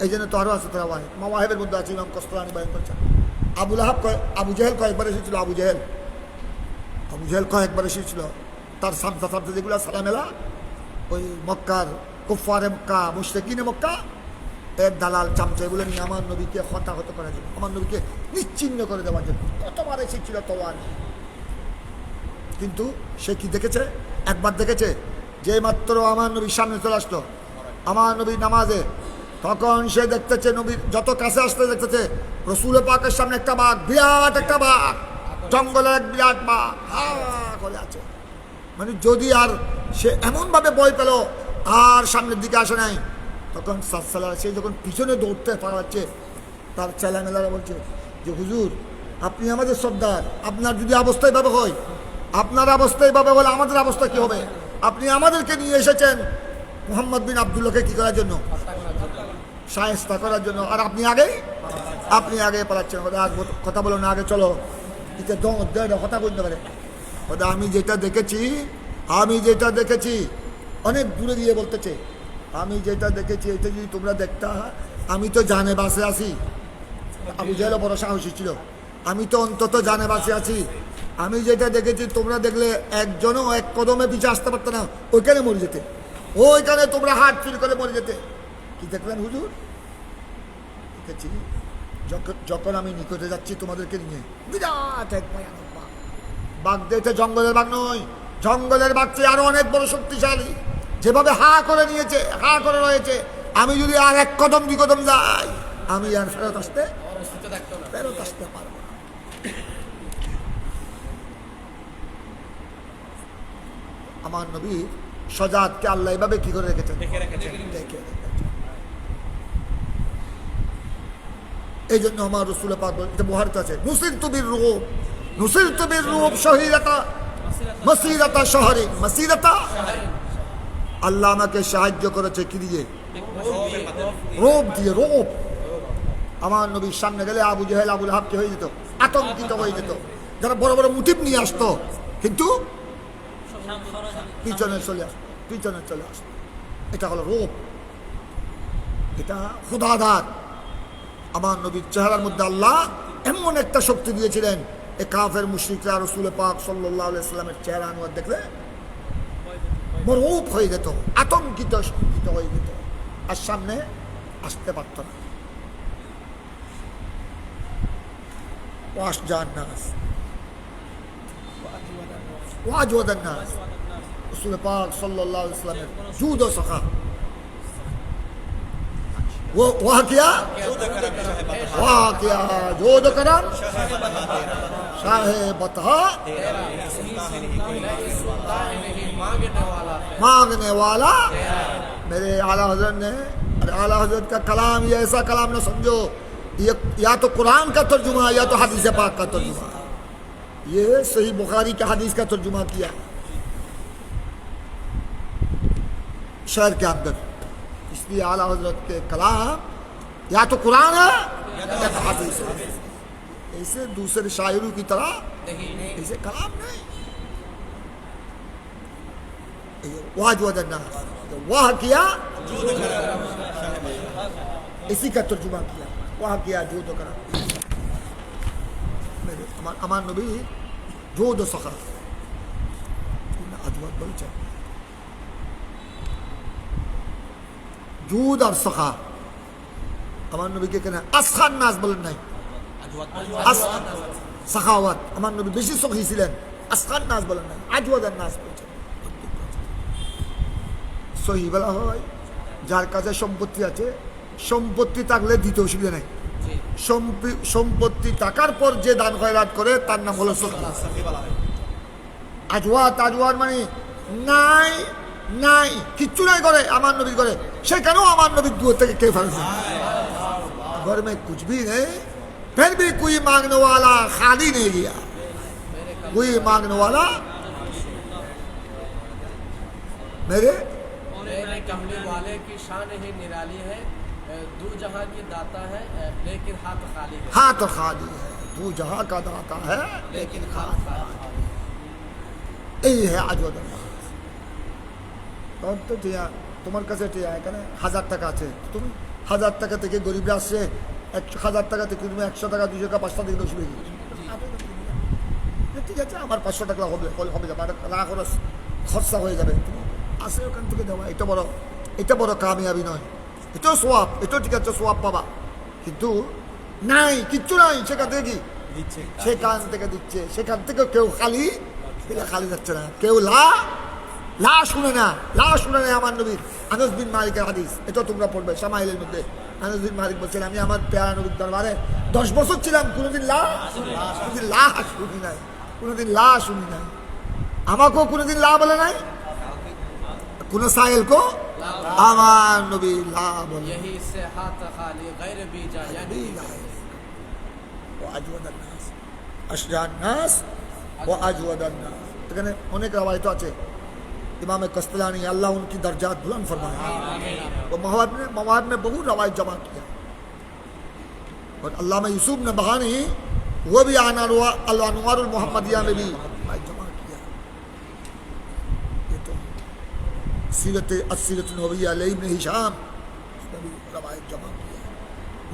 এই জন্য তো আরো আছে তারা মাওয়াহিবের মধ্যে আছে, ইমাম কস্তলানি বয়ান করছেন। আবু জেহেল কয়েকবার এসেছিল, আবু জেহেল কয়েকবার এসেছিল। তার সামসা যেগুলো সালামেলা, ওই মক্কার কুফারে মক্কা মুশরিকিনে মক্কা এক দালাল চামচা এগুলো নিয়ে আমার নবীকে হতাহত করার জন্য, আমার নবীকে নিশ্চিহ্ন করে দেওয়ার জন্য কতবার এসেছিল তলোয়ার। কিন্তু সে কি দেখেছে? একবার দেখেছে, যে মাত্র আমার নবীর সামনে চলে আসলো আমার নবীর নামাজে, তখন সে দেখতেছে নবীর যত কাছে আসতে দেখতেছে রসুল পাকের সামনে একটা বাঘ, বিরাট একটা বাঘ, জঙ্গলের এক বিরাট বাঘ হা করে আছে। মানে যদি আর সে এমনভাবে ভয় পেল আর সামনের দিকে আসে নাই, তখন সাল্লাল্লাহু সে যখন পিছনে দৌড়তে পারছে, তার ছেলেমেলারা বলছে যে হুজুর আপনি আমাদের সর্দার, আপনার যদি অবস্থা এভাবে হয়, আপনার অবস্থা এভাবে হলে আমাদের অবস্থা কি হবে? আপনি আমাদেরকে নিয়ে এসেছেন মুহাম্মদ বিন আব্দুল্লাহকে কি করার জন্য? শায়েস্তা করার জন্য। আর আপনি আগে পালাচ্ছেন। কথা বলো না, আগে চলো, কথা বলতে পারে। আমি যেটা দেখেছি অনেক দূরে গিয়ে বলতেছে, আমি যেটা দেখেছি এটা যদি তোমরা দেখতা, আমি তো জানে বাসে আছি। আবু জেহেল বড় সাহসী ছিল, আমি তো অন্তত জানে বাসে আছি। আমি যেটা দেখেছি তোমরা দেখলে একজনও এক কদমে পিছিয়ে আসতে পারতো না, ওইখানে মরে যেতে, ওইখানে তোমরা হাত ফিল করে মরে যেতে। কি দেখলেন হুজুর? দেখেছি যখন আমি নিকটে যাচ্ছি তোমাদেরকে নিয়ে, বিরাট এক ভয়ানক বাঘ। বাঘ দেখতে জঙ্গলের বাঘ নয়, জঙ্গলের বাঘ চেয়ে আরো অনেক বড় শক্তিশালী। যেভাবে হা করে নিয়েছে, হা করে রয়েছে, আমি যদি আর এক কদম দুই কদম যাই, আমি আর ফেরত আসতে পারবো না। আমার নবী সাজাতকে আল্লাহ এভাবে কি করে রেখেছেন? দেখে। এই জন্য আমার রসুল পাক এটা বুখারীতে আছে, নুসিরতু বির রূপ শাহীরাতা মাসিরাতা শাহরিন আল্লাহ আমাকে সাহায্য করেছে কি দিয়ে? রোব দিয়ে, রোব। আমার নবীর সামনে গেলে আবু জেহেল আবু লাহাব কি হয়ে যেত? আতঙ্কিত হয়ে যেত। যারা বড় বড় মুটিব নিয়ে আসতো কিন্তু পিছনে চলে আসতো, পিছনে চলে আসতো। এটা হলো রোব, এটা খুদাদার। আমার নবীর চেহারার মধ্যে আল্লাহ এমন একটা শক্তি দিয়েছিলেন, এ কাফের মুশরিকরা রাসূল পাক সাল্লাল্লাহু আলাইহি সাল্লামের চেহারা আনোয়ার দেখলে মরউফ হয়ে যেত, আতঙ্কিত শঙ্কিত হয়ে যেত, আর সামনে আসতে পারত না। ওয়াশজান নাস ওয়াজওয়াদান নাস, রাসূল পাক সাল্লাল্লাহু আলাইহি সাল্লামের জুদ ও সখা। वो वहाँ किया जोद करम शाहे बता मांगने वाला। मेरे आला हजरत ने, आला हजरत का कलाम ये ऐसा कलाम ना समझो ये या तो कुरान का तर्जुमा या तो हदीस पाक का तर्जुमा। ये सही बुखारी का हदीस का तर्जुमा किया शहर के अंदर। इसलिए आला हजरत के कलाम या तो कुरान है या तो हदीस है। ऐसे दूसरे शायरों की तरह ऐसे कलाम नहीं। वाह किया इसी का तर्जुमा किया, वाह किया जो तो करा। मेरे अमान नबी जो दो सखा अजवाद बोल चाहिए জুদ আর সখা। আমার নবীকে কেন আসখান নাস বলেন নাই? সাখাওয়াত। আমার নবী বেশি সখী ছিলেন, আসখান নাস বলেন নাই, আজওয়াদ আর নাস বলছেন। সহি বলা হয় যার কাছে সম্পত্তি আছে, সম্পত্তি থাকলে দিতে অসুবিধা নাই। সম্পত্তি টাকার পর যে দান খয়রাত করে তার নাম হলো সখী। আজওয়াত, আজওয়াত মানে নাই নাই, কিচ্ছু নাই করে, আমার নবী করে। সে কেন আমার নবীর দুয়ার থেকে কে ফেলছে? घर में कुछ भी नहीं, फिर भी कोई मांगने वाला खाली नहीं गया। कोई मांगने वाला मेरे कमले वाले की शान ही निराली है, दू जहां की दाता है लेकिन हाथ खाली है। हाथ खाली है, तू जहां का दाता है लेकिन हाथ खाली। यही है আজওয়াদ। তো টিয়া তোমার কাছে টিয়া এখানে 1000 টাকা আছে, তুমি 1000 টাকা থেকে গরিবরা আসছে, 1000 টাকা থেকে তুমি 100 টাকা 200 টাকা 500 টাকা শুরু ঠিক আছে, আমার 500 টাকা হবে হবে যাবে, রাগ খরচা হয়ে যাবে, তুমি আসে ওখান থেকে দেওয়া। এটা বড় কামিয়াবি নয়, এটাও সোয়াব, এটাও ঠিক আছে, সোয়াব পাবা। কিন্তু নাই, কিচ্ছু নাই, সেখান থেকে কি সেখান থেকে দিচ্ছে, সেখান থেকে কেউ খালি খালি যাচ্ছে না, কেউ লা শুনে না, লা শুনে না। আমার নবীর আনাস বিন মালিকের হাদিস, এটা তোমরা পড়বে শামাইলের মধ্যে। আনাস বিন মালিক বলছেন আমি আমার প্যারা নবীর দরবারে 10 বছর ছিলাম, কোনোদিন লা শুনি নাই, কোনোদিন লা শুনি নাই। আমাকেও কোনোদিন লা বলে নাই, কোন সাইল কো আমার নবী লা বলে। यही से हाथ खाली गैर बीजा यानी আজওয়াদান নাস, আশজান নাস ও আজওয়াদান নাস। এখানে অনেক রওয়ায়াত আছে। इमाम कस्तलानी अल्लाह उनकी दर्जात बुलंद फरमाए, वो मवाद में बहुत रवायत जमा किया। और अल्लामा यूसुफ नबहानी वो भी अनवारुल मुहम्मदिया में भी रवायत जमा किया। ये तो सीरत नबवी अलैहि इब्न हिशाम उसमें भी रवायत जमा किया।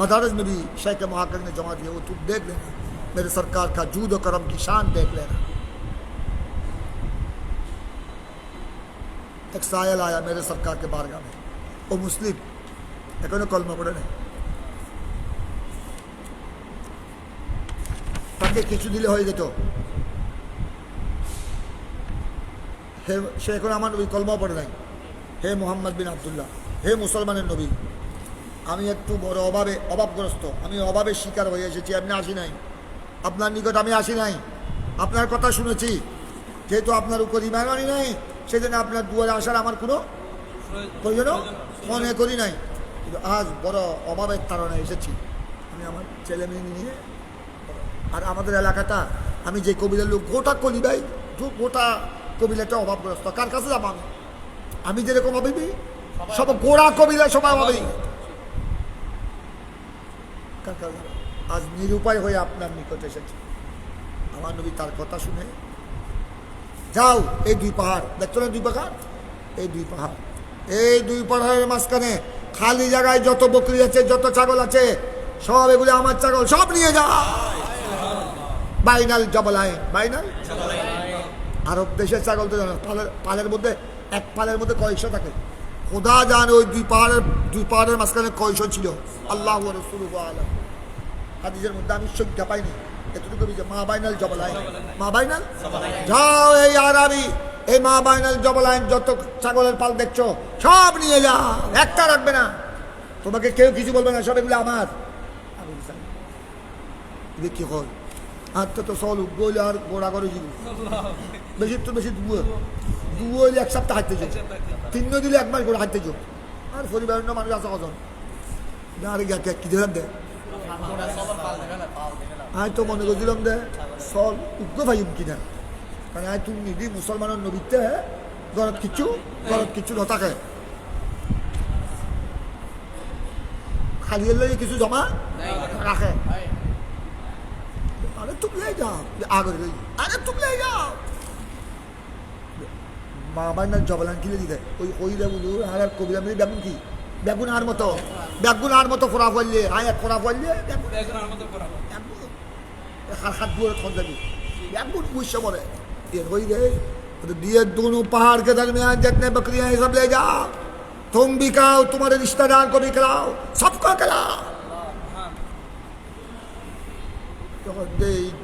मदारज में भी शेख मुहक्किक ने जमा दिया। वो तुम देख लेना, मेरे सरकार का जूद और करम की शान देख लेना। एक सायल आया मेरे सरकार के बारगाह में, वो मुस्लिम एखो कलमा पड़े नहीं, তাকে কিছু দিলে হয়ে যেত। সে এখন আমার নবী কলমা পড়ে নাই, হে মোহাম্মদ বিন আবদুল্লাহ, হে মুসলমানের নবী, আমি একটু বড় অভাবগ্রস্ত, আমি অভাবের শিকার হয়ে এসেছি, আপনি আসি নাই, আপনার নিকট আমি আসি নাই, আপনার কথা শুনেছি, যেহেতু আপনার উপর ঈমান আনি নাই, সেজন্য আপনার দুয়ারে আসার আমার কোনো প্রয়োজন মনে করি নাই। কিন্তু আজ বড় অভাবের কারণে এসেছি, আমি আমার ছেলে মেয়ে নিয়ে। আর আমাদের এলাকাটা, আমি যে কবিলার লোক, গোটা কলিবাই গোটা কবিলাটা অভাবগ্রস্ত, কার কাছে যাবো আমি? আমি যেরকম অভাবী সব গোড়া কবিরা সবাই অভাবী। আজ নিরুপায় হয়ে আপনার নিকট এসেছে, আমার নবী তার কথা শুনে যাও এই দুই পাহাড় দেখছো না, দুই পাহাড়, এই দুই পাহাড়, এই দুই পাহাড়ের মাঝখানে খালি জায়গায় যত বকরি আছে যত ছাগল আছে সব এগুলো আমার ছাগল, সব নিয়ে যাও। বাইনাল জবলাইন, বাইনাল আরব দেশের ছাগল তো জানো পালের মধ্যে এক পালের মধ্যে কয়শো থাকে, খোদা জানে ওই দুই পাহাড়ের মাঝখানে কয়শো ছিল। আল্লাহ রাসূলুল্লাহ আলাইহি হাদিসের মধ্যে আমি সংখ্যা পাইনি, এতটুকু মা বাইনাল জবলাইন, মা বাইনাল যাও এই আরবি এই মা বাইনাল জবলাইন যত ছাগলের পাল দেখছো সব নিয়ে যাও, একটা রাখবে না, তোমাকে কেউ কিছু বলবে না, সব এগুলো আমার। কি হয় আর তো সল উগলে আর গোড়া করে জীব বেশি তো বেশি দুয়ো হইলে এক সপ্তাহ হাঁটতে যাও, 3 দিলে 1 মাস করে হাঁটতে যাও। আর পরিবারের মানুষ আছে কজন আর কি দিলাম দে, আমি তো মনে করছিলাম দে সল উগ্র ভাইম কিনা, কারণ আমি তুমি নিদি মুসলমানের নবীতে গরত কিছু নথাকে, খালি লাগে কিছু জমা রাখে। আরে তুমি যাও আগে, আরে তুমি যাও মা বাইনাল জবলান কিনে দিতে ওই ওই বেগুন আর কবিরা মিলে বেগুন কি বেগুন আর মতো ফোড়া ফেললে এক ফোড়া ফেললে হাত দিয়ে খন যাবি বেগুন বুঝছে বলে वही गए तो दिए दोनों पहाड़ के दरमियान जितने बकरियां हैं सब ले जाओ, तुम भी खाओ, तुम्हारे रिश्तेदार को भी खिलाओ, सबको खिलाओ।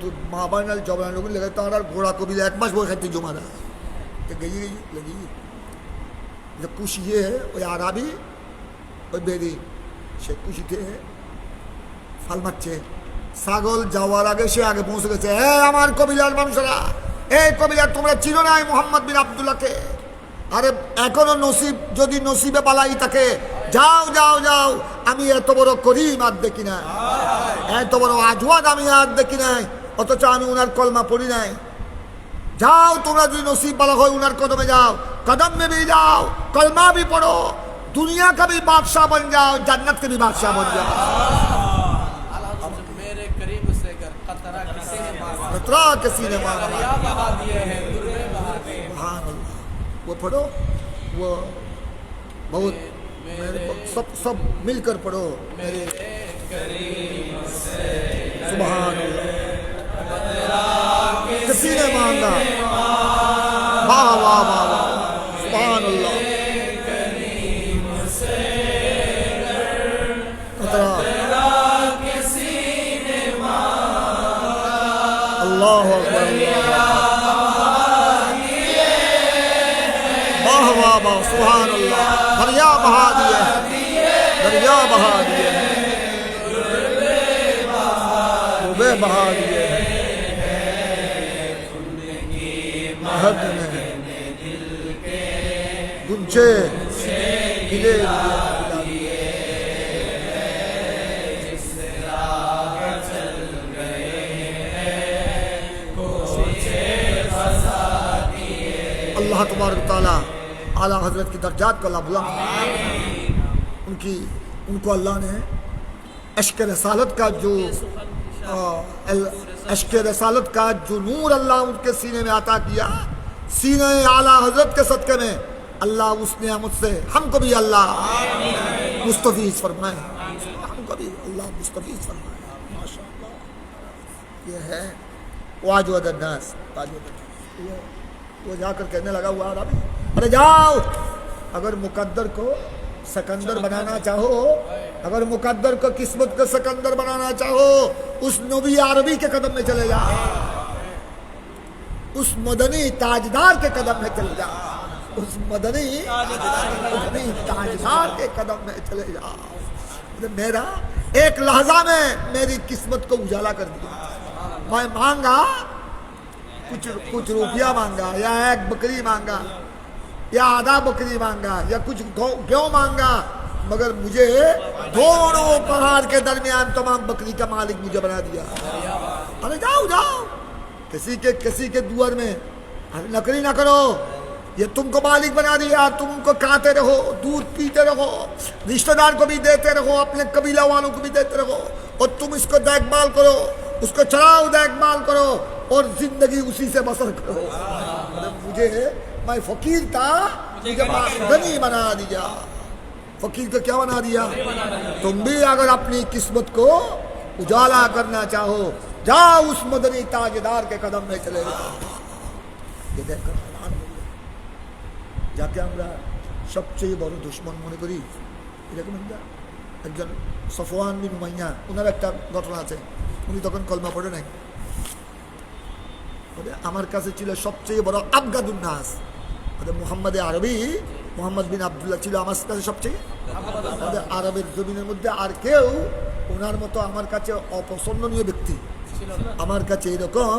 तो माँ बाइनाल जबलान लोग लगे तारा घोड़ा को भी 1 मास वो खाते जो मारा तो गई लगी। जब कुछ ये है वो आराबी और बेरी से कुछ थे फल मच्छे ছাগল যাওয়ার আগে সে আগে পৌঁছে গেছে, আমার কবিলার মানুষরা, এই কবিলার তোমরা চিনো না মুহাম্মদ বিন আব্দুল্লাহকে, আরে এখনো নসিব যদি নসিবে বালাই থাকে যাও যাও যাও, আমি এত বড় করিম আর দেখি না, এত বড় আজওয়াদ আমি আর দেখি নাই, অথচ আমি উনার কলমা পড়ি নাই। যাও তোমরা যদি নসিব বালা হয় উনার কদমে যাও, कदम में भी जाओ, कलमा भी पढ़ो, दुनिया का भी बादशाह बन जाओ, जन्नत के भी बादशाह बन जाओ। मेरे करीब से कतरा किसी ने मारा, कतरा किसी ने मारा, दरिया बहा दिए हैं, दुर्रे बहा दिए हैं। सुभान अल्लाह, वो पढ़ो, वो बहुत सब मिलकर पढ़ो, मेरे करीब से सुभान अल्लाह, किसी ने मांगा, वाह वाह वाह वाह, सुभान अल्लाह, अल्लाह अकबर, वाह वाह वाह, सुभान अल्लाह, दरिया बहा दिए, दरिया बहा दिए, डूबे बहा दिए, महद में गुंजे गिले अल्लाह तबारक तआला आला हजरत की दर्जात को अल्लाह बुलंद, उनको अल्लाह ने अश्क रसालत का जो अश्क रसालत का जो नूर अल्लाह उनके सीने में अता किया, सीने आला हजरत के सदक़े में अल्लाह उसने मुझसे हमको भी अल्लाह मुस्तफीज़ फरमाए, हमको भी अल्लाह मुस्तफीज़ फरमाए, माशाअल्लाह। ये है वाजवद अन्नास, वो जाकर कहने लगा हुआ अभी, अरे जाओ, अगर मुकद्दर को सकंदर बनाना चाहो, अगर मुकद्दर को किस्मत को सकंदर बनाना चाहो, उस नबी अरबी के कदम में चले जाओ, उस मदनी ताजदार के कदम में चले जाओ, उस मदनी ताजदार के कदम में चले जाओ। मेरा एक लहजा में मेरी किस्मत को उजाला कर दिया। मैं मांगा कुछ रुपया मांगा, या 1 बकरी मांगा, या आधा बकरी मांगा, या कुछ गेहूं मांगा, मगर मुझे दोनों पहाड़ के दरमियान तमाम बकरी का मालिक मुझे बना दिया। अरे जाओ जाओ, किसी के दुआर में नकली ना करो, ये तुमको मालिक बना दिया, तुम उनको खाते रहो, दूध पीते रहो, रिश्तेदार को भी देते रहो, अपने कबीला वालों को भी देते रहो, और तुम इसको देखभाल करो, उसको चलाओ, देखभाल करो, और जिंदगी उसी से बसर करो। मुझे, मैं फकीर था, मुझे गनी बना दिया। फकीर को क्या बना दिया? तुम भी अगर अपनी किस्मत को उजाला करना चाहो, जाओ उस मदनी ताजदार के कदम में चले जाओ। ये देखकर যাকে আমরা সবচেয়ে বড় দুশমন মনে করি, এরকম একজন সফওয়ান বিন উমাইয়া, ওনার একটা ঘটনা আছে। উনি তখন কলমা পড়ে নাই, আমার কাছে ছিল সবচেয়ে বড় আবগাদুন নাস। মুহাম্মদে আরবি, মুহাম্মদ বিন আবদুল্লাহ ছিল আমার কাছে সবচেয়ে, আরবের জমিনের মধ্যে আর কেউ ওনার মতো আমার কাছে অপছন্দনীয় ব্যক্তি আমার কাছে এরকম,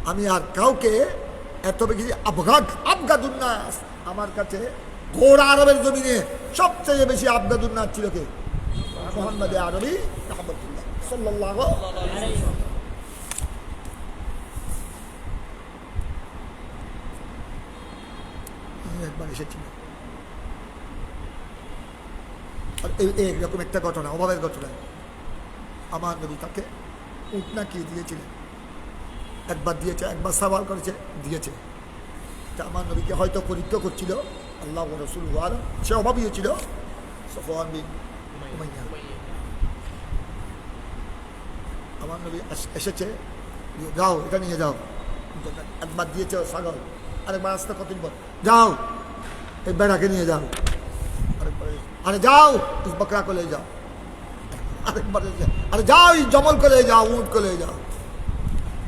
আমি আর কাউকে এত বেশি আবগাদুন নাস, আমার কাছে গোড়া আরবের জমিনে সবচেয়ে বেশি আবগাদুন নাস ছিল কে? মুহাম্মদে আরবি রাহমাতুল্লাহ সাল্লাল্লাহু আলাইহি ওয়াসাল্লাম। একবার এসেছিল, আর এইরকম একটা ঘটনা, অভাবের ঘটনা। আমার নবী তাকে উট না কি দিয়েছিলেন, একবার দিয়েছে, একবার সওয়াল করেছে, দিয়েছে। তা আমার নবীকে হয়তো পরীক্ষা করছিল আল্লাহ রাসূল আলাইহি, সে অভাবীও ছিল সফওয়ান বিন উমাইয়া। আমার নবী এসেছে, যাও এটা নিয়ে যাও, একবার দিয়েছে ছাগল, আরেকবার আসতে কতদিন পর, যাও এই বেড়াকে নিয়ে যাও, আরেকবার আরে যাও ইস বকরা को ले जाओ, আরেকবার আরে যাও এই জমল को ले যাও, উট को ले যাও।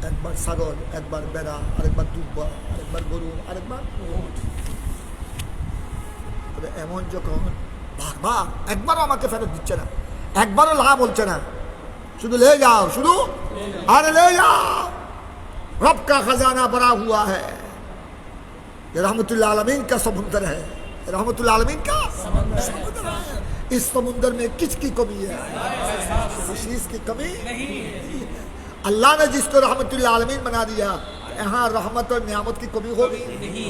একবার ছাগল, একবার বেড়া, আরেকবার দুব্বা, আরেকবার গরু, আরেকবার উট। এমন যখন বারবার, একবারও আমাকে ফেরত দিচ্ছে না, একবারও লা বলছে না, শুধু ले जाओ, শুধু আরে ले जाओ। रब का खजाना भरा हुआ है, ये रहमतुल आलमीन का समुंदर है, रहमतुल आलमीन का समुंदर है। इस समुंदर में किसकी कमी है? किसी की कमी नहीं। अल्लाह ने जिसको रहमतुल आलमीन बना दिया, यहाँ रहमत और नियामत की कमी होगी नहीं।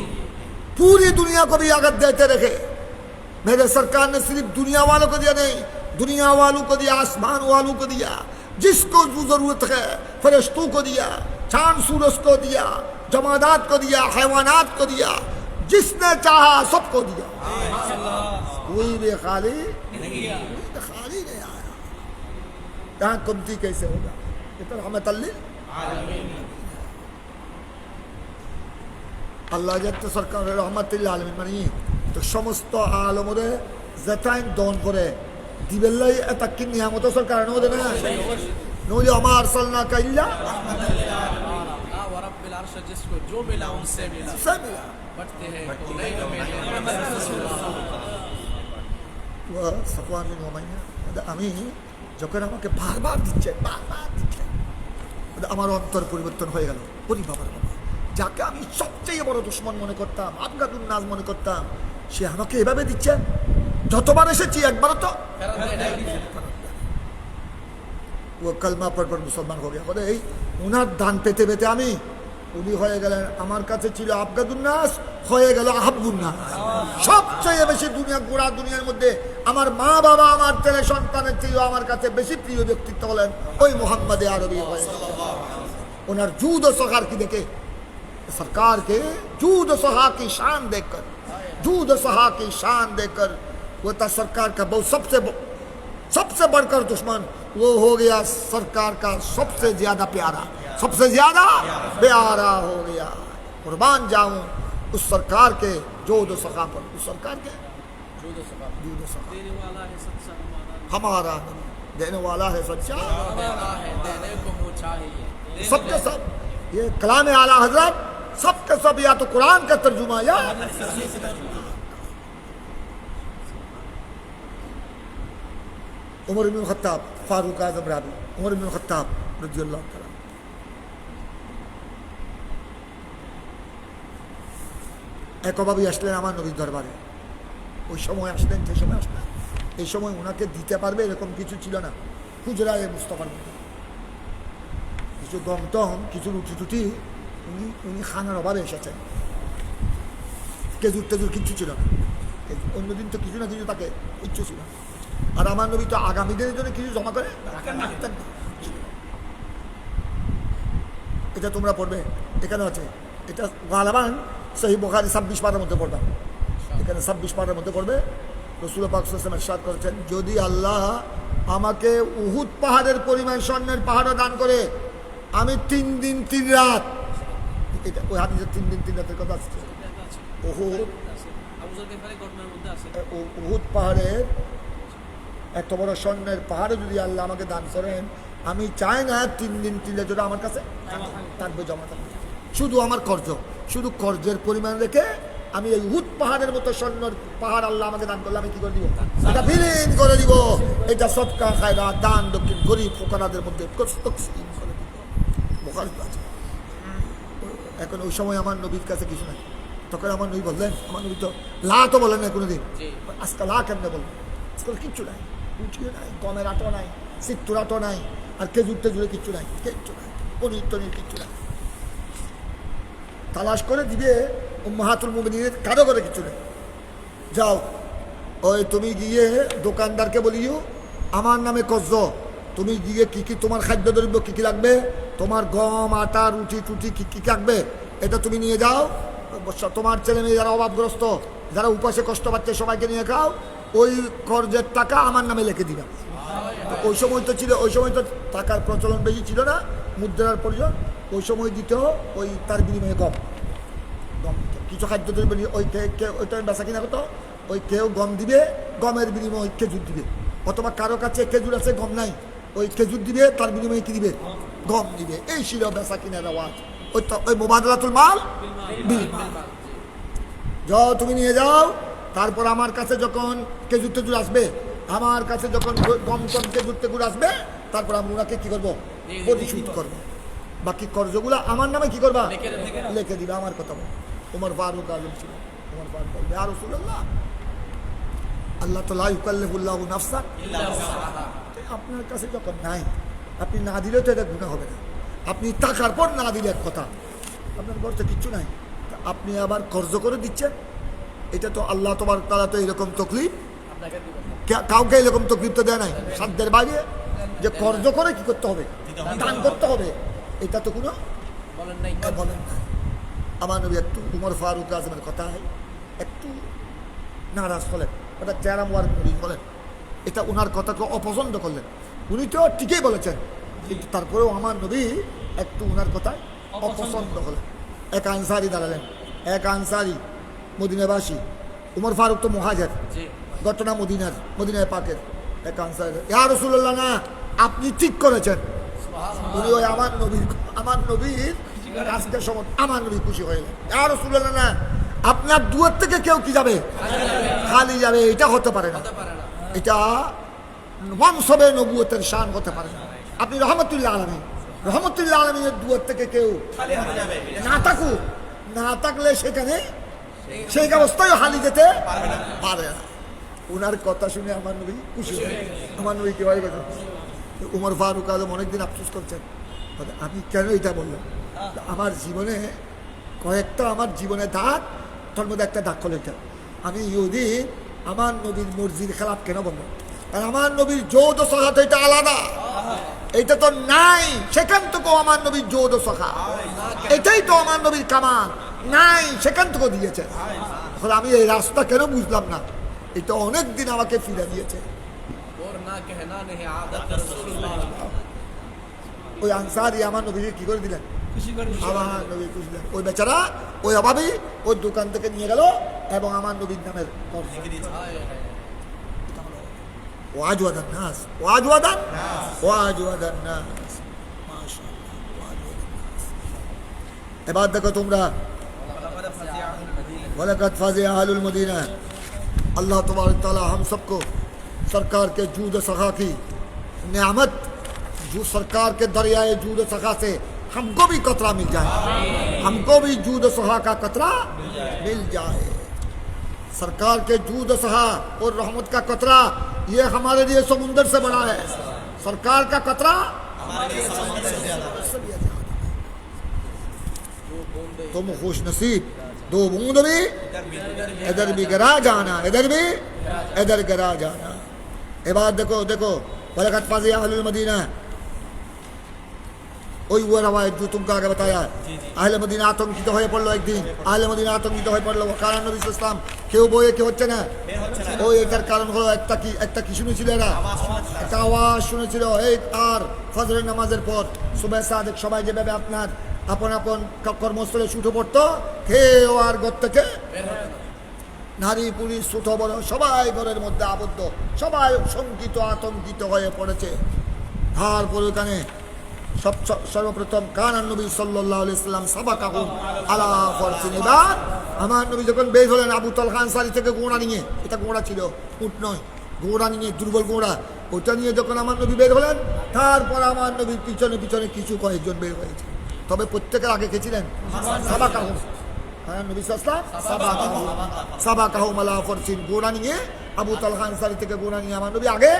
पूरी दुनिया को भी अगर देते रखे, मेरे सरकार ने सिर्फ दुनिया वालों को दिया नहीं, दुनिया वालों को दिया, आसमान वालों को दिया, जिसको जो जरूरत है फरिश्तों को दिया, चांद सूरज को दिया, जमादात को दिया, हैवानात को दिया, जिसने चाहा सबको दिया। कोई भी खाली नहीं आया। यहाँ कमती कैसे होगा? ये तो रहमतुल आलमीन। আল্লাহ যাতে সরকারের রহমাতুল আলামিন মানে তো সমস্ত আলমরে যেটাইন দন করে দিবেলাই এটা কি নিয়ামত সরকার নদে না নইলে আমার সালনা কাইল্লা व रब्बिल अर्श जिसको जो मिला उनसे मिला, बढ़ते हैं तो नहीं मिले। সফওয়ান বিন উমাইয়া, আমি যখন আমাকে বারবার দিচ্ছে, আমার অন্তর পরিবর্তন হয়ে গেল। ওরে বাবার বাবা, যাকে আমি সবচেয়ে বড় দুশমন মনে করতাম, আবগাদুন নাস মনে করতাম, সে আমাকে এভাবে দিচ্ছে। যতবার এসেছি একবারও তো ও কলমা পড় মুসলমান হয়ে গেল। এই উনার দান পেতে পেতে আমি, উনি হয়ে গেলেন আমার কাছে ছিল আবগাদুন নাস, হয়ে গেল আহাব্বুন নাস। সবচেয়ে বেশি দুনিয়া, গোড়া দুনিয়ার মধ্যে আমার মা বাবা, আমার ছেলে সন্তানের চেয়েও আমার কাছে বেশি প্রিয় ব্যক্তিত্ব হলেন ওই মুহাম্মদে আরবি। ওনার জুদ ও সখার কি দেখে, सरकार के जूद सहा की शान देखकर, जूद सहा की शान देखकर वो था सरकार का बहुत सबसे बढ़कर दुश्मन, वो हो गया सरकार का सबसे ज्यादा प्यारा, सबसे ज्यादा प्यारा हो गया। कुर्बान जाऊं उस सरकार के जूद सहा पर, उस सरकार के जूद सहा देने वाला है सच्चा हमारा, देने वाला है सच्चा, देने को वो चाहिए सबके सब। ये कलाम आला हजरत सबके सब, या तो कुरान का तर्जुमा या उमर इब्न खत्ताब, फारूक आजम राबी, उमर इब्न खत्ताब রাদিয়াল্লাহু তাআলা। একভাবে আসলেন আমার নবীর দরবারে। ওই সময় আসলেন, যে সময় আসলেন, এই সময় ওনাকে দিতে পারবে এরকম কিছু ছিল না। হুজরায়ে মুস্তাফার মধ্যে কিছু দমটম, কিছু রুটি টুটি উনি খানার অভাবে এসেছেন। খেজুর টেজুর কিচ্ছু ছিল না। অন্যদিন তো কিছু না কিছু তাকে কিচ্ছু ছিল না। আর আমার নবী তো আগামী দিনের জন্য কিছু জমা করে রাখতেন না। এটা তোমরা পড়বে, এখানে আছে, এটা গালাবান সহিহ বুখারী 26 পারার মধ্যে পড়বা, এখানে 26 পারার মধ্যে পড়বে। রাসূল পাক সাল্লাল্লাহু আলাইহি ওয়াসাল্লাম ইরশাদ করেছেন, যদি আল্লাহ আমাকে উহুদ পাহাড়ের পরিমাণ স্বর্ণের পাহাড়ও দান করে, আমি 3 দিন 3 রাত, এটা ওই হাদিসে 3 দিন 3 রাতের কথা আছে। এটা আছে। উহুদ আছে। আবু যর গিফারি ঘটনার মধ্যে আছে। উহুদ পাহাড়ের এত বড় স্বর্ণের পাহাড়ে যদি আল্লাহ আমাকে দান করেন, আমি চাই না 3 দিন 3 রাত আমার কাছে থাকবে, জমা থাকবে। শুধু আমার কর্জ, শুধু কর্জের পরিমাণ রেখে আমি এই উহুদ পাহাড়ের মতো স্বর্ণের পাহাড় আল্লাহ আমাকে দান করলে আমি কি করে দিব? এটা বিলীন করে দিব। এটা সদকা খায়রাত দান দক্ষিণ গরিব ফুকারাদের মধ্যে তকসিম করে দিব। বুখারীতে আছে। এখন ওই সময় আমার নবীর কাছে কিছু নাই, তখন আমার নবী বললেন, আমার নবী তো লা তো বলেন না কোনোদিন, আজকে লা কেমনে বলবেন? আজকাল কিচ্ছু নাই, রুটিও নাই, গমের আটো নাই, সিট্টুর আটো নাই, আর খেজুর টেজুরে কিচ্ছু নাই, কিচ্ছু নাই, পনির টনির কিচ্ছু নাই। তালাশ করে দিবে উম্মাহাতুল মুমিনিনের, কারো করে কিচ্ছু নেই। যাও ওই তুমি গিয়ে দোকানদারকে বলিও আমার নামে কর্জ, তুমি গিয়ে কি কি তোমার খাদ্যদ্রব্য কি কি লাগবে, তোমার গম আটা রুটি টুটি কি কি লাগবে, এটা তুমি নিয়ে যাও। তোমার ছেলে মেয়ে যারা অভাবগ্রস্ত, যারা উপাসে কষ্ট পাচ্ছে, সবাইকে নিয়ে খাও। ওই কর্জের টাকা আমার নামে লিখে দিবা। ওই সময় তো ছিল, ওই সময় তো টাকার প্রচলন বেশি ছিল না, মুদ্রার প্রয়োজন। ওই সময় দিতেও ওই তার বিনিময়ে গম, গম কিছু খাদ্যদ্রব্য নিয়ে ওই ওইটা বেচা কিনা করতো। ওই কেউ গম দিবে, গমের বিনিময়ে খেজুর দিবে, অথবা কারো কাছে খেজুর আছে গম নাই, ওই খেজুর দিবে, তার বিনিময়ে কি দিবে? গম দিবে। এই ছিল বেচা কিনার রেওয়াজ। ওই তো ওই মুবাদালাতুল মাল বিল মাল। যাও তুমি নিয়ে যাও। তারপর আমার কাছে যখন খেজুর টেজুর আসবে, আমার কাছে যখন গম টম খেজুর টেজুর আসবে, তারপর আমি ওনাকে কি করবো? পরিশোধ করবো। বাকি কর্জগুলো আমার নামে কি করবা? লিখে দিবে। আমার কথা বল। ওমর ফারুক আজম ছিল, ওমর ফারুক বলবে, ইয়া রাসূলুল্লাহ, আল্লাহ তো লা ইউকাল্লিফুল্লাহু নাফসান ইল্লা উসআহা। আপনার কাছে যখন নাই, আপনি না দিলেও তো এটা গুনাহ হবে না। আপনি টাকার পর না দিলে এক কথা, আপনার ঘরে কিচ্ছু নাই, তা আপনি আবার কর্জ করে দিচ্ছেন। এটা তো আল্লাহ তোমার তারা তো এরকম তকলিফ কাউকে এরকম তকলিফ তো দেয় নাই সাধ্যের বাইরে, যে কর্জ করে কি করতে হবে? দান করতে হবে। এটা তো কোনো বলেন না। আমার নবী একটু উমর ফারুক আজমের কথায় একটু নারাজ হলেন, ওটা চেহারা মোয়ার বলেন, এটা ওনার কথাকে অপছন্দ করলেন। উনি তো ঠিকই বলেছেন, কিন্তু তারপরেও আমার নবী একটু ওনার কথায় অপছন্দ হলেন। এক আনসারি দাঁড়ালেন, এক আনসারি মদিনাবাসী, উমর ফারুক তো মুহাজির, ঘটনা মদিনায় পাকের। এক আনসারি, ইয়া রাসূলুল্লাহ, না আপনি ঠিক করেছেন। উনি ওই আমার নবীর আজকের সময় আমার নবী খুশি হয়ে গেলেন। ইয়া রাসূলুল্লাহ, না আপনার দুয়ার থেকে কেউ কি যাবে? খালি যাবে। এটা হতে পারে না, এটা মনসবে নবুয়তের শান হতে পারে না। আপনি রহমতুল্লাহ আলামিনের দুয়ার থেকে কেউ না থাকুক, না থাকলে সেখানে সেই অবস্থায় হালি যেতে পারে না। ওনার কথা শুনে আমার নবী খুশি হয়ে, আমার নবী কি হয়ে গেছে? উমর ফারুক আজম অনেকদিন আফসোস করছেন, আমি কেন এটা বললাম। আমার জীবনে কয়েকটা আমার জীবনে দাগ, তার মধ্যে একটা দাগ হলো এটা, আমি ইহুদি আমার নবীর মর্জির খেলাফ কেন বললাম? আর আমার নবীর যৌদ সহাত এটা আলাদা, এটা তো নাই। সেখান থেকেও আমার নবীর যৌদ সখা, এটাই তো আমার নবীর কামাল নাই, সেখান থেকেও দিয়েছে। এখন আমি এই রাস্তা কেন বুঝলাম না, এটা অনেক দিন আমাকে ফিরে দিয়েছে। ওই আনসারি আমার নবীকে কি করে দিলেন? আমার নবী খুশি দিলেন। ওই বেচারা ওই অভাবেই ওই দোকান থেকে নিয়ে গেল এবং আমার নবীর নামের ওয়াজওয়াদান নাস, ওয়াজওয়াদান নাস, মাশাআল্লাহ। এবার দেখো তোমরা, वलकद फाज़िया अहलुल मदीना। अल्लाह तबारक ताला हम सबको सरकार के जूद सखा की नेमत, जो सरकार के दरियाए जूद सखा से हमको भी कतरा मिल जाए, हमको भी जूद सखा का कतरा मिल जाए। सरकार के जूद सखा और रहमत का कतरा ये हमारे लिए समुंदर से बड़ा है। सरकार का कतरा हमारे लिए समुंदर से ज्यादा। तुम खुश नसीब दो बूंद भी इधर भी गिरा जाना, इधर भी इधर गिरा जाना। ये बात देखो देखो, वलकत फाज़ी अहलुल मदीना, ওই ওই রওয়ায়াত जो तुमको आगे बताया। আহলে মদিনা আতঙ্কিত হয়ে পড়লো একদিন, আহলে মদিনা আতঙ্কিত হয়ে পড়লো, কারণ নবী সাল্লাল্লাহু আলাইহি ওয়াসাল্লাম কেউ বয়ে কেউ হচ্ছে না। ওই এটার কারণ হলো একটা কি শুনেছিল এরা, একটা আওয়াজ শুনেছিল। এই আর ফজরের নামাজের পর সুবহ সাদেক সবাই যেভাবে আপনার আপন আপন কর্মস্থলে ছুটে পড়তো, কেউ আর ঘর থেকে নারী পুরুষ ছোট বড় সবাই ঘরের মধ্যে আবদ্ধ, সবাই শঙ্কিত আতঙ্কিত হয়ে পড়েছে। তারপরে ওখানে সর্বপ্রথম কানান নবী সাল্লাল্লাহু আলাইহি সাল্লাম সাবাকাহুম আলা ফরসিন। এবার আমার নবী যখন বের হলেন আবু তালহা আনসারী থেকে ঘোড়া নিয়ে, এটা ঘোড়া ছিল, উট নয়, ঘোড়া নিয়ে, দুর্বল ঘোড়া, ওটা নিয়ে যখন আমার নবী বের হলেন, তারপর আমার নবীর পিছনে পিছনে কিছু কয়েকজন বের হয়েছে। তবে প্রত্যেকের আগে কে ছিলেন? সাবাকাহুম, নবী সাল্লাল্লাহু আলাইহি ওয়াসাল্লাম সাবাকাহুম আলা ফরসিন, ঘোড়া নিয়ে আবু তালহা আনসারী থেকে ঘোড়া নিয়ে আমার নবী আগে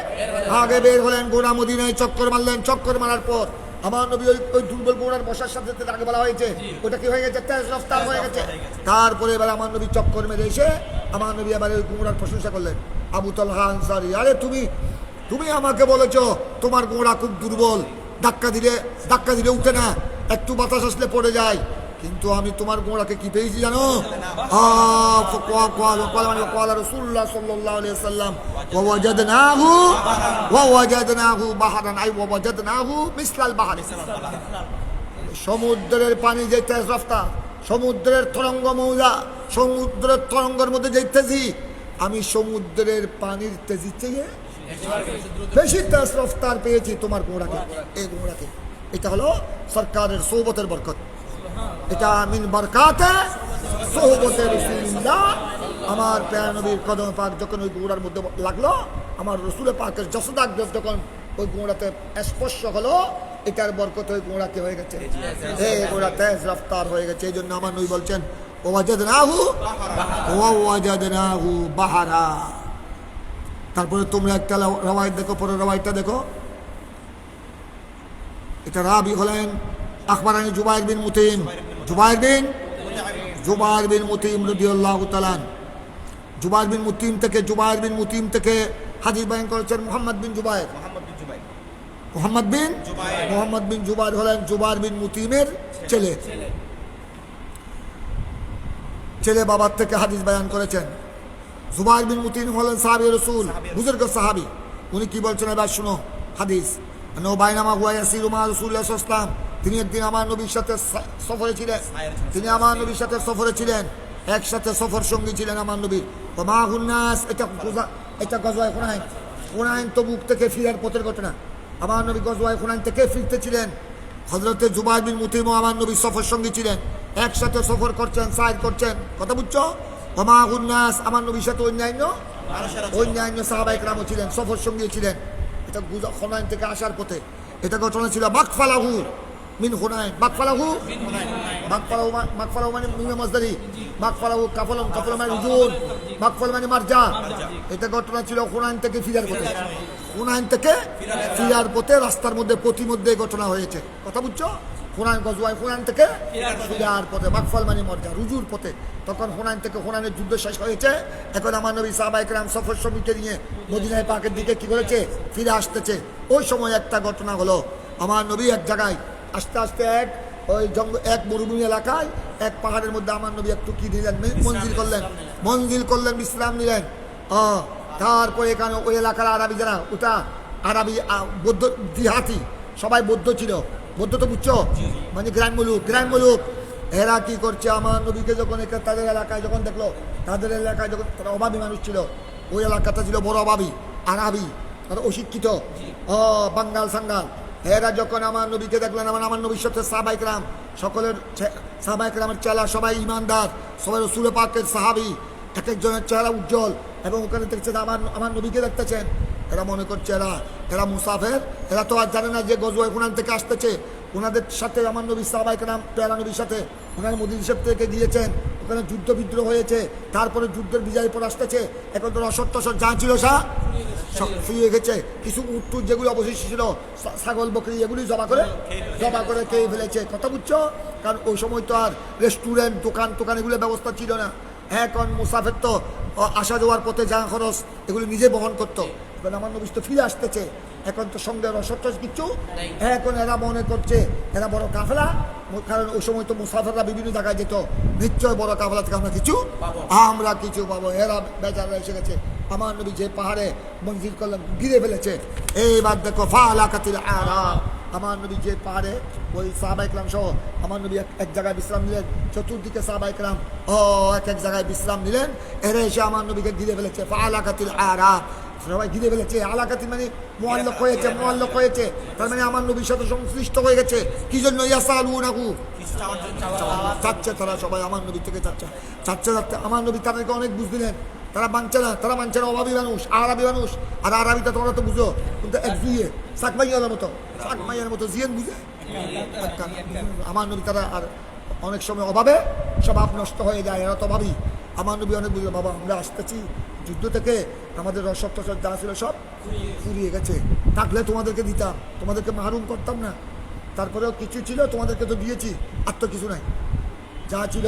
বের হলেন। ঘোড়া মদিনায় চক্কর মারলেন, চক্কর মারার পর আমার নবী ওই দুর্বল ঘোড়ার বসার সাথে আগে বলা হয়েছে ওটা কি হয়ে গেছে, তেজ রফতার হয়ে গেছে। তারপরে এবার আমার নবী চক্কর মেরে এসে আমার নবী এবার ওই ঘোড়ার প্রশংসা করলেন। আবু তালহা আনসারী, আরে তুমি আমাকে বলেছো তোমার ঘোড়া খুব দুর্বল, ধাক্কা দিলে উঠে না, একটু বাতাস আসলে পড়ে যায়, কিন্তু আমি তোমার ঘোড়াকে কি পেয়েছি জানো? রাসূলুল্লাহ সাল্লাল্লাহু আলাইহি ওয়াসাল্লাম ওয়াজাদনাহু বাহরান, আই ওয়াজাদনাহু মিসলাল বাহর। সমুদ্রের পানি যে তেজ রফতা, সমুদ্রের তরঙ্গ মৌজা, সমুদ্রের তরঙ্গের মধ্যে যাইতেছি, আমি সমুদ্রের পানির তেজি চেয়ে বেশি তেজ রফতার পেয়েছি তোমার ঘোড়াকে, এই ঘোড়াকে। এটা হলো সরকারের সোহবতের বরকত, এটা মিন বরকাতে সোহবতে রাসূলুল্লাহ। আমার প্যারা নবীর কদম পাক যখন ওই ঘোড়ার মধ্যে লাগলো, আমার রসুল পাকের যশোদাক যখন ওই ঘোড়াতে স্পর্শ হলো, এটার বরকত ওই ঘোড়াকে হয়ে গেছে, এই ঘোড়া তেজ রফতার হয়ে গেছে। এই জন্য আমার নবী বলছেন ওয়াজাদনাহু বাহারা। তারপরে তোমরা একটা রওয়ায়াত দেখো, পরের রওয়ায়াতটা দেখো। এটা রাবি হলেন আখবারানি জুবাইর বিন মুতিম, জুবাইর বিন মুতিম রাদিয়াল্লাহু তাআলা। জুবাইর বিন মুতিম থেকে হাদিস বয়ান করেছেন মোহাম্মদ বিন জুবাইর হলেন জুবাইর বিন মুতিমের ছেলে বাবার থেকে হাদিস বয়ান করেছেন। জুবাইর বিন মুতিম হলেন সাহাবী রাসূল, বুজুর্গ সাহাবী। উনি কি বলছেন এবার শুনো হাদিস। বাইনামা হুয়া ইয়াসিরু মা রাসূলুল্লাহ সাল্লাল্লাহু আলাইহি ওয়াসাল্লাম, তিনি একদিন আমার নবীর সাথে সফরে ছিলেন, একসাথে সফর সঙ্গী ছিলেন আমার নবী। মাহুন নাস, এটা গজওয়ায়ে হুনাইন তবুক থেকে ফিরার পথের ঘটনা। আমার নবী গজওয়ায়ে হুনাইন থেকে ফিরতেছিলেন, হযরতে জুবাইর বিন মুতিম আমার নবী সফর সঙ্গী ছিলেন, একসাথে সফর করছেন, সাইর করছেন, কথা বুঝছো? মাহুন নাস, আমার নবীর সাথে অন্যান্য সাহাবায়ে কেরামও ছিলেন, সফর সঙ্গী ছিলেন। এটা হুনাইন থেকে আসার পথে, এটা ঘটনা ছিল মাকফালাহু মিন হুনাইন। মাকফালাহু মানে মিমে মজদারি, মাকফালাহু কাফলম মানে রুজুন, মাকফাল মানে মারজা। এটা ঘটনা ছিল হুনাইন থেকে ফিরার পথে, রাস্তার মধ্যে প্রতিমধ্যে ঘটনা হয়েছে, কথা বুঝছো? হুনাইন থেকে ফিরার পথে, মাকফাল মানে মারজা, রুজুর পথে। তখন হুনাইনের যুদ্ধ শেষ হয়েছে। এখন আমার নবী সাহাবায়ে কেরাম সফর সঙ্গীকে নিয়ে মদিনায় পাকের দিকে কি করেছে, ফিরে আসতেছে। ওই সময় একটা ঘটনা হলো, আমার নবী এক জায়গায় আস্তে আস্তে এক মরুভূমি এলাকায় এক পাহাড়ের মধ্যে আমার নবী একটু কি নিলেন, মঞ্জিল করলেন, বিশ্রাম নিলেন। তারপরে এখানে ওই এলাকার আরবি যারা, ওটা আরবি বৌদ্ধ দিহাতি, সবাই বৌদ্ধ ছিল। বৌদ্ধ তো বুঝছো, মানে গ্রাম মুলুক। এরা কি করছে, আমার নবীকে যখন তাদের এলাকায় যখন দেখলো, তাদের এলাকায় যখন তারা অভাবী মানুষ ছিল, ওই এলাকাটা ছিল বড় অভাবী, আরবি, তারা অশিক্ষিত, বাঙ্গাল সাঙ্গাল। এরা যখন আমার নবীকে দেখলেন, আমার নবীর সাথে সাহাবায়ে কেরাম, সকলের সাহাবায়ে কেরামের চেলা, সবাই ইমানদার, সবাই রাসূল পাকের সাহাবী, এক একজনের চেহারা উজ্জ্বল, এবং ওখানে দেখছেন আমার নবীকে দেখতেছেন। এরা মনে করছে এরা মুসাফের, এরা তো আর জানে না যে গজওয়ায়ে হুনাইন থেকে আসতেছে। ওনাদের সাথে আমার নবী সাহাবায়ে কেরাম প্যারা নবীর সাথে ওখানে মদিনা শরীফ থেকে গিয়েছেন, ওখানে যুদ্ধ বিদ্রোহ হয়েছে, তারপরে যুদ্ধের বিজয় পর আসতেছে। এখন তো অসৎ যা ছিল সব শুয়ে গেছে। কিছু উট টুট যেগুলো অবশিষ্ট ছিল, ছাগল বকরি এগুলি জমা করে খেয়ে ফেলেছে। কথা বুঝছো? কারণ ওই সময় তো আর রেস্টুরেন্ট দোকান এগুলোর ব্যবস্থা ছিল না। এখন মুসাফের তো আসা যাওয়ার পথে যা খরচ এগুলো নিজে বহন করতো। কারণ আমার নবী তো ফিরে আসতেছে, এখন তো সঙ্গে রসদ কিচ্ছু। এখন এরা মনে করছে এরা বড় কাফেলা, কারণ ওই সময় তো মুসাফেররা বিভিন্ন জায়গায় যেত, নিশ্চয় বড় কাফেলা থেকে আমরা কিছু পাবো। এরা বেচারা এসে গেছে। আমার নবী যে পাহাড়ে মঞ্জিল করলাম ঘিরে ফেলেছে। এইবার দেখো ফালাকাতিল আরাব, আমার নবী যে পাহাড়ে ওই সাহাবা ইকরাম সহ আমার নবী এক জায়গায় বিশ্রাম নিলেন, চতুর্দিকে সাহাবা ইকরাম এক জায়গায় বিশ্রাম নিলেন। এরা এসে আমার নবীকে ঘিরে ফেলেছে। ফালাকাতিল আরাব, সবাই ঘিরে ফেলেছে। আলাকাতি মানে মুআল্লাক হয়েছে, তার মানে আমার নবীর সাথে সংশ্লিষ্ট হয়ে গেছে। কি জন্য? ইয়াসালুনাহু, চাচ্ছে তারা, সবাই আমার নবী থেকে চাচ্ছে। আমার নবী তাদেরকে অনেক বুঝ দিলেন, তারা মানছে না। অভাবী মানুষ, আরবি মানুষ, আর আরবিটা তোমরা তো বুঝো, কিন্তু এক দুইয়ে শাকমাইয়ার মতো জিয়েন বুঝে। আমার নবী তারা আর অনেক সময় অভাবে স্বভাব নষ্ট হয়ে যায়, এরা তো ভাবি। আমার নবী অনেক বুঝলো, বাবা আমরা আসতেছি যুদ্ধ থেকে, আমাদের রসদ টসদ যা ছিল সব ফুরিয়ে গেছে, থাকলে তোমাদেরকে দিতাম, তোমাদেরকে মাহরুম করতাম না। তারপরেও কিছু ছিল তোমাদেরকে তো দিয়েছি, আর তো কিছু নাই। যা ছিল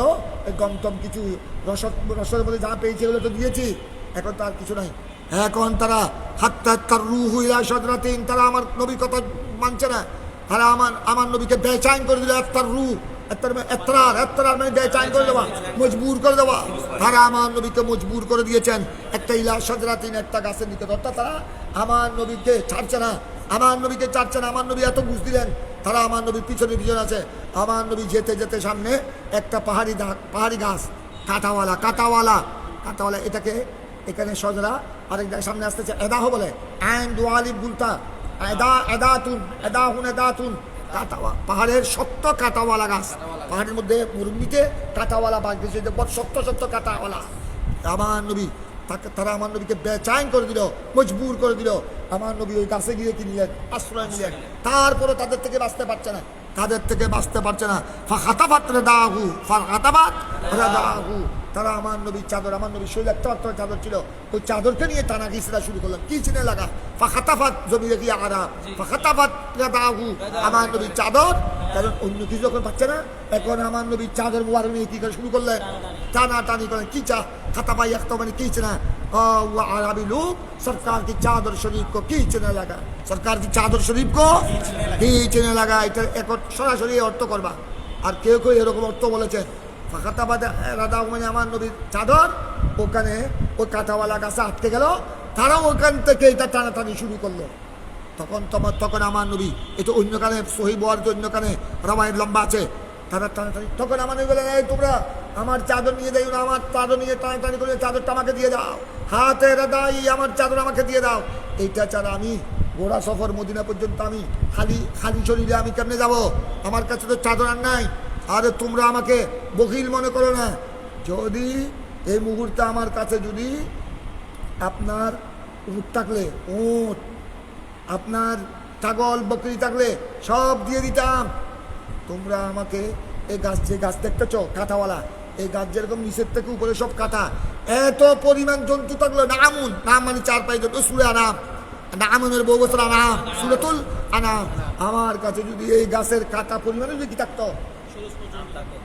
গমটম কিছু রসদের মধ্যে যা পেয়েছে এগুলো তো দিয়েছি, এখন তো আর কিছু নাই। এখন তারা হাত্তার রুহ ইলা সদরাতিন, তারা আমার নবীর কথা মানছে না। তারা আমার নবীকে বেচাইন করে দিল। একটার রুহ, মানে বেচাইন করে দেওয়া, মজবুর করে দেওয়া। তারা আমার নবীকে মজবুর করে দিয়েছেন একটা ইলা সদরাতিন, একটা গাছের নিকট। অর্থাৎ তারা আমার নবীকে ছাড়ছে না। আমার নবী এত বুঝ দিলেন, তারা আমার নবীর পিছনে আছে। আমার নবী যেতে সামনে একটা পাহাড়ি গাছ, কাটাওয়ালা, এটাকে এখানে সজরা, আরেক সামনে আসতেছে এদাহ বলে, পাহাড়ের সত্য কাটাওয়ালা গাছ, পাহাড়ের মধ্যে মরুভূমিতে কাটাওয়ালা বাঘ দিয়েছে, সত্য কাটাওয়ালা। আমার নবী তারা আমার নবীকে বেচাইন করে দিল, মজবুর করে দিল। আমার নবী ওই গাছে গিয়ে কি নিলেন? আশ্রয় নিলেন। তারপরে তাদের থেকে বাঁচতে পারছে না। তারা আমার নবীর চাদর, আমার নবীর শরীর একটা মাত্র চাদর ছিল, ওই চাদরকে নিয়ে টানা ঘিসরা শুরু করলাম। কি চিনে লাগা? ফাখাতাফাত জমি রেখে আরাম, ফাখাতাফাত রাদাহু, আমার নবীর চাদর। কারণ অন্য কিছু যখন পাচ্ছে না, এখন আমার নবীর চাদর মুবারক নিয়ে কি করে শুরু করলেন? টানাটানি করেন। কি খাতাপাই একটা মানে কি চিনা? আরবি লোক सरकार की चादर शरीफ को खींचने लगा, सरकार की चादर शरीफ को खींचने लगा। এটা সরাসরি অর্থ করবা। আর কেউ এরকম অর্থ বলেছেন, ফাখাতাবাদ রাদা মানে আমার নবীর চাদর ওখানে ওই কাঁটাওয়ালা গাছে আটকে গেল, তারাও ওখান থেকে এটা টানাটানি শুরু করলো। তখন আমার নবী, এটা অন্য কানে সহি বর, অন্য কানে রামায়ণ লম্বা আছে, তারা টানাটানি। তখন আমার নবী বলেন, এই তোমরা আমার চাদর নিয়ে যাই না, আমার চাদর নিয়ে টানাটানি করে চাদরটা আমাকে দিয়ে দাও, হাতে রাদাই আমার চাদর আমাকে দিয়ে দাও। এইটা ছাড়া আমি ঘোড়া সফর মদিনা পর্যন্ত আমি খালি শরীরে আমি কেমনে যাব? আমার কাছে তো চাদর আর নাই। আরে তোমরা আমাকে বখিল মনে করো না। যদি এই মুহূর্তে আমার কাছে যদি আপনার উট থাকলে, উট, আপনার ছাগল বকরি থাকলে সব দিয়ে দিতাম। তোমরা আমাকে এই গাছ, যে গাছ দেখতেছ কাঁটাওয়ালা, এই গাছ যেরকম নিচের থেকে উপরে সব কাঁটা, এত পরিমাণ জন্তু থাকলো। নাম মানে 4 জন্তু, সুরে আনাম, নামের বউ বছর আনাম, সুরতুল আনাম। আমার কাছে যদি এই গাছের কাঁটা পরিমাণে যদি কি থাকতো,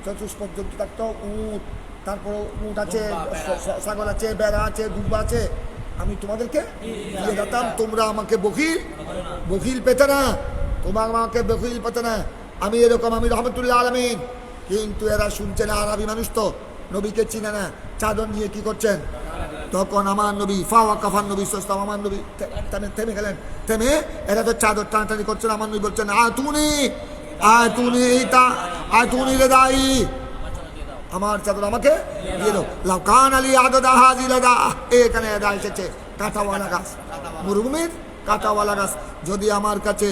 চতুষ্পদ জন্তু থাকতো, উট, তারপর উট আছে, ছাগল আছে, বেড়া আছে, দুব্বা আছে, আমি তোমাদেরকে দিয়ে দিতাম। তোমরা আমাকে বখিল পেতে না, আমি এরকম, আমি রহমতুল্লাহ আলামিন। কিন্তু এরা শুনছে না, আরবি মানুষ তো, নবীকে চিনে না। চাদর নিয়ে কি করছেন? তখন আমার নবী ফাওয়াকাফান নবী সাল্লাল্লাহু, আমার নবী থেমে গেলেন। থেমে এরা তো চাদর টানাটানি করছেন। আমার নবী বলছেন, আতুনি রেদাই, আমার চাদর আমাকে দিয়ে দাও। লাকান আলী আদাদা হাজিলাদা, এখানে এদা এসেছে কাঁটাওয়ালা গাছ, মরুভূমির কাঁটাওয়ালা গাছ। যদি আমার কাছে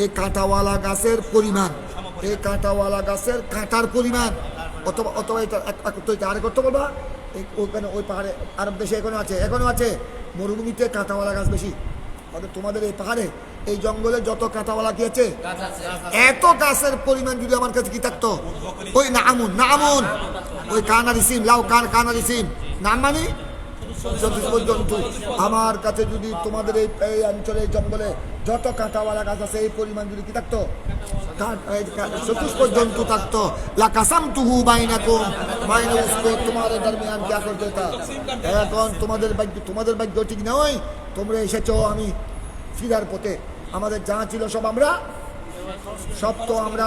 এই কাঁটাওয়ালা গাছের পরিমাণ, এই কাঁটাওয়ালা গাছের কাঁটার পরিমাণ, অথবা এটা আরেক করতে বলবা, ওখানে ওই পাহাড়ে আরব দেশে এখনো আছে মরুভূমিতে কাঁটাওয়ালা গাছ বেশি। তোমাদের এই পাহাড়ে, এই জঙ্গলে যত কাঁটাওয়ালা কি আছে, এত গাছের পরিমাণ যদি আমার কাছে কি থাকতো, ওই নামুন, ওই কানারিসিম, লাউ কানারিসিম, নাম মানে চতুষ্প জন্তু। আমার কাছে যদি তোমাদের এই অঞ্চলে এই জঙ্গলে যত কাঁটাওয়ালা গাছ আছে এই পরিমাণ যদি কি থাকতো, চতুষ্প জন্তু থাকতো, লাকাসামতুহু বাইনাকুম, বাইনা উসকো, তোমাদের দরমিয়ান क्या कर देता। এখন তোমাদের ভাগ্য ঠিক নয়, তোমরা এসেছো আমি ফিরার পথে, আমাদের যা ছিল সব তো আমরা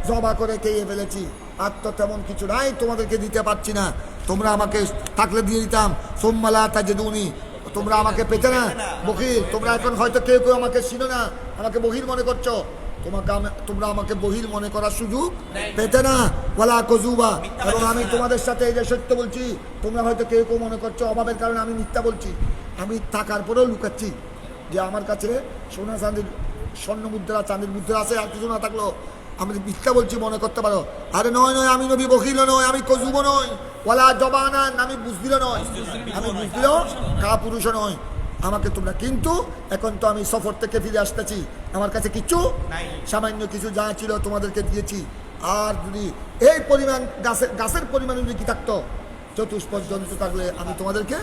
জবা করে খেয়ে ফেলেছি, আর তো তেমন কিছু নাই, তোমাদেরকে দিতে পারছি না। তোমরা আমাকে থাকলে দিয়ে দিতাম, সোম্মালা তাজেদুনি, তোমরা আমাকে পেতে না, বহির। তোমরা এখন হয়তো কেউ আমাকে চিনো না, আমাকে বহির মনে করছো, তোমরা আমাকে বহির মনে করার সুযোগ পেতে না, ওয়ালা কজুবা। এবং আমি তোমাদের সাথে এই যে সত্য বলছি, তোমরা হয়তো কেউ মনে করছো অভাবের কারণে আমি মিথ্যা বলছি, আমি থাকার পরেও লুকাচ্ছি যে আমার কাছে সোনা চাঁদির স্বর্ণ মুদ্রা চাঁদির মুদ্রা আছে, আর কিছু না থাকলো আমি মিথ্যা বলছি মনে করতে পারো। আরে নয়, আমি নবী বখিল নয়, আমি কজুব নয়, ওয়ালা জবানান, আমি বুঝদিল নয়, আমি বুঝদিল কা পুরুষ নয় আমাকে তোমরা। কিন্তু এখন তো আমি সফর থেকে ফিরে আসতেছি, আমার কাছে কিচ্ছু সামান্য কিছু যা ছিল তোমাদেরকে দিয়েছি। আর যদি এই পরিমাণ গাছের পরিমাণ যদি কি থাকতো, চতুষ্প জন্তু থাকলে আমি তোমাদেরকে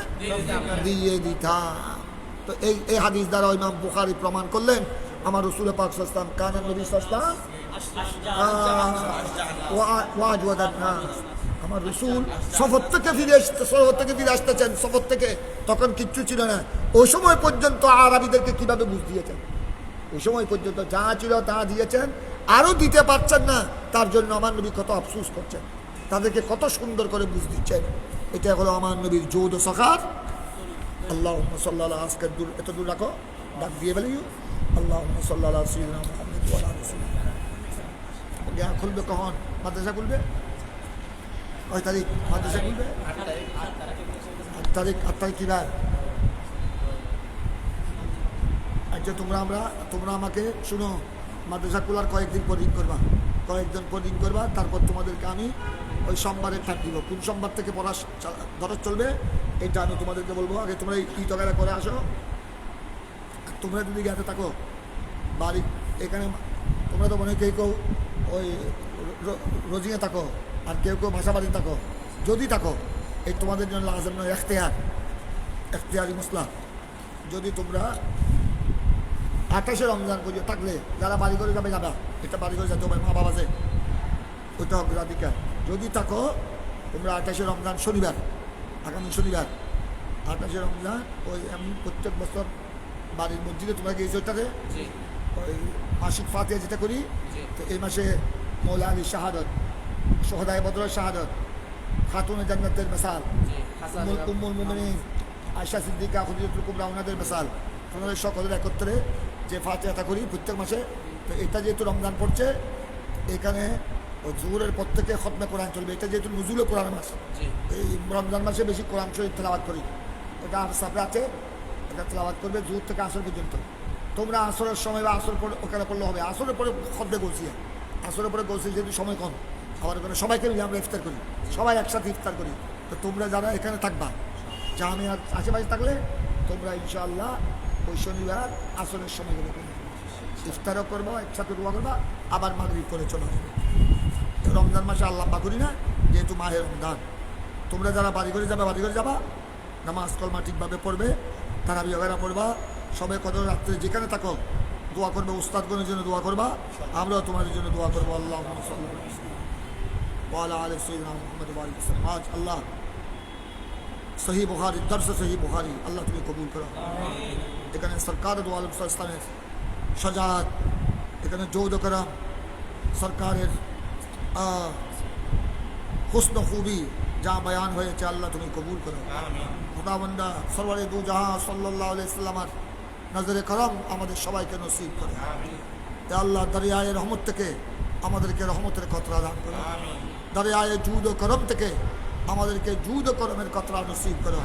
দিয়ে দিতাম। তো এই হাদিস দ্বারা ইমাম বুখারী প্রমাণ করলেন আমার রাসূল পাক সাল্লাল্লাহু আলাইহি ওয়াসাল্লাম কানান নবী সাল্লাল্লাহু আলাইহি ওয়াসাল্লাম, আমার রাসূল সফর থেকে ফিরে আসতেছেন, সফর থেকে, তখন কিচ্ছু ছিল না। ওই সময় পর্যন্ত আরবিদেরকে কিভাবে বুঝ দিয়েছেন, ওই সময় পর্যন্ত যা ছিল তা দিয়েছেন, আরও দিতে পারছেন না, তার জন্য আমার নবী কত আফসোস করছেন, তাদেরকে কত সুন্দর করে বুঝ দিচ্ছেন। এটা হলো আমার নবীর জৌদ ও সখার। আল্লাহুম্মা সাল্লাল্লাহু আলাইহি আজকের দূর এত দূর রাখো, ডাক দিয়ে বলি আল্লাহুম্মা সাল্লাল্লাহু আলা সাইয়্যিদিনা মুহাম্মদ ওয়া আলা আলিহি ওয়া সাল্লাম। খুলবে কখন মাদ্রাসা খুলবে? কয় তারিখ মাদ্রাসা খুলবে? 8 তারিখ। 8 তারিখ কি বার? আচ্ছা তোমরা আমাকে শুনো, মাদ্রাসা খোলার কয়েকদিন পর রিং করবা, তারপর তোমাদেরকে আমি ওই সোমবারে টাক দিব। কোন সোমবার থেকে পড়া দরজ চলবে এটা আমি তোমাদেরকে বলবো। আগে তোমরা এই তগারা করে আসো। তোমরা যদি গেতে থাকো বাড়ি এখানে, তোমরা তো মনে কেউ ওই রোজিংয়ে থাকো, আর কেউ ভাষা বাড়ি থাকো, যদি থাকো এই তোমাদের জন্য লাজম নয়, এখতিয়ারি মশলা। যদি তোমরা 28শে রমজান পর্যন্ত থাকলে যারা বাড়ি করে যাবা, এটা বাড়ি করে যেতে হবে, মা বাবা আছে, ওইটা অগ্রাধিকার। যদি থাকো তোমরা 28শে রমজান শনিবার, আগামী শনিবার 28শে রমজান, ওই আমি প্রত্যেক বছর বাড়ির মসজিদে তোমরা গিয়েছো, ওইটাতে ওই মাসিক ফাতিহা যেটা করি, তো এই মাসে মৌলা আলী শাহাদত, সোহদায় বদরের শাহাদত, খাতুনে জান্নাতের মেসাল, উম্মুল মুমিনিন আয়েশা সিদ্দিকা, খুদিজাতুল কুবরা, ওনাদের মেসাল, ওনাদের সকলের একত্রে যে ফাতিহাটা করি প্রত্যেক মাসে। তো এটা যেহেতু রমজান পড়ছে, এখানে ওই জোহরের পর থেকে খতমে কোরআন চলবে। এটা যেহেতু নজুলে কোরআন মাস, এই রমজান মাসে বেশি কোরআন শরীফ তেলাওয়াত করি। এটা সাথে আছে, এটা তেলাওয়াত করবে জোহর থেকে আসর পর্যন্ত। তোমরা আসরের সময় বা আসর পরে ওখানে পড়লে হবে, আসরের পরে খতমে গলছি, আসরের পরে গলছি যেহেতু সময় কম, আবার ওখানে সবাইকে মিলে আমরা ইফতার করি, সবাই একসাথে ইফতার করি। তো তোমরা যারা এখানে থাকবা, জামিয়ার আশেপাশে থাকলে তোমরা ইনশাআল্লাহ ওই শনিবার আসরের সময় গেলে ইফতারও করবো, একসাথে দোয়া করবা, আবার মাগরিব করে চলে আসবে। রমজান মাসে আল্লাহ করি না, যেহেতু মাহে রমজান। তোমরা যারা বাড়ি করে যাবা, নামাজ কলমা ঠিকভাবে পড়বে, তারাবি ওয়াগেরা পড়বা, সবাই কদর রাত্রে যেখানে থাকো দোয়া করবে, উস্তাদগণের জন্য দোয়া করবা, আমরাও তোমাদের জন্য দোয়া করবো। আল্লাহুম্মা সাল্লি ওয়ালা আলি সাইয়্যিদিনা মুহাম্মদ ওয়া আলিহি ওয়াসাল্লাম। আজ আল্লাহ সহি বুখারী, দর্স সহি বুখারী আল্লাহ তুমি কবুল করো। এখানে সরকার দু আলম ইসলামের সাজাত, এখানে জৌদ করম, সরকারের হুসন খুবি যা বয়ান হয়েছে আল্লাহ তুমি কবুল করো। খুদাবন্দা সরওয়ারে দু জাহান সাল্লাল্লাহু আলাইহি ওয়াসাল্লামের নজরে করম আমাদের সবাইকে নসিব করে। হে আল্লাহ, দরিয়ায়ে রহমত থেকে আমাদেরকে রহমতের কতরা দান করো, দরিয়ায়ে জুদ ও করম থেকে আমাদেরকে জুদ ও করমের কতরা নসিব করো।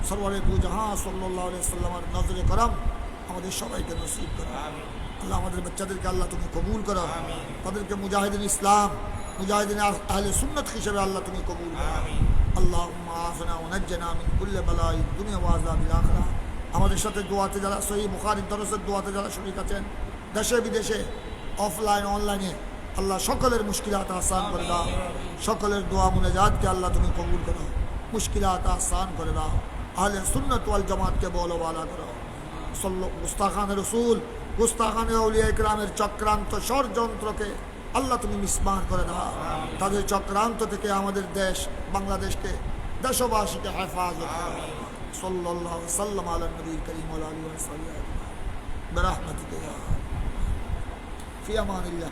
সরওয়ারে দু জাহান সাল্লাল্লাহু আলাইহি ওয়াসাল্লামের নজরে করম আমাদের সবাইকে নসিব করো। আল্লাহ আমাদের বাচ্চাদেরকে আল্লাহ তুমি কবুল করো, তাদেরকে মুজাহিদিন ইসলাম, মুজাহিদিন আহলে সুন্নাত হিসেবে আল্লাহ তুমি কবুল করো। আল্লাহুম্মা আফিনা ওয়া নাজ্জিনা মিন কুল্লি বালাই দুনিয়া ওয়া আযাবিল আখিরাহ। আমাদের সাথে দোয়াতে যারা সহিহ বুখারীর দরসের দোয়াতে যারা শরীক আছেন, দেশে বিদেশে, অফলাইন অনলাইনে, আল্লাহ সকলের মুশকিলাত আসান করে দাও, সকলের দোয়া মুনাজাতকে আল্লাহ তুমি কবুল করো। মুশকিলাত আসান করে দাও, আহলে সুন্নাত ওয়াল জামাতকে বলো বালা করো। গুস্তাখান রসুল, গুস্তাখান আউলিয়া ইকরামের চক্রান্ত ষড়যন্ত্রকে আল্লাহ তুমি মিসমার করে দাও। তাদের চক্রান্ত থেকে আমাদের দেশ বাংলাদেশকে, দেশবাসীকে হেফাজত করো। সাল্লাল্লাহু সাল্লাম আলা নবীল করিম ওয়া আলিহি ওয়া সাহবিহি বিরহমাতিকা ইয়া ফি আমানিল্লাহ।